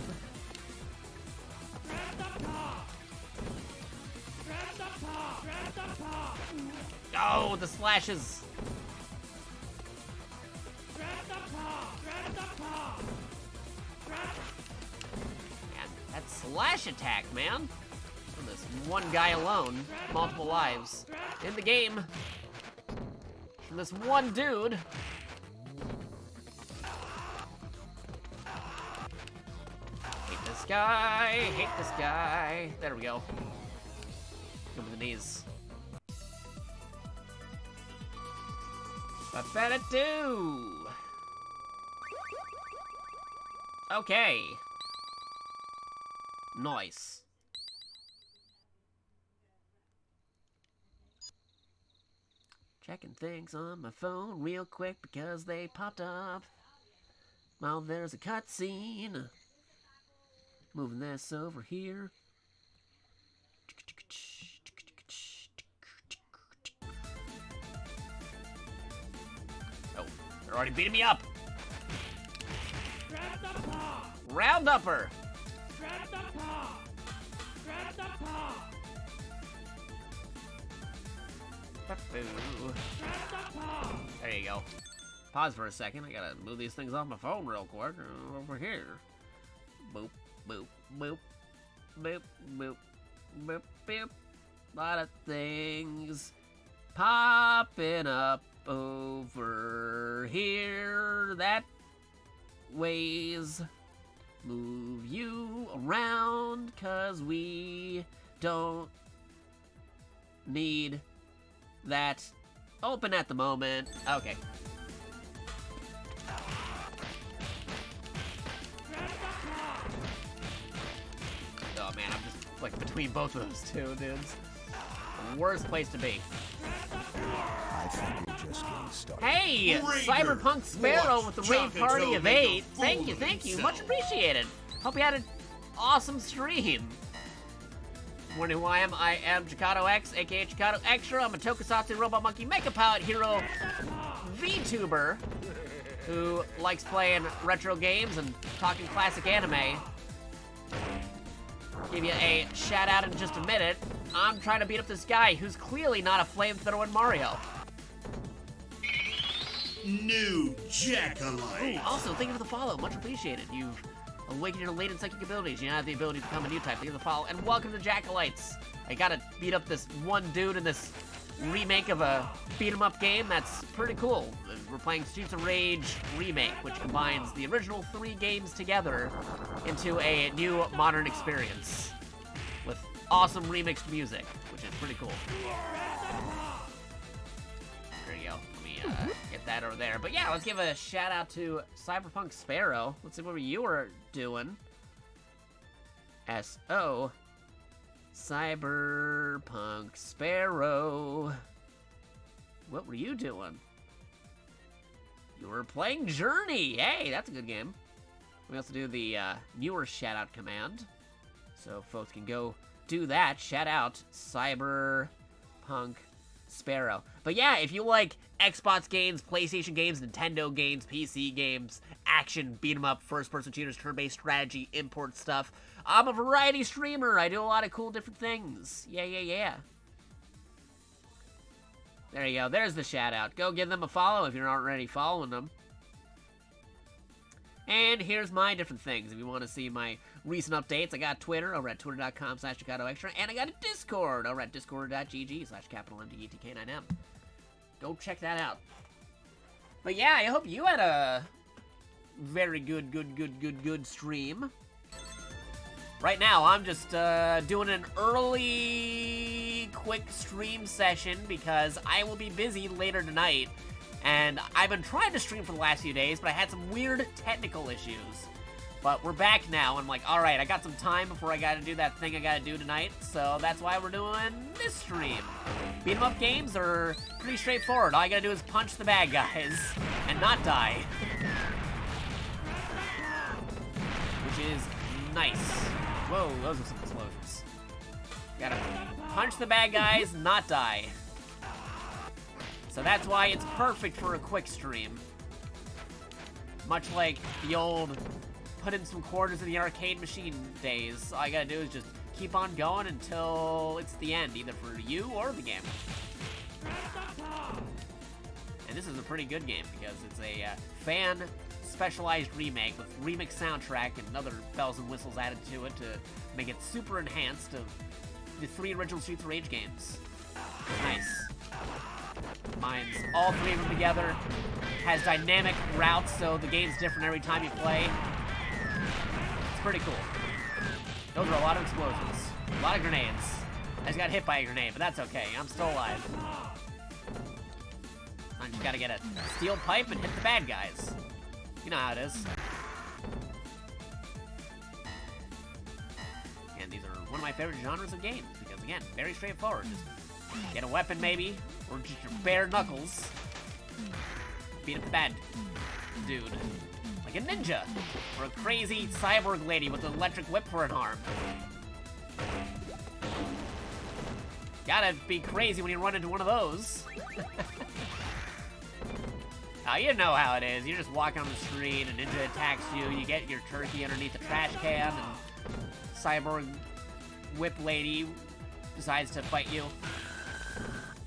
Speaker 2: Oh, the slashes. Man, that slash attack, man. From this one guy alone, multiple lives in the game. From this one dude. Hate this guy, hate this guy. There we go. Go with the knees. What better do? Okay. Nice. Checking things on my phone real quick because they popped up. Well, there's a cutscene. Moving this over here. Oh, they're already beating me up. Round upper. There you go. Pause for a second. I gotta move these things off my phone real quick. Over here. Boop, boop, boop, boop, boop, boop, boop. Lot of things popping up over here. That ways move you around, 'cause we don't need that open at the moment. Okay. Oh man, I'm just like between both of those two dudes. The worst place to be.
Speaker 3: I think we're just getting started.
Speaker 2: Hey, Cyberpunk Sparrow with the raid party of 8. Thank you, much appreciated. Hope you had an awesome stream. Wondering who I am? I am JakatoX, aka JakatoX. I'm a tokusatsu robot monkey mecha pilot hero VTuber. who likes playing retro games and talking classic anime. Give you a shout out in just a minute. I'm trying to beat up this guy who's clearly not a flamethrower in Mario.
Speaker 4: New JakatoX.
Speaker 2: Also, thank you for the follow. Much appreciated. You've awakened your latent psychic abilities. You now have the ability to become a new type. Thank you for the follow. And welcome to JakatoX. I gotta beat up this one dude in this remake of a beat-em-up game. That's pretty cool. We're playing Streets of Rage Remake, which combines the original 3 games together into a new modern experience with awesome remixed music, which is pretty cool. There you go. Let me get that over there. But yeah, let's give a shout out to Cyberpunk Sparrow. Let's see what you were doing. S.O. Cyberpunk Sparrow. What were you doing? You were playing Journey. Hey, that's a good game. We also do the newer shout-out command. So folks can go do that. Shout out Cyberpunk Sparrow. But yeah, if you like Xbox games, PlayStation games, Nintendo games, PC games, action, beat 'em up, first-person shooters, turn-based strategy, import stuff, I'm a variety streamer. I do a lot of cool different things. Yeah. There you go. There's the shout-out. Go give them a follow if you're not already following them. And here's my different things. If you want to see my recent updates, I got Twitter over at twitter.com/JakatoXtra, and I got a Discord over at discord.gg/MDETK9M. Go check that out. But yeah, I hope you had a very good stream. Right now, I'm just doing an early, quick stream session because I will be busy later tonight. And I've been trying to stream for the last few days, but I had some weird technical issues. But we're back now, and I'm like, alright, I got some time before I gotta do that thing I gotta do tonight, so that's why we're doing this stream. Beat 'em up games are pretty straightforward. All you gotta do is punch the bad guys and not die. Which is nice. Whoa, those are some explosions. Gotta punch the bad guys, not die. So that's why it's perfect for a quick stream. Much like the old put in some quarters in the arcade machine days. All you gotta do is just keep on going until it's the end, either for you or the game. And this is a pretty good game because it's a fan specialized remake with remix soundtrack and other bells and whistles added to it to make it super enhanced of the 3 original Streets of Rage games. Nice. Mine's all 3 of them together. Has dynamic routes, so the game's different every time you play. It's pretty cool. Those are a lot of explosions. A lot of grenades. I just got hit by a grenade, but that's okay. I'm still alive. I just gotta get a steel pipe and hit the bad guys. You know how it is. And these are one of my favorite genres of games because, again, very straightforward. Just get a weapon, maybe, or just your bare knuckles. Beat up the bad dude. Like a ninja, or a crazy cyborg lady with an electric whip for an arm. Gotta be crazy when you run into one of those. Oh, you know how it is. You're just walking on the street, a ninja attacks you, you get your turkey underneath the trash can, and cyborg whip lady decides to fight you.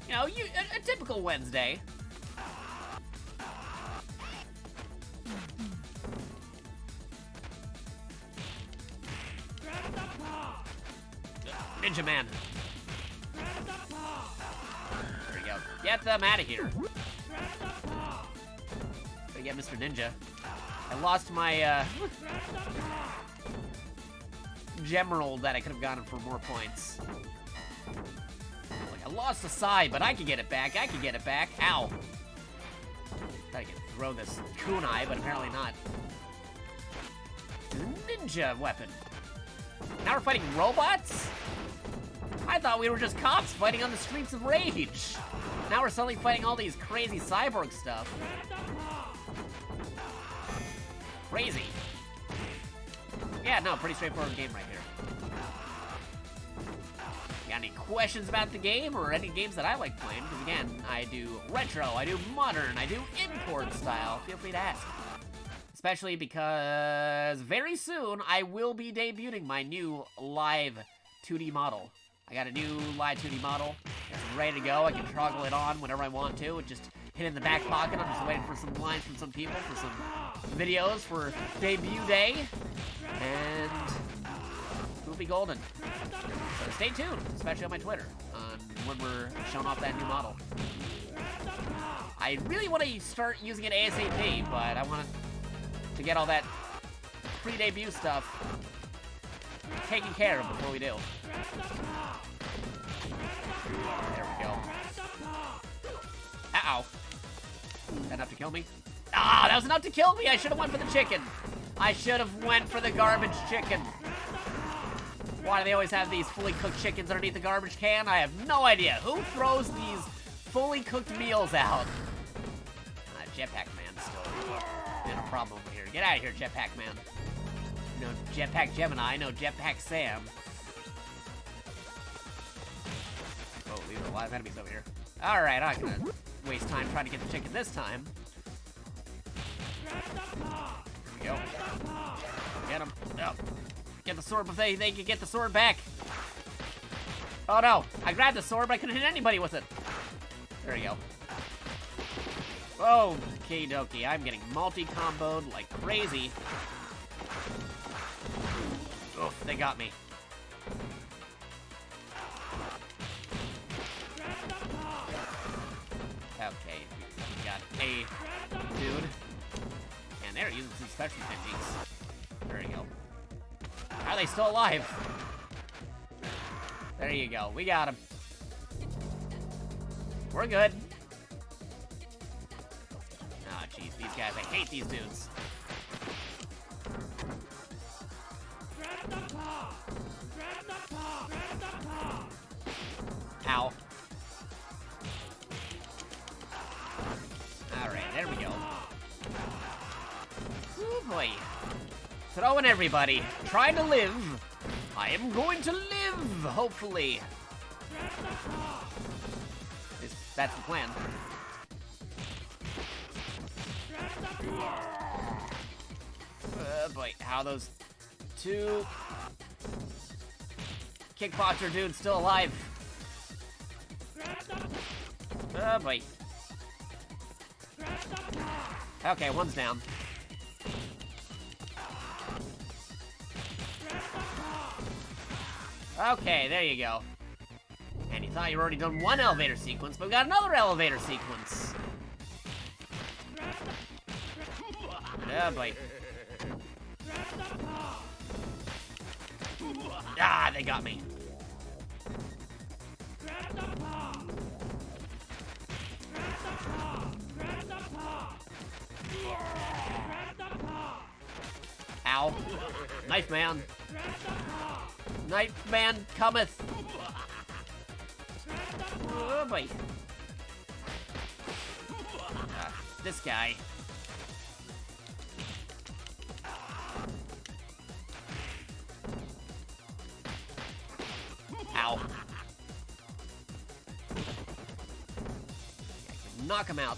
Speaker 2: You know, a typical Wednesday. Ninja Man. There we go. Get them out of here. Gotta get Mr. Ninja. I lost my Gemerald that I could have gotten for more points. Like, I lost a Sai, but I could get it back. I could get it back. Ow. Thought I could throw this kunai, but apparently not. Ninja weapon. Now we're fighting robots? I thought we were just cops fighting on the streets of Rage. Now we're suddenly fighting all these crazy cyborg stuff. Crazy. Yeah, no, pretty straightforward game right here. Got any questions about the game or any games that I like playing? Because again, I do retro, I do modern, I do import style. Feel free to ask. Especially because very soon I will be debuting my new live 2D model. I got a new live 2D model. It's ready to go. I can toggle it on whenever I want to. It just hit in the back pocket. I'm just waiting for some lines from some people for some videos for debut day. And we'll be golden. So stay tuned, especially on my Twitter, on when we're showing off that new model. I really want to start using it ASAP, but I want to get all that pre-debut stuff taken care of before we do. There we go. Uh-oh. Is that enough to kill me? Ah, that was enough to kill me! I should have went for the chicken. I should have went for the garbage chicken. Why do they always have these fully cooked chickens underneath the garbage can? I have no idea. Who throws these fully cooked meals out? Jetpack Man still in a problem over here. Get out of here, Jetpack Man. No Jetpack Gemini, no Jetpack Sam. Oh, these are live enemies over here. Alright, I'm not gonna waste time trying to get the chicken this time. Here we go. Get him. Oh. Get the sword before they can get the sword back. Oh no, I grabbed the sword, but I couldn't hit anybody with it. There we go. Okie dokie, I'm getting multi-comboed like crazy. Oh, they got me. Okay, we got a dude. And they're using some special techniques. There you go. How are they still alive? There you go, we got him. We're good. Oh, jeez, these guys, I hate these dudes. Ow. Alright, there we go. Oh boy. Throwing everybody. Trying to live. I am going to live, hopefully. That's the plan. Boy, how those two kickboxer dudes still alive? Oh boy. Okay, one's down. Okay, there you go. And you thought you were already done one elevator sequence, but we got another elevator sequence. Oh boy. Ah, they got me. Ow. Knife man. Knife man cometh. Oh boy. This guy. Ow. Knock him out.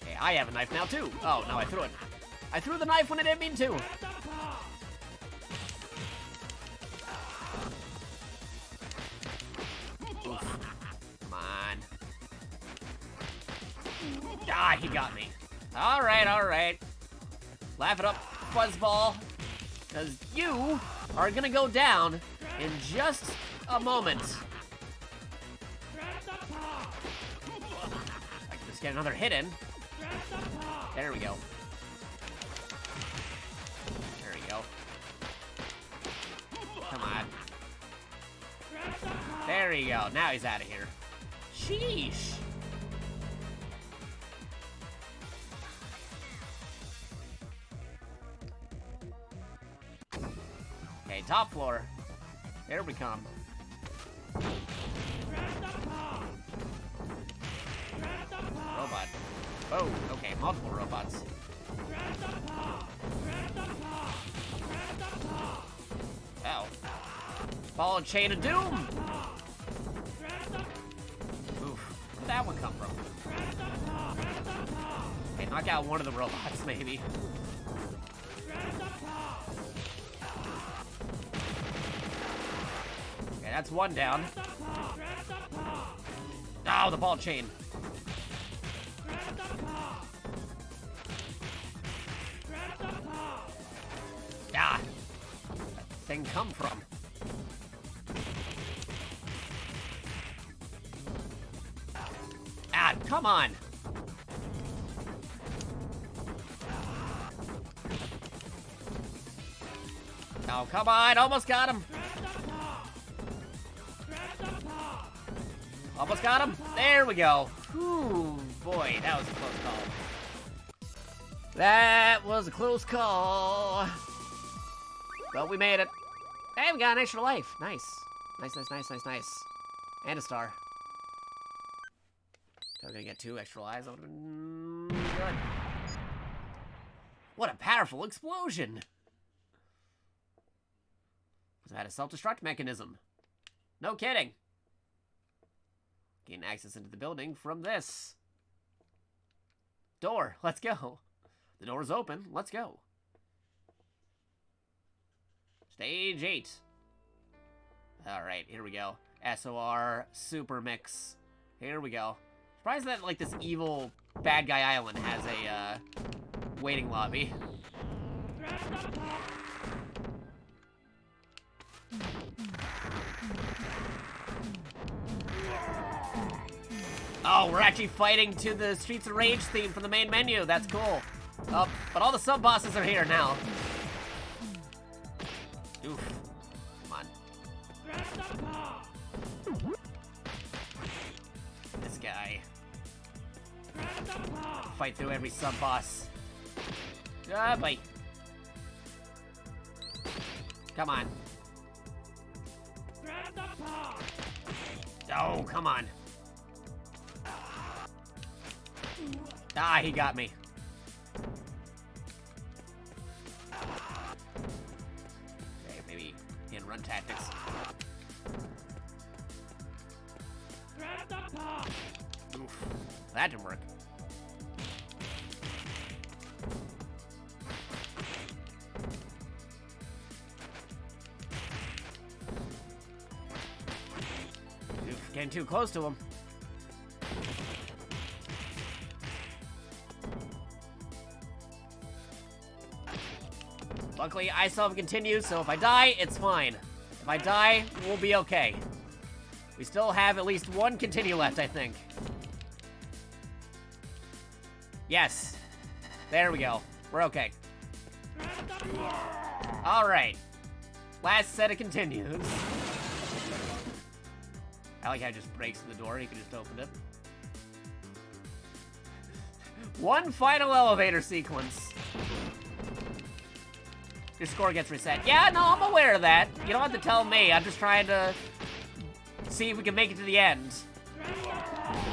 Speaker 2: Okay, I have a knife now too. Oh, no, I threw it. I threw the knife when I didn't mean to. Oof. Come on. Ah, he got me. All right, all right. Laugh it up, fuzzball. Because you are gonna go down in just a moment. I can just get another hit in. There we go. There we go. Come on. There we go. Now he's out of here. Sheesh. Okay, top floor. Here we come. Robot. Oh, okay, multiple robots. Ball and chain of doom. Oof. Where'd that one come from? Okay, knock out one of the robots, maybe. Okay, that's one down. Oh, the ball chain. Ah, that thing come from? Ah, come on. Oh, come on, almost got him. Almost got him. There we go. Ooh, boy, that was a close call. That was a close call. But we made it. Hey, we got an extra life. Nice. Nice. And a star. So we're gonna get 2 extra lives. That would've been good. What a powerful explosion. Was that a self-destruct mechanism? No kidding. Gain access into the building from this door. Let's go. The door's open. Let's go. Stage 8. Alright, here we go. SOR Super Mix. Here we go. Surprised that, like, this evil bad guy island has a, waiting lobby. Oh, we're actually fighting to the Streets of Rage theme from the main menu. That's cool. Oh, but all the sub-bosses are here now. Oof. Come on. This guy. Fight through every sub-boss. Ah, bite. Come on. Oh, come on. Ah, he got me. Okay, maybe in run tactics. Oof, that didn't work. Oof, getting too close to him. Luckily, I still have continues, so if I die, it's fine. If I die, we'll be okay. We still have at least 1 continue left, I think. Yes. There we go. We're okay. Alright. Last set of continues. I like how it just breaks the door. You can just open it. One final elevator sequence. Your score gets reset. Yeah, no, I'm aware of that. You don't have to tell me. I'm just trying to see if we can make it to the end.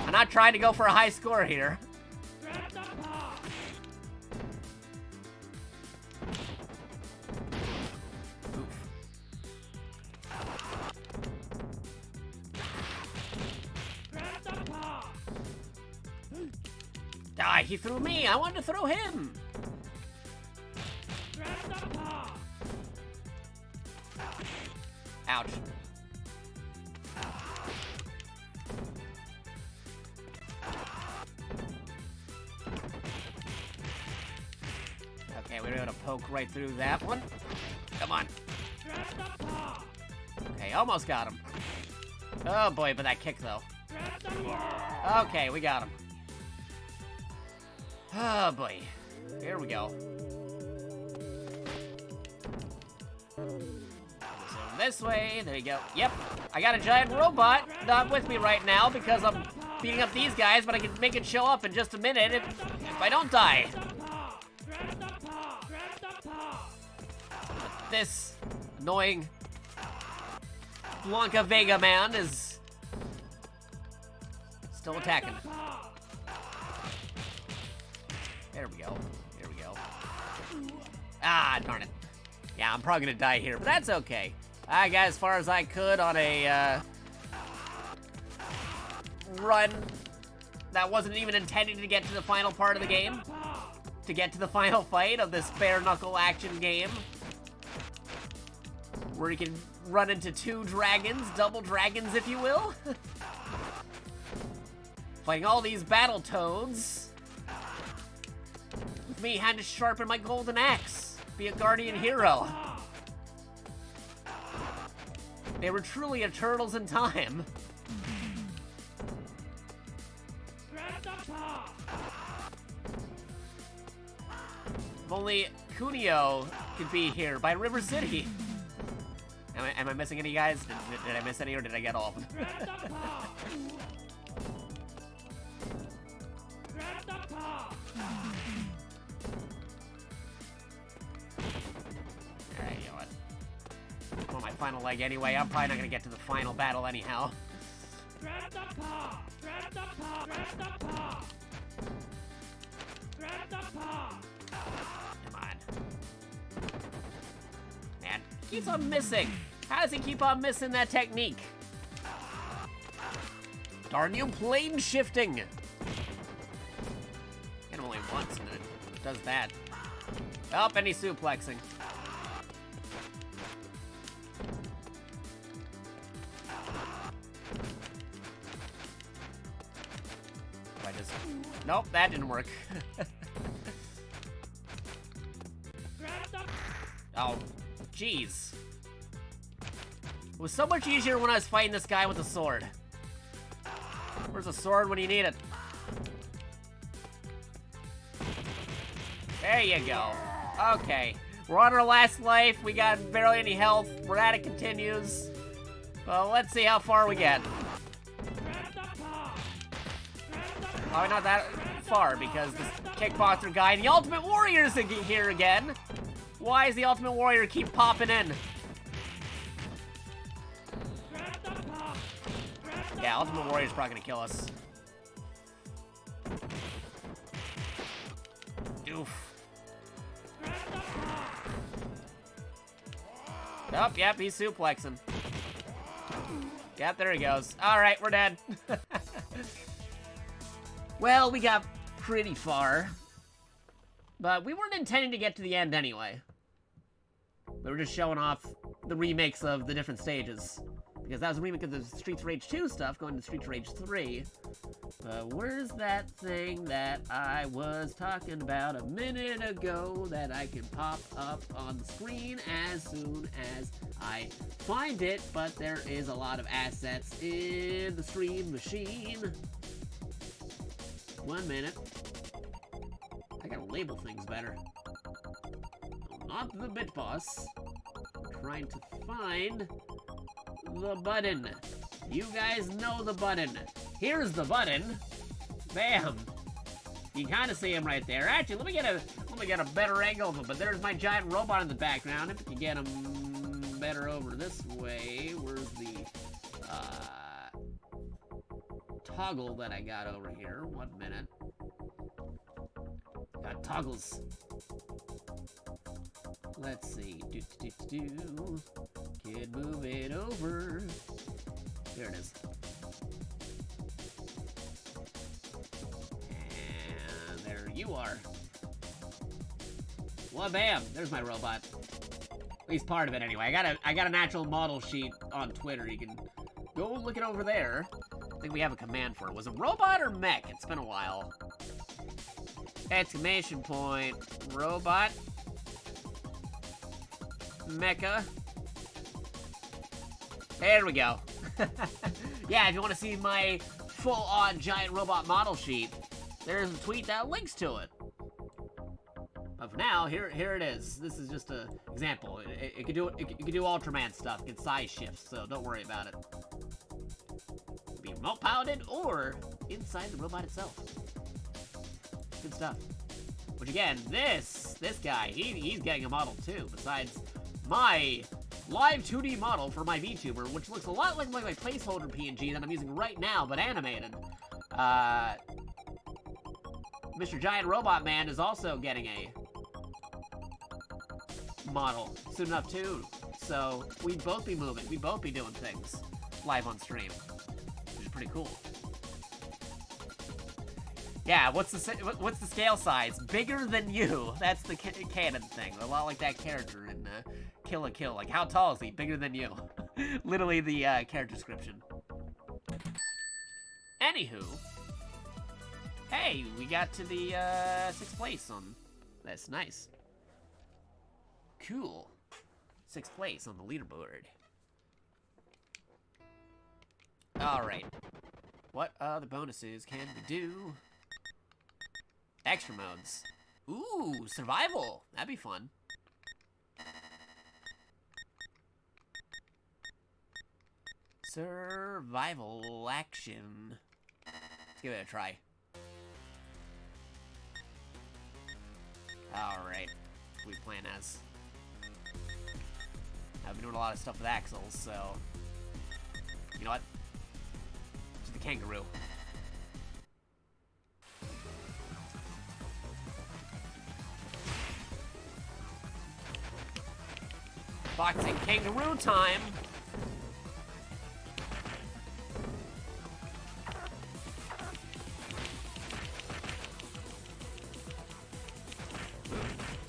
Speaker 2: I'm not trying to go for a high score here. Ah, he threw me. I wanted to throw him. Ouch. Okay, we were able to poke right through that one. Come on. Okay, almost got him. Oh boy, but that kick though. Okay, we got him. Oh boy. Here we go. This way, there you go. Yep, I got a giant robot not with me right now because I'm beating up these guys, but I can make it show up in just a minute if I don't die. But this annoying Blanca Vega man is still attacking. There we go. There we go. Ah, darn it. Yeah, I'm probably gonna die here, but that's okay. I got as far as I could on a run that wasn't even intended to get to the final part of the game. To get to the final fight of this bare knuckle action game. Where you can run into 2 dragons, double dragons if you will. Fighting all these battle toads. With me having to sharpen my golden axe. Be a guardian hero. They were truly a turtles in time. If only Kunio could be here by River City. Am I missing any, guys? Did I miss any, or did I get all of them? Alright, you know what? I'm on my final leg anyway. I'm probably not gonna get to the final battle anyhow. Come on. Man, keeps on missing. How does he keep on missing that technique? Darn you, plane shifting! Hit him only once and it does that. Oh, and he's suplexing. I just... Nope, that didn't work. Oh, jeez. It was so much easier when I was fighting this guy with a sword. Where's the sword when you need it? There you go. Okay. We're on our last life. We got barely any health. We're at it continues. Well, let's see how far we get. Probably not that far because this kickboxer guy and the Ultimate Warrior's here again. Why does the Ultimate Warrior keep popping in? Yeah, Ultimate Warrior's probably gonna kill us. Oof. Nope, yep, he's suplexing. Yep, there he goes. Alright, we're dead. Well, we got pretty far. But we weren't intending to get to the end anyway. We were just showing off the remakes of the different stages. Because that was a remake of the Streets of Rage 2 stuff, going to Streets of Rage 3. But where's that thing that I was talking about a minute ago that I can pop up on the screen as soon as I find it? But there is a lot of assets in the stream machine. 1 minute. I gotta label things better. Not the bit boss. I'm trying to find the button. You guys know the button. Here's the button. Bam. You kind of see him right there. Actually, let me get a better angle of him. But there's my giant robot in the background. If we can get him better over this way, where's the toggle that I got over here? 1 minute. Got toggles. Let's see. Kid, move it over. There it is. And there you are. Well, bam! There's my robot. At least part of it, anyway. I got an actual model sheet on Twitter. You can go look it over there. I think we have a command for it. Was it robot or mech? It's been a while. Exclamation point. Robot. Mecha. There we go. Yeah, if you want to see my full-on giant robot model sheet, there's a tweet that links to it. But for now, here it is. This is just an example. It could do Ultraman stuff. It can size shift, so don't worry about it. It could be remote piloted or inside the robot itself. Good stuff. Which again, this guy, he's getting a model too. Besides my live 2D model for my VTuber, which looks a lot like my placeholder PNG that I'm using right now, but animated. Mr. Giant Robot Man is also getting a model soon enough too. so we'd both be moving. We'd both be doing things live on stream, which is pretty cool. Yeah, what's the scale size? Bigger than you. That's the canon thing. A lot like that character in Kill la Kill. Like, how tall is he? Bigger than you. Literally the character description. Anywho. Hey, we got to the 6th place on... That's nice. Cool. 6th place on the leaderboard. Alright. What other bonuses can we do? Extra modes. Ooh, survival. That'd be fun. Survival action. Let's give it a try. Alright. We playing as. I've been doing a lot of stuff with Axel, so. You know what? To the kangaroo. Boxing kangaroo time!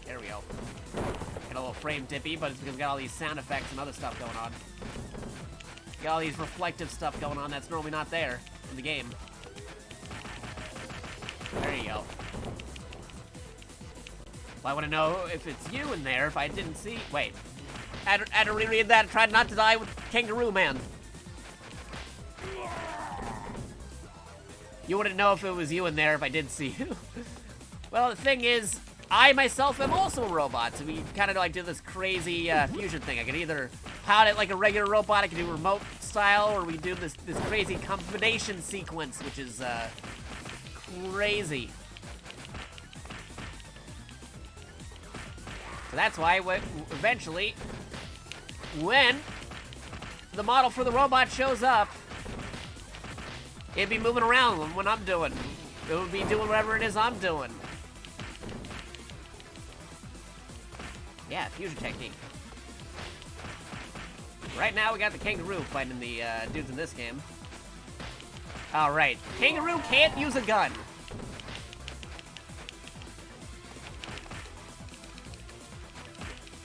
Speaker 2: There we go. Got a little frame dippy, but it's because we got all these sound effects and other stuff going on. Got all these reflective stuff going on that's normally not there in the game. There you go. Well, I want to know if it's you in there if I didn't see... Wait. I had to reread that and tried not to die with Kangaroo Man. You wouldn't know if it was you in there if I did see you. Well, the thing is, I myself am also a robot, so we kind of like do this crazy fusion thing. I can either pilot like a regular robot, I can do remote style, or we do this crazy combination sequence, which is crazy. So that's why eventually, when the model for the robot shows up, it'd be moving around when I'm doing. It would be doing whatever it is I'm doing. Yeah, fusion technique. Right now, we got the kangaroo fighting the dudes in this game. All right, kangaroo can't use a gun.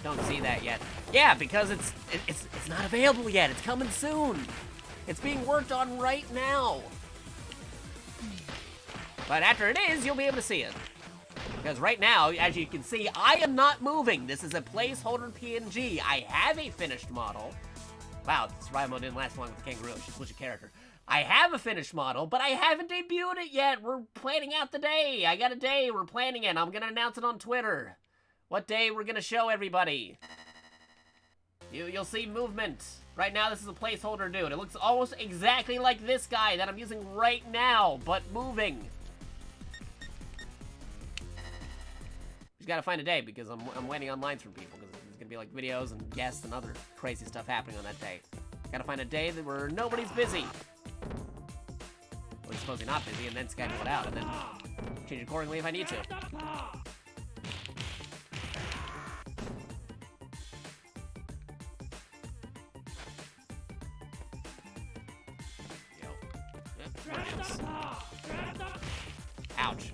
Speaker 2: Don't see that yet. Yeah, because it's not available yet. It's coming soon. It's being worked on right now. But after it is, you'll be able to see it. Because right now, as you can see, I am not moving. This is a placeholder PNG. I have a finished model. Wow, survival mode didn't last long with the kangaroo. She's such a character. I have a finished model, but I haven't debuted it yet. We're planning out the day. I got a day. We're planning it. I'm going to announce it on Twitter. What day we're going to show everybody. You'll see movement. Right now, this is a placeholder dude. It looks almost exactly like this guy that I'm using right now, but moving. Just gotta find a day because I'm waiting on lines from people because there's gonna be like videos and guests and other crazy stuff happening on that day. Gotta find a day where nobody's busy. Well, he's supposedly not busy, and then schedule it out, and then change accordingly if I need to. Ouch.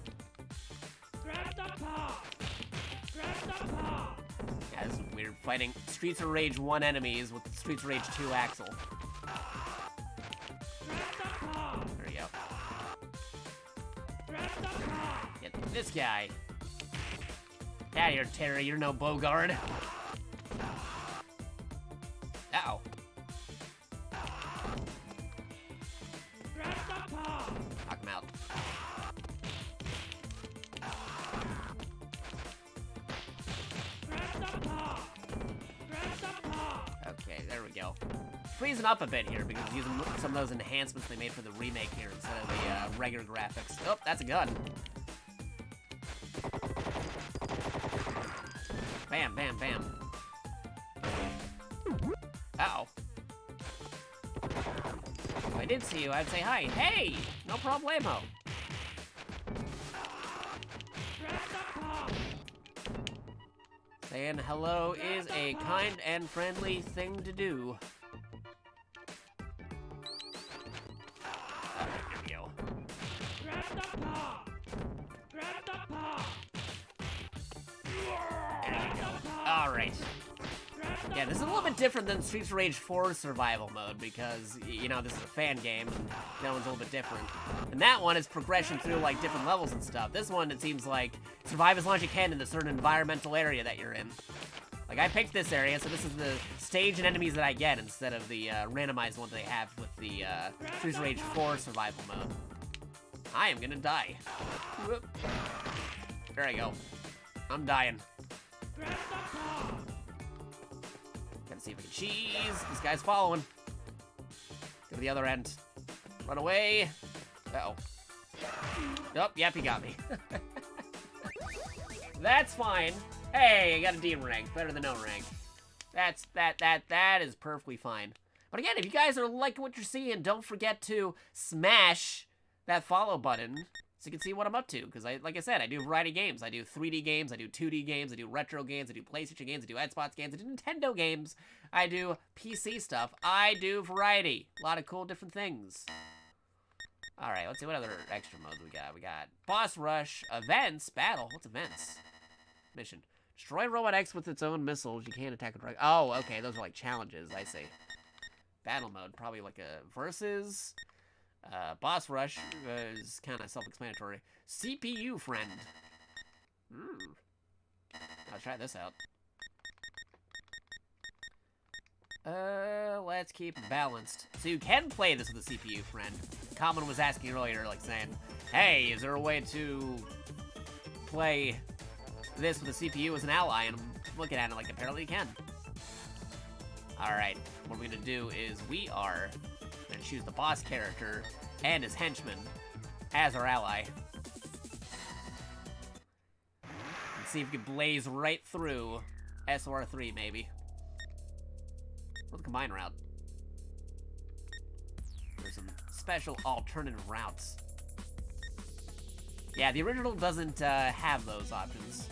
Speaker 2: Yeah, this is weird fighting Streets of Rage 1 enemies with Streets of Rage 2 Axel. There you go. Get this guy. Get out of here, Terry. You're no Bogard. Uh-oh. Knock him out. Okay, there we go. Freezing up a bit here because it's using some of those enhancements they made for the remake here instead of the regular graphics. Oh, that's a gun. Bam, bam, bam. Uh-oh. If I did see you, I'd say hi. Hey! No problemo. Saying hello is a kind and friendly thing to do. Here we go. Alright. Yeah, this is a little bit different than Streets of Rage 4 survival mode because, you know, this is a fan game and that one's a little bit different. And that one is progression through, like, different levels and stuff. This one, it seems like survive as long as you can in a certain environmental area that you're in. Like, I picked this area, so this is the stage and enemies that I get instead of the randomized one they have with the Streets of Rage 4 survival mode. I am gonna die. Whoop. There I go. I'm dying. Gotta see if I can cheese. This guy's following. Go to the other end. Run away. Uh-oh. Nope, yep, he got me. That's fine. Hey, I got a D rank. Better than no rank. That is perfectly fine. But again, if you guys are liking what you're seeing, don't forget to smash that follow button so you can see what I'm up to. Because, like I said, I do a variety of games. I do 3D games, I do 2D games, I do retro games, I do PlayStation games, I do Xbox games, I do Nintendo games, I do PC stuff. I do variety. A lot of cool different things. Alright, let's see what other extra modes we got. We got Boss Rush, Events, Battle. What's Events? Mission. Destroy Robot X with its own missiles. You can't attack with... Oh, okay, those are like challenges, I see. Battle mode, probably like a versus... Boss Rush is kind of self-explanatory. CPU friend. I'll try this out. Let's keep it balanced. So you can play this with a CPU friend. Common was asking earlier, like saying, hey, is there a way to play this with a CPU as an ally? And I'm looking at it like, apparently you can. Alright, what we're gonna do is we are gonna choose the boss character and his henchman as our ally. And see if we can blaze right through SR3, maybe. Or the combine route. There's some special alternative routes. Yeah, the original doesn't have those options.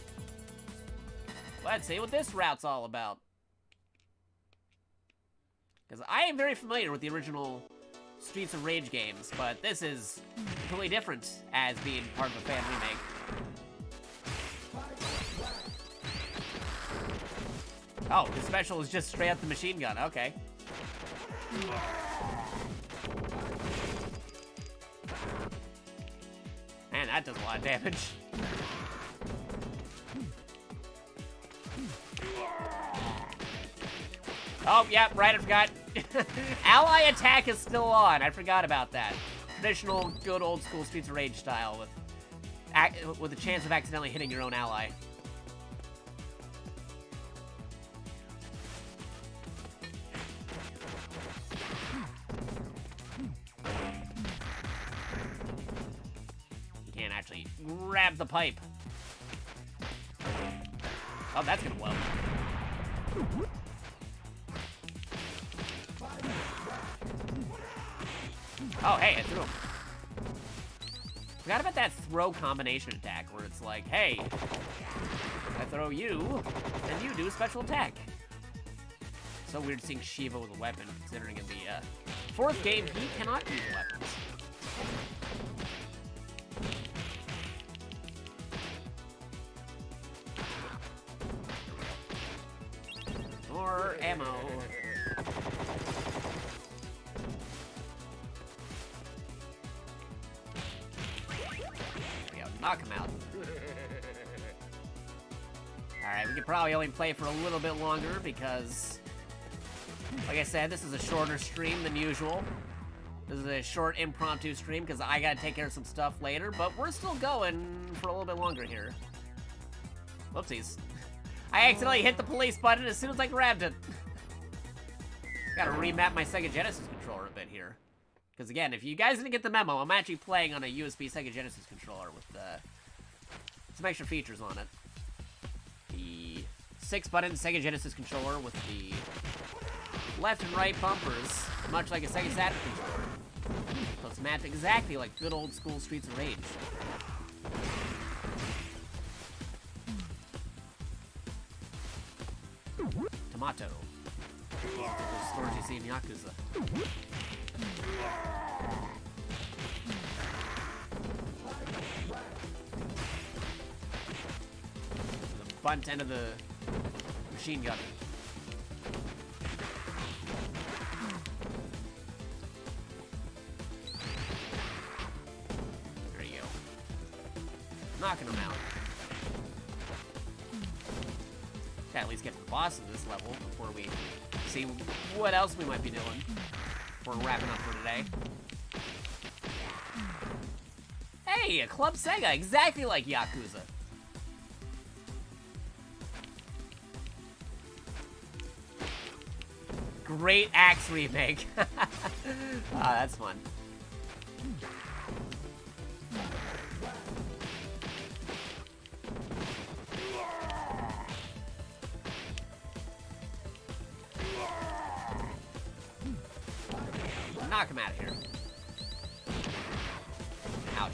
Speaker 2: Let's see what this route's all about. Because I am very familiar with the original Streets of Rage games, but this is completely different as being part of a fan remake. Oh, his special is just straight up the machine gun. Okay. Man, that does a lot of damage. Oh, yeah, right, I forgot. Ally attack is still on. I forgot about that. Traditional, good old school Streets of Rage style with a chance of accidentally hitting your own ally. You can't actually grab the pipe. Oh, that's gonna blow. Oh, hey, I threw him. Forgot about that throw combination attack, where it's like, hey, I throw you, and you do a special attack. So weird seeing Shiva with a weapon, considering in the fourth game, he cannot use weapons. More ammo. Knock him out. Alright, we could probably only play for a little bit longer because, like I said, this is a shorter stream than usual. This is a short impromptu stream because I gotta take care of some stuff later, but we're still going for a little bit longer here. Whoopsies. I accidentally hit the police button as soon as I grabbed it. Gotta remap my Sega Genesis controller a bit here. Because again, if you guys didn't get the memo, I'm actually playing on a USB Sega Genesis controller with some extra features on it. The 6-button Sega Genesis controller with the left and right bumpers, much like a Sega Saturn controller. So it's mapped exactly like good old school Streets of Rage. Tomato. Those stores you see in Yakuza. The bunt end of the machine gun. There you go. Knocking them out. At least get to the boss of this level before we see what else we might be doing before wrapping up for today. Hey, a Club Sega, exactly like Yakuza. Great Axe remake. Ah, that's fun. Knock him out of here. Ouch.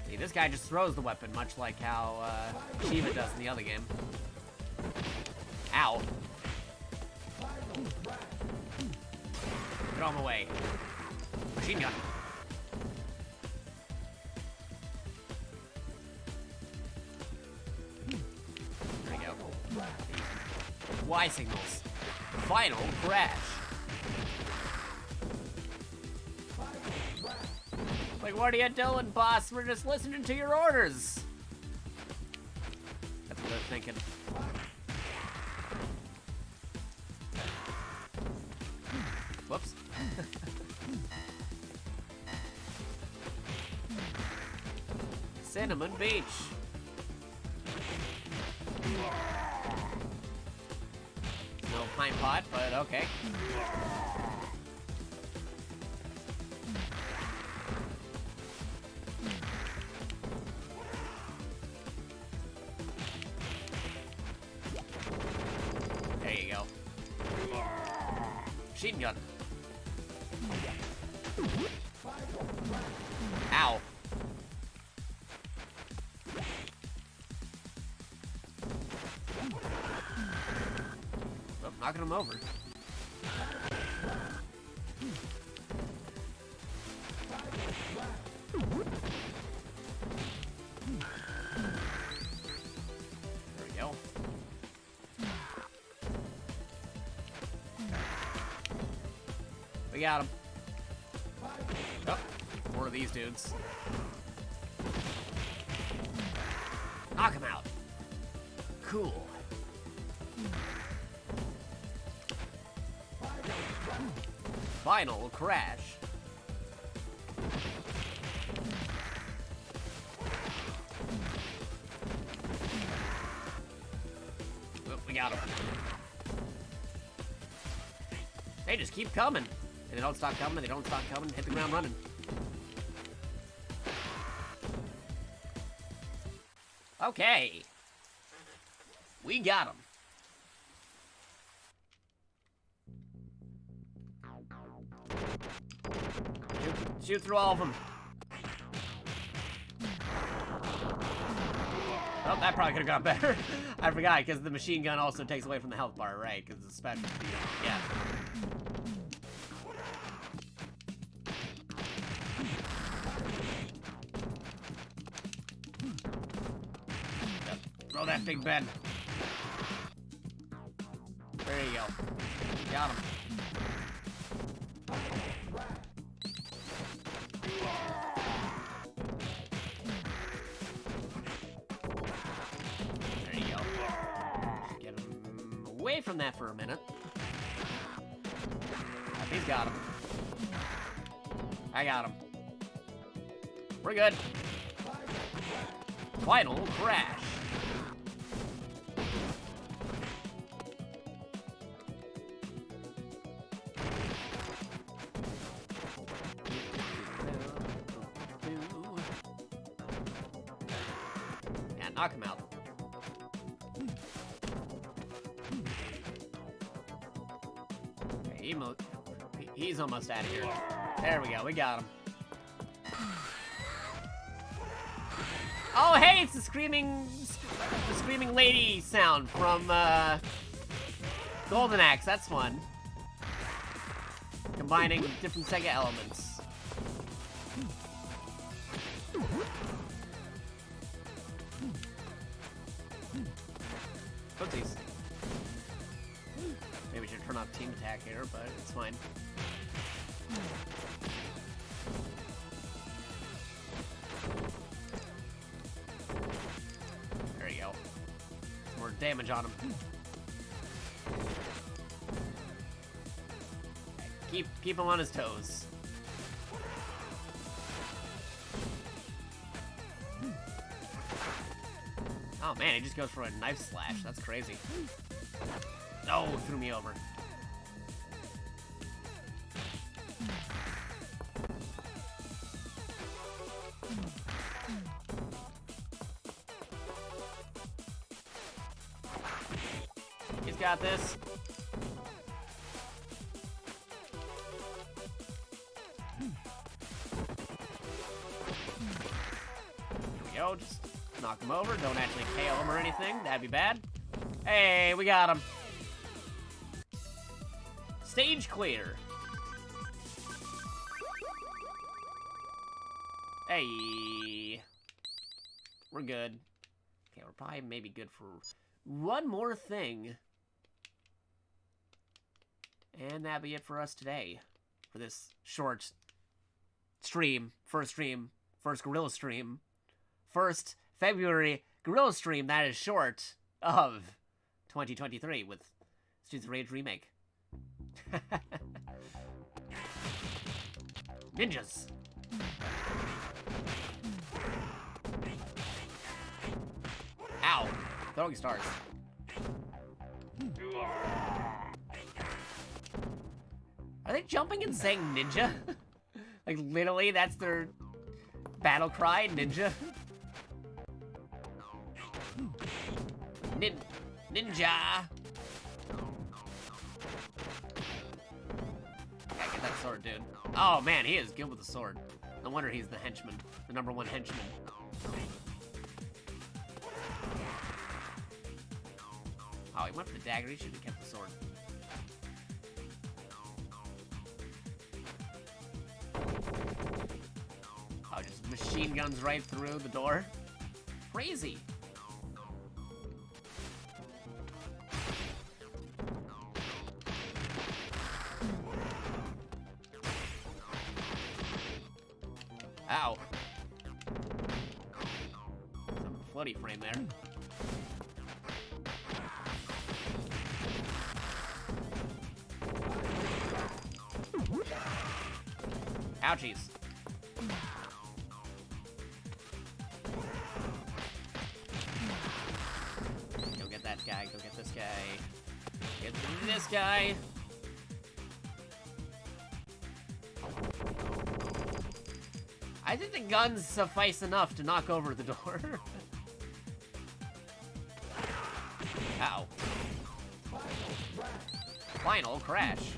Speaker 2: See, this guy just throws the weapon, much like how Shiva does in the other game. Ow. Throw him away. Machine gun. Y signals. Final crash. Like, what are you doing, boss? We're just listening to your orders. That's what they're thinking. Whoops. Cinnamon Beach. No pine pot, but okay. There you go. Machine gun. Ow. Knocking him over. There we go. We got him. Oh, more of these dudes. Knock him out. Cool. Final crash. Oh, we got him. They just keep coming. And they don't stop coming, they don't stop coming, hit the ground running. Okay. We got him. Shoot through all of them. Oh, that probably could have gone better. I forgot, because the machine gun also takes away from the health bar, right? Because it's special. Yeah. Yep. Throw that big Ben. There you go. Got him. Away from that for a minute. He's got him. I got him. We're good. Final crash. Yeah, knock him out. He's almost out of here. There we go, we got him. Oh, hey, it's the screaming lady sound from Golden Axe. That's fun. Combining different Sega elements. Oopsies. Maybe we should turn off team attack here, but it's fine. There you go. More damage on him. Okay, keep him on his toes. Oh man, he just goes for a knife slash. That's crazy. Oh, threw me over. He's got this. Here we go, just knock him over. Don't actually KO him or anything. That'd be bad. Hey, we got him. Stage clear. Hey. We're good. Okay, we're probably maybe good for one more thing. And that'll be it for us today. For this short stream. First Guerrilla stream. First February Guerrilla stream that is short of 2023 with Streets of Rage Remake. Ninjas. Ow. Throwing stars. Are they jumping and saying ninja? Like literally that's their battle cry, ninja? Ninja! Gotta get that sword, dude. Oh man, he is good with the sword. No wonder he's the henchman. The #1 henchman. Oh, he went for the dagger. He should have kept the sword. Oh, just machine guns right through the door. Crazy. Ow. Some floaty frame there. Ouchies. Go get that guy, go get this guy. Get this guy. I think the guns suffice enough to knock over the door. Ow. Final crash.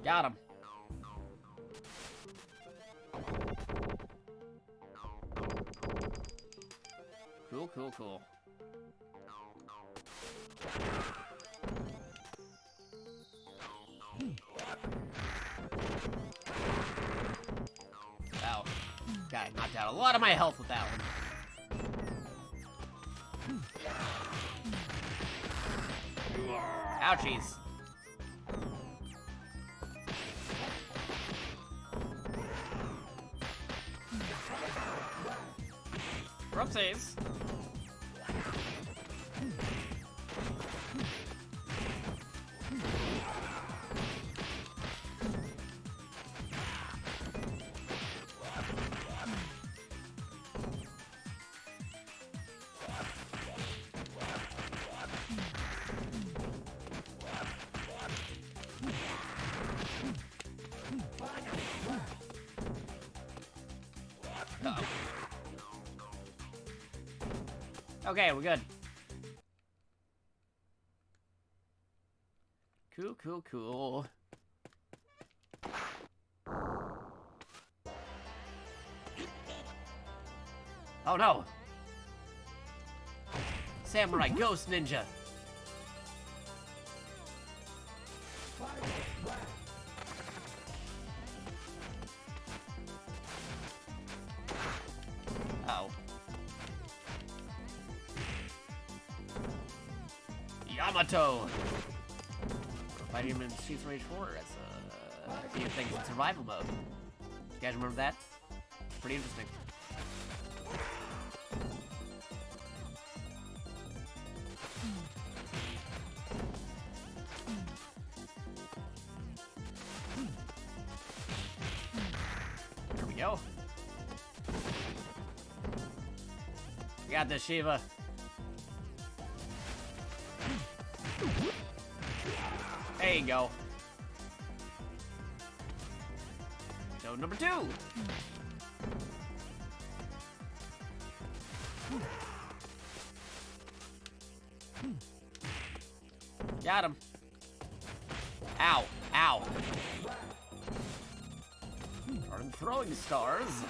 Speaker 2: Got him. Cool, cool, cool. Wow. Guy knocked out a lot of my health with that one. Ouchies. Whoopsies. Uh-oh. Okay, we're good. Cool, cool, cool. Oh no! Samurai Ghost Ninja. Uh-oh. Yamato! Fighting him in Streets Rage 4 as a few things in survival mode. You guys remember that? Pretty interesting. Here we go. We got this, Shiva. There you go. Node number 2. Got him. Ow. Ow. Starting throwing stars.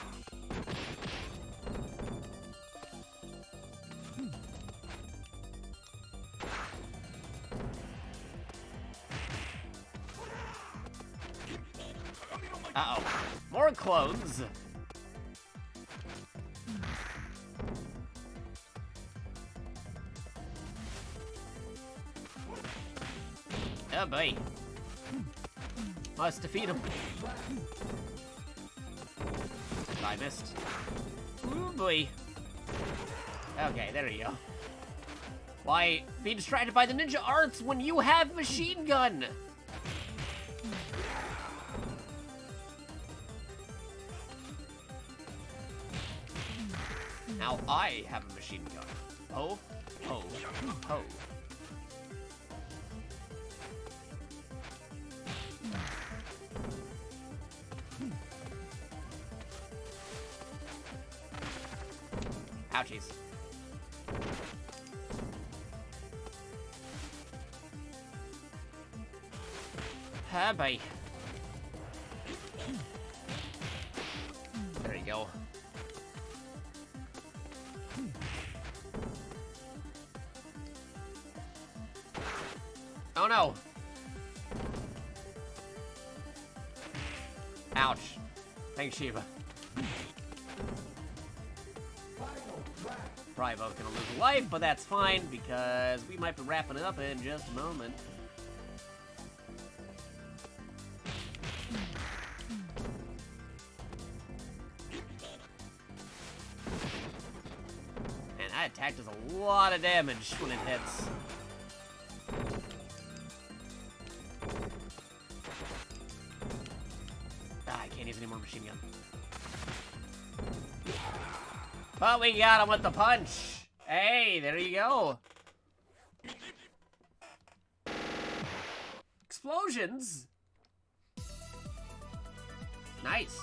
Speaker 2: Uh-oh. More clones. Oh boy. Must defeat him. I missed. Oh boy. Okay, there you go. Why be distracted by the ninja arts when you have machine gun? Now I have a machine gun. Ho, ho, ho. Ouchies. Ah, bye. There you go. Oh no! Ouch. Thanks, Shiva. Probably both gonna lose a life, but that's fine because we might be wrapping it up in just a moment. And that attack does a lot of damage when it hits. Ah, I can't use any more machine gun. But we got him with the punch. Hey, there you go. Explosions. Nice.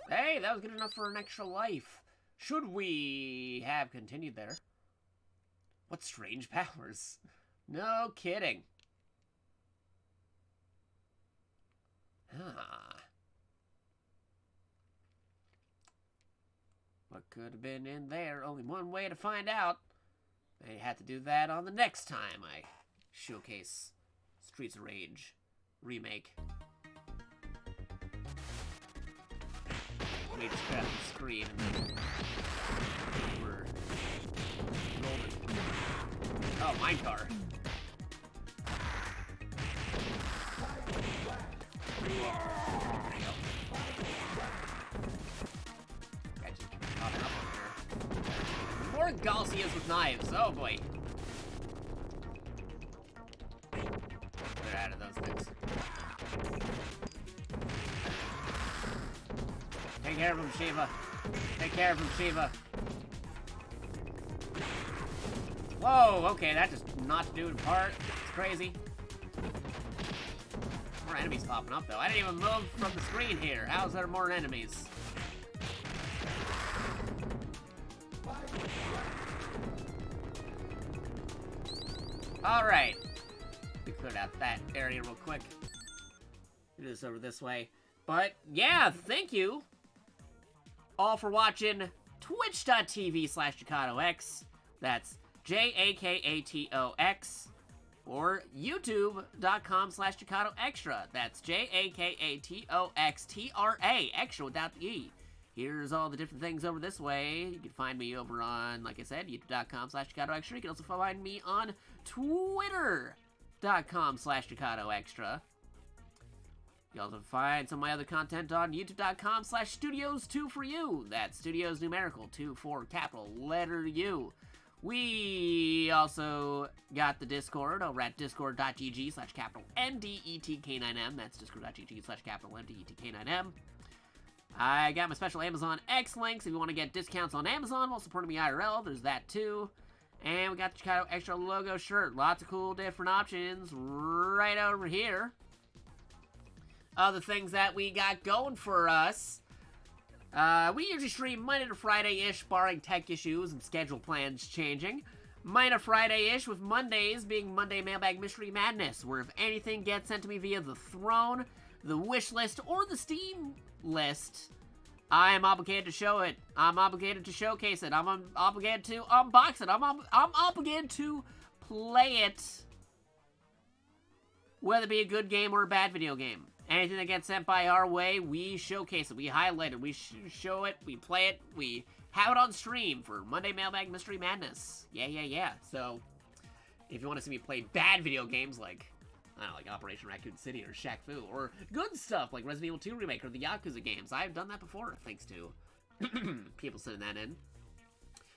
Speaker 2: Hey, that was good enough for an extra life. Should we have continued there? What strange powers? No kidding. Ah. What could have been in there? Only one way to find out. I had to do that on the next time I showcase Streets of Rage remake. Let me just grab the screen and then we're golden. Oh, mine car. More Galcias with knives. Oh boy. Get out of those things. Take care of him, Shiva. Take care of him, Shiva. Whoa, okay, that just knocked dude apart. It's crazy. More enemies popping up, though. I didn't even move from the screen here. How is there more enemies? Alright. We cleared out that area real quick. It is over this way. But, yeah, thank you all for watching twitch.tv/JakatoX. That's JAKATOX. Or youtube.com/JakatoExtra. That's JAKATOXTRA. Extra without the E. Here's all the different things over this way. You can find me over on, like I said, youtube.com/JakatoExtra. You can also find me on twitter.com/JakatoExtra. You also find some of my other content on youtube.com/studios2for you. That's studios numerical, 2 for capital letter U. We also got the Discord over at discord.gg/capital MDETK9M. That's discord.gg/capital MDETK9M. I got my special Amazon X links if you want to get discounts on Amazon while supporting me IRL. There's that too. And we got the Jakato Extra logo shirt. Lots of cool different options right over here. Other things that we got going for us. We usually stream Monday to Friday-ish, barring tech issues and schedule plans changing. Monday to Friday-ish, with Mondays being Monday Mailbag Mystery Madness, where if anything gets sent to me via the Throne, the Wish List, or the Steam list, I am obligated to show it. I'm obligated to showcase it. I'm obligated to unbox it. I'm obligated to play it, whether it be a good game or a bad video game. Anything that gets sent by our way, we showcase it, we highlight it, we show it, we play it, we have it on stream for Monday Mailbag Mystery Madness. Yeah. So, if you want to see me play bad video games like, I don't know, like Operation Raccoon City or Shaq Fu, or good stuff like Resident Evil 2 Remake or the Yakuza games, I've done that before, thanks to people sending that in.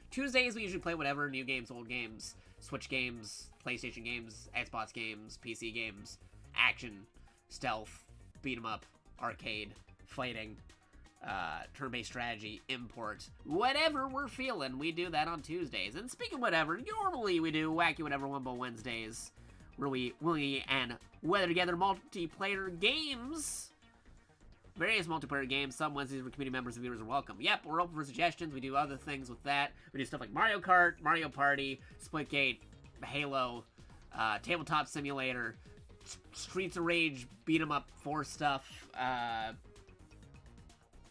Speaker 2: Tuesdays, we usually play whatever, new games, old games, Switch games, PlayStation games, Xbox games, PC games, action, stealth, beat 'em up, arcade, fighting, turn-based strategy, import, whatever we're feeling, we do that on Tuesdays. And speaking of whatever, normally we do Wacky Whatever Wumbo Wednesdays, where we and weather together multiplayer games. Various multiplayer games, some Wednesdays where community members and viewers are welcome. Yep, we're open for suggestions, we do other things with that. We do stuff like Mario Kart, Mario Party, Splitgate, Halo, Tabletop Simulator, Streets of Rage, beat 'em up 4 stuff,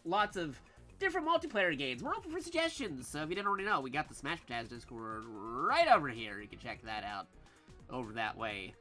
Speaker 2: lots of different multiplayer games. We're open for suggestions, so if you didn't already know, we got the Smash Bros. Discord right over here. You can check that out over that way.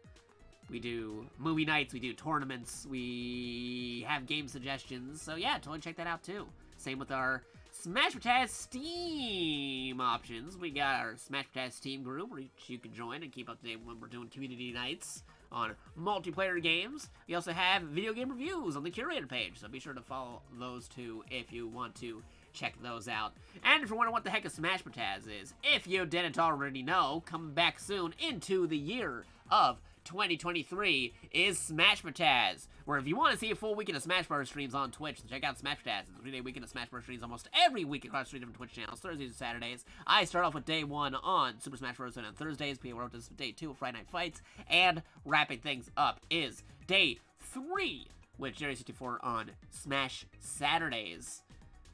Speaker 2: We do movie nights, we do tournaments, we have game suggestions, so yeah, totally check that out too. Same with our Smash Bros. Steam options. We got our Smash Bros. Steam group, which you can join and keep up to date when we're doing community nights on multiplayer games. We also have video game reviews on the curator page, so be sure to follow those two if you want to check those out. And if you're wondering what the heck a Smash Bros. Is, if you didn't already know, coming back soon into the year of 2023 is Smash Bros. Where if you want to see a full weekend of Smash Bros. Streams on Twitch, check out Smash Bros. It's a 3-day weekend of Smash Bros. Streams almost every week across 3 different Twitch channels, Thursdays and Saturdays. I start off with day 1 on Super Smash Bros. And on Thursdays, people wrote this day 2 of Friday Night Fights, and wrapping things up is day 3 with Jerry64 on Smash Saturdays,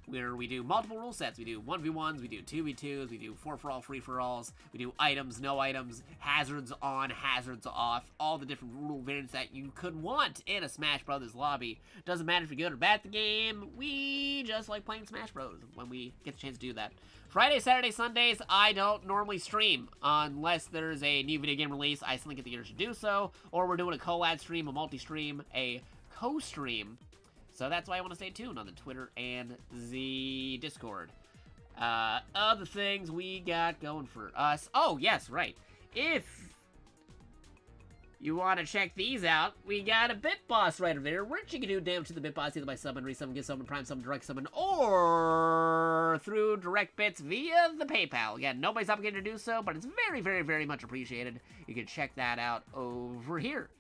Speaker 2: where we do multiple rule sets. We do 1v1s, we do 2v2s, we do 4-for-all, free-for-alls, we do items, no items, hazards on, hazards off, all the different rule variants that you could want in a Smash Brothers lobby. Doesn't matter if you're good or bad at the game, we just like playing Smash Bros. When we get the chance to do that. Friday, Saturday, Sundays, I don't normally stream unless there's a new video game release. I suddenly get the urge to do so, or we're doing a collab stream, a multi-stream, a co-stream. So that's why I want to stay tuned on the Twitter and the Discord. Other things we got going for us. Oh, yes, right. If you want to check these out, we got a Bit Boss right over there, which you can do damage to the Bit Boss either by summon, resummon, give summon, prime summon, direct summon, or through direct bits via the PayPal. Again, nobody's obligated to do so, but it's very, very, very much appreciated. You can check that out over here.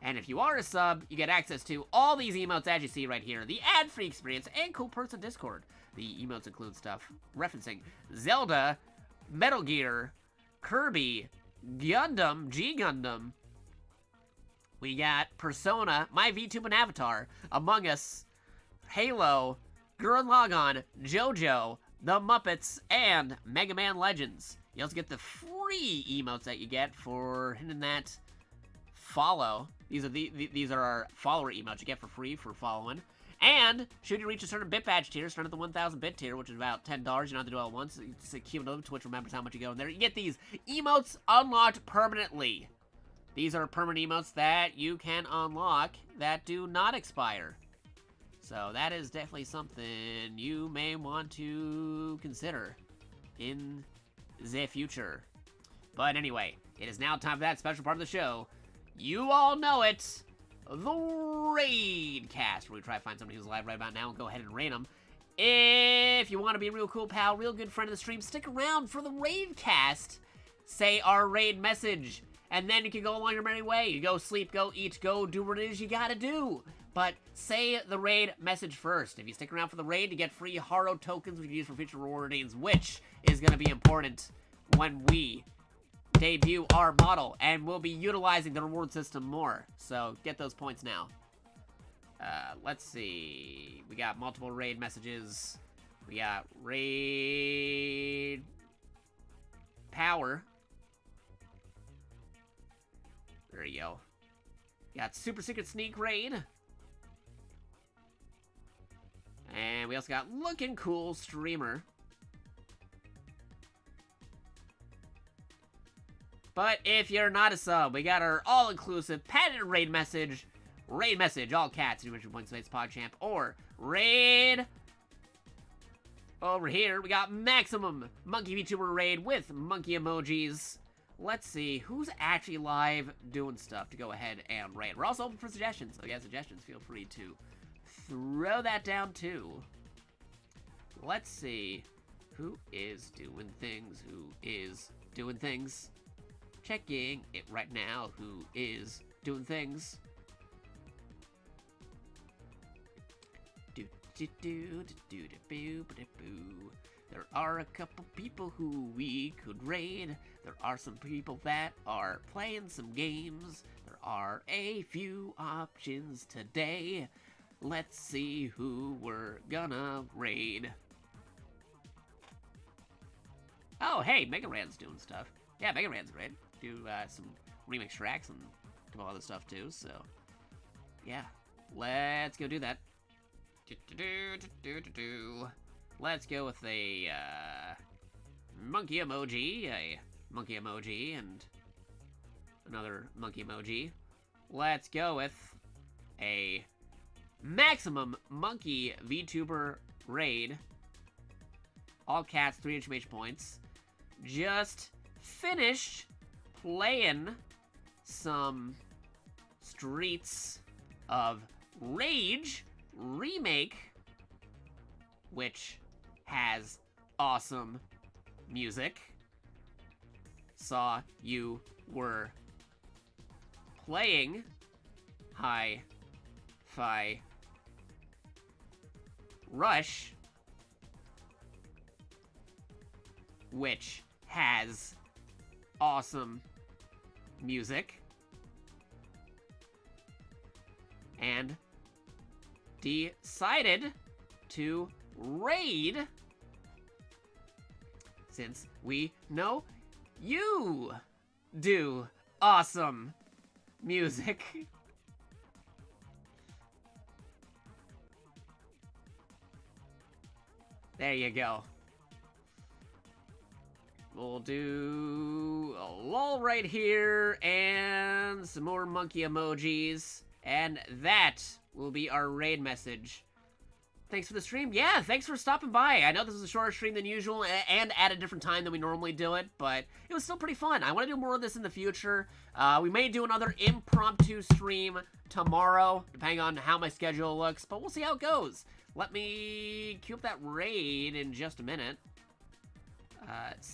Speaker 2: And if you are a sub, you get access to all these emotes as you see right here, the ad-free experience, and cool perks on Discord. The emotes include stuff referencing Zelda, Metal Gear, Kirby, Gundam, G Gundam, We got Persona, My VTuber and Avatar, Among Us, Halo, Gurren Lagann, JoJo, The Muppets, and Mega Man Legends. You also get the free emotes that you get for hitting that follow. These are our follower emotes you get for free for following. And should you reach a certain bit badge tier, start at the 1,000 bit tier, which is about $10. You don't have to do it all at once. It's a cumulative. Twitch remembers how much you go in there. You get these emotes unlocked permanently. These are permanent emotes that you can unlock that do not expire. So that is definitely something you may want to consider in the future. But anyway, it is now time for that special part of the show. You all know it, the Raid Cast, where we try to find somebody who's live right about now and go ahead and raid them. If you want to be a real cool pal, real good friend of the stream, stick around for the Raid Cast. Say our raid message, and then you can go along your merry way. You go sleep, go eat, go do what it is you gotta do. But say the raid message first. If you stick around for the raid, you get free Haro tokens we can use for future rewardings, which is going to be important when we debut our model, and we'll be utilizing the reward system more. So get those points now. Let's see. We got multiple raid messages. We got raid power. There you go. Got super secret sneak raid. And we also got looking cool streamer. But if you're not a sub, we got our all-inclusive patented raid message, all cats, !space PogChamp, or raid over here. We got maximum monkey VTuber raid with monkey emojis. Let's see who's actually live doing stuff to go ahead and raid. We're also open for suggestions, so if you have suggestions, feel free to throw that down too. Let's see who is doing things, Checking it right now, who is doing things. There are a couple people who we could raid. There are some people that are playing some games. There are a few options today. Let's see who we're gonna raid. Oh, hey, Mega Ran's doing stuff. Yeah, Mega Ran's great. Do some remix tracks and some other stuff too, so yeah. Let's go do that. Let's go with a monkey emoji, and another monkey emoji. Let's go with a maximum monkey VTuber raid. All cats, 3 HMH points. Just finished playing some Streets of Rage remake, which has awesome music. Saw you were playing Hi-Fi Rush, which has awesome music, and decided to raid since we know you do awesome music. There you go. We'll do a lull right here and some more monkey emojis, and that will be our raid message. Thanks for the stream. Yeah, thanks for stopping by. I know this is a shorter stream than usual and at a different time than we normally do it, but it was still pretty fun. I want to do more of this in the future. We may do another impromptu stream tomorrow, depending on how my schedule looks, but we'll see how it goes. Let me queue up that raid in just a minute.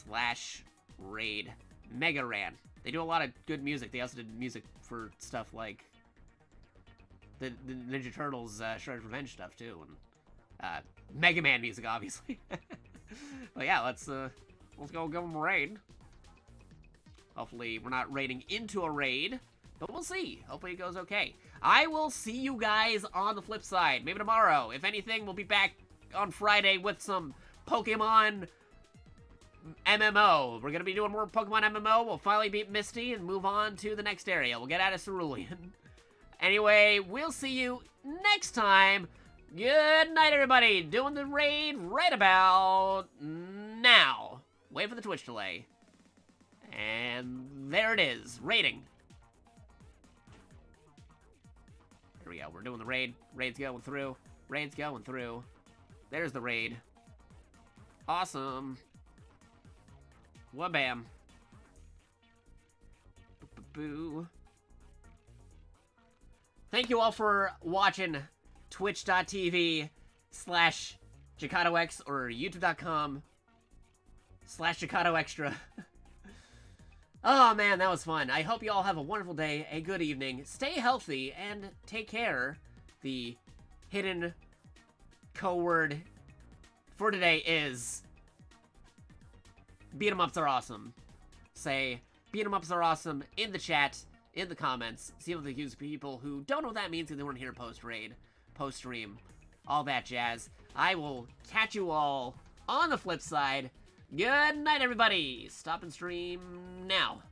Speaker 2: / raid Mega Ran. They do a lot of good music. They also did music for stuff like the Ninja Turtles Shredder's Revenge stuff too, and Mega Man music, obviously. But yeah, let's go give them a raid. Hopefully we're not raiding into a raid, But we'll see. Hopefully it goes okay. I will see you guys on the flip side. Maybe tomorrow. If anything, we'll be back on Friday with some Pokemon MMO. We're going to be doing more Pokemon MMO. We'll finally beat Misty and move on to the next area. We'll get out of Cerulean. Anyway, we'll see you next time. Good night, everybody. Doing the raid right about now. Wait for the Twitch delay. And there it is. Raiding. Here we go. We're doing the raid. Raid's going through. Raid's going through. There's the raid. Awesome. Wabam. Boo. Thank you all for watching twitch.tv/JakatoX or youtube.com/JakatoExtra. Oh man, that was fun. I hope you all have a wonderful day, a good evening. Stay healthy and take care. The hidden code word for today is beat 'em ups are awesome. Say beat 'em ups are awesome in the chat, in the comments. See if they use people who don't know what that means because they weren't here post-raid, post-stream, all that jazz. I will catch you all on the flip side. Good night, everybody. Stop and stream now.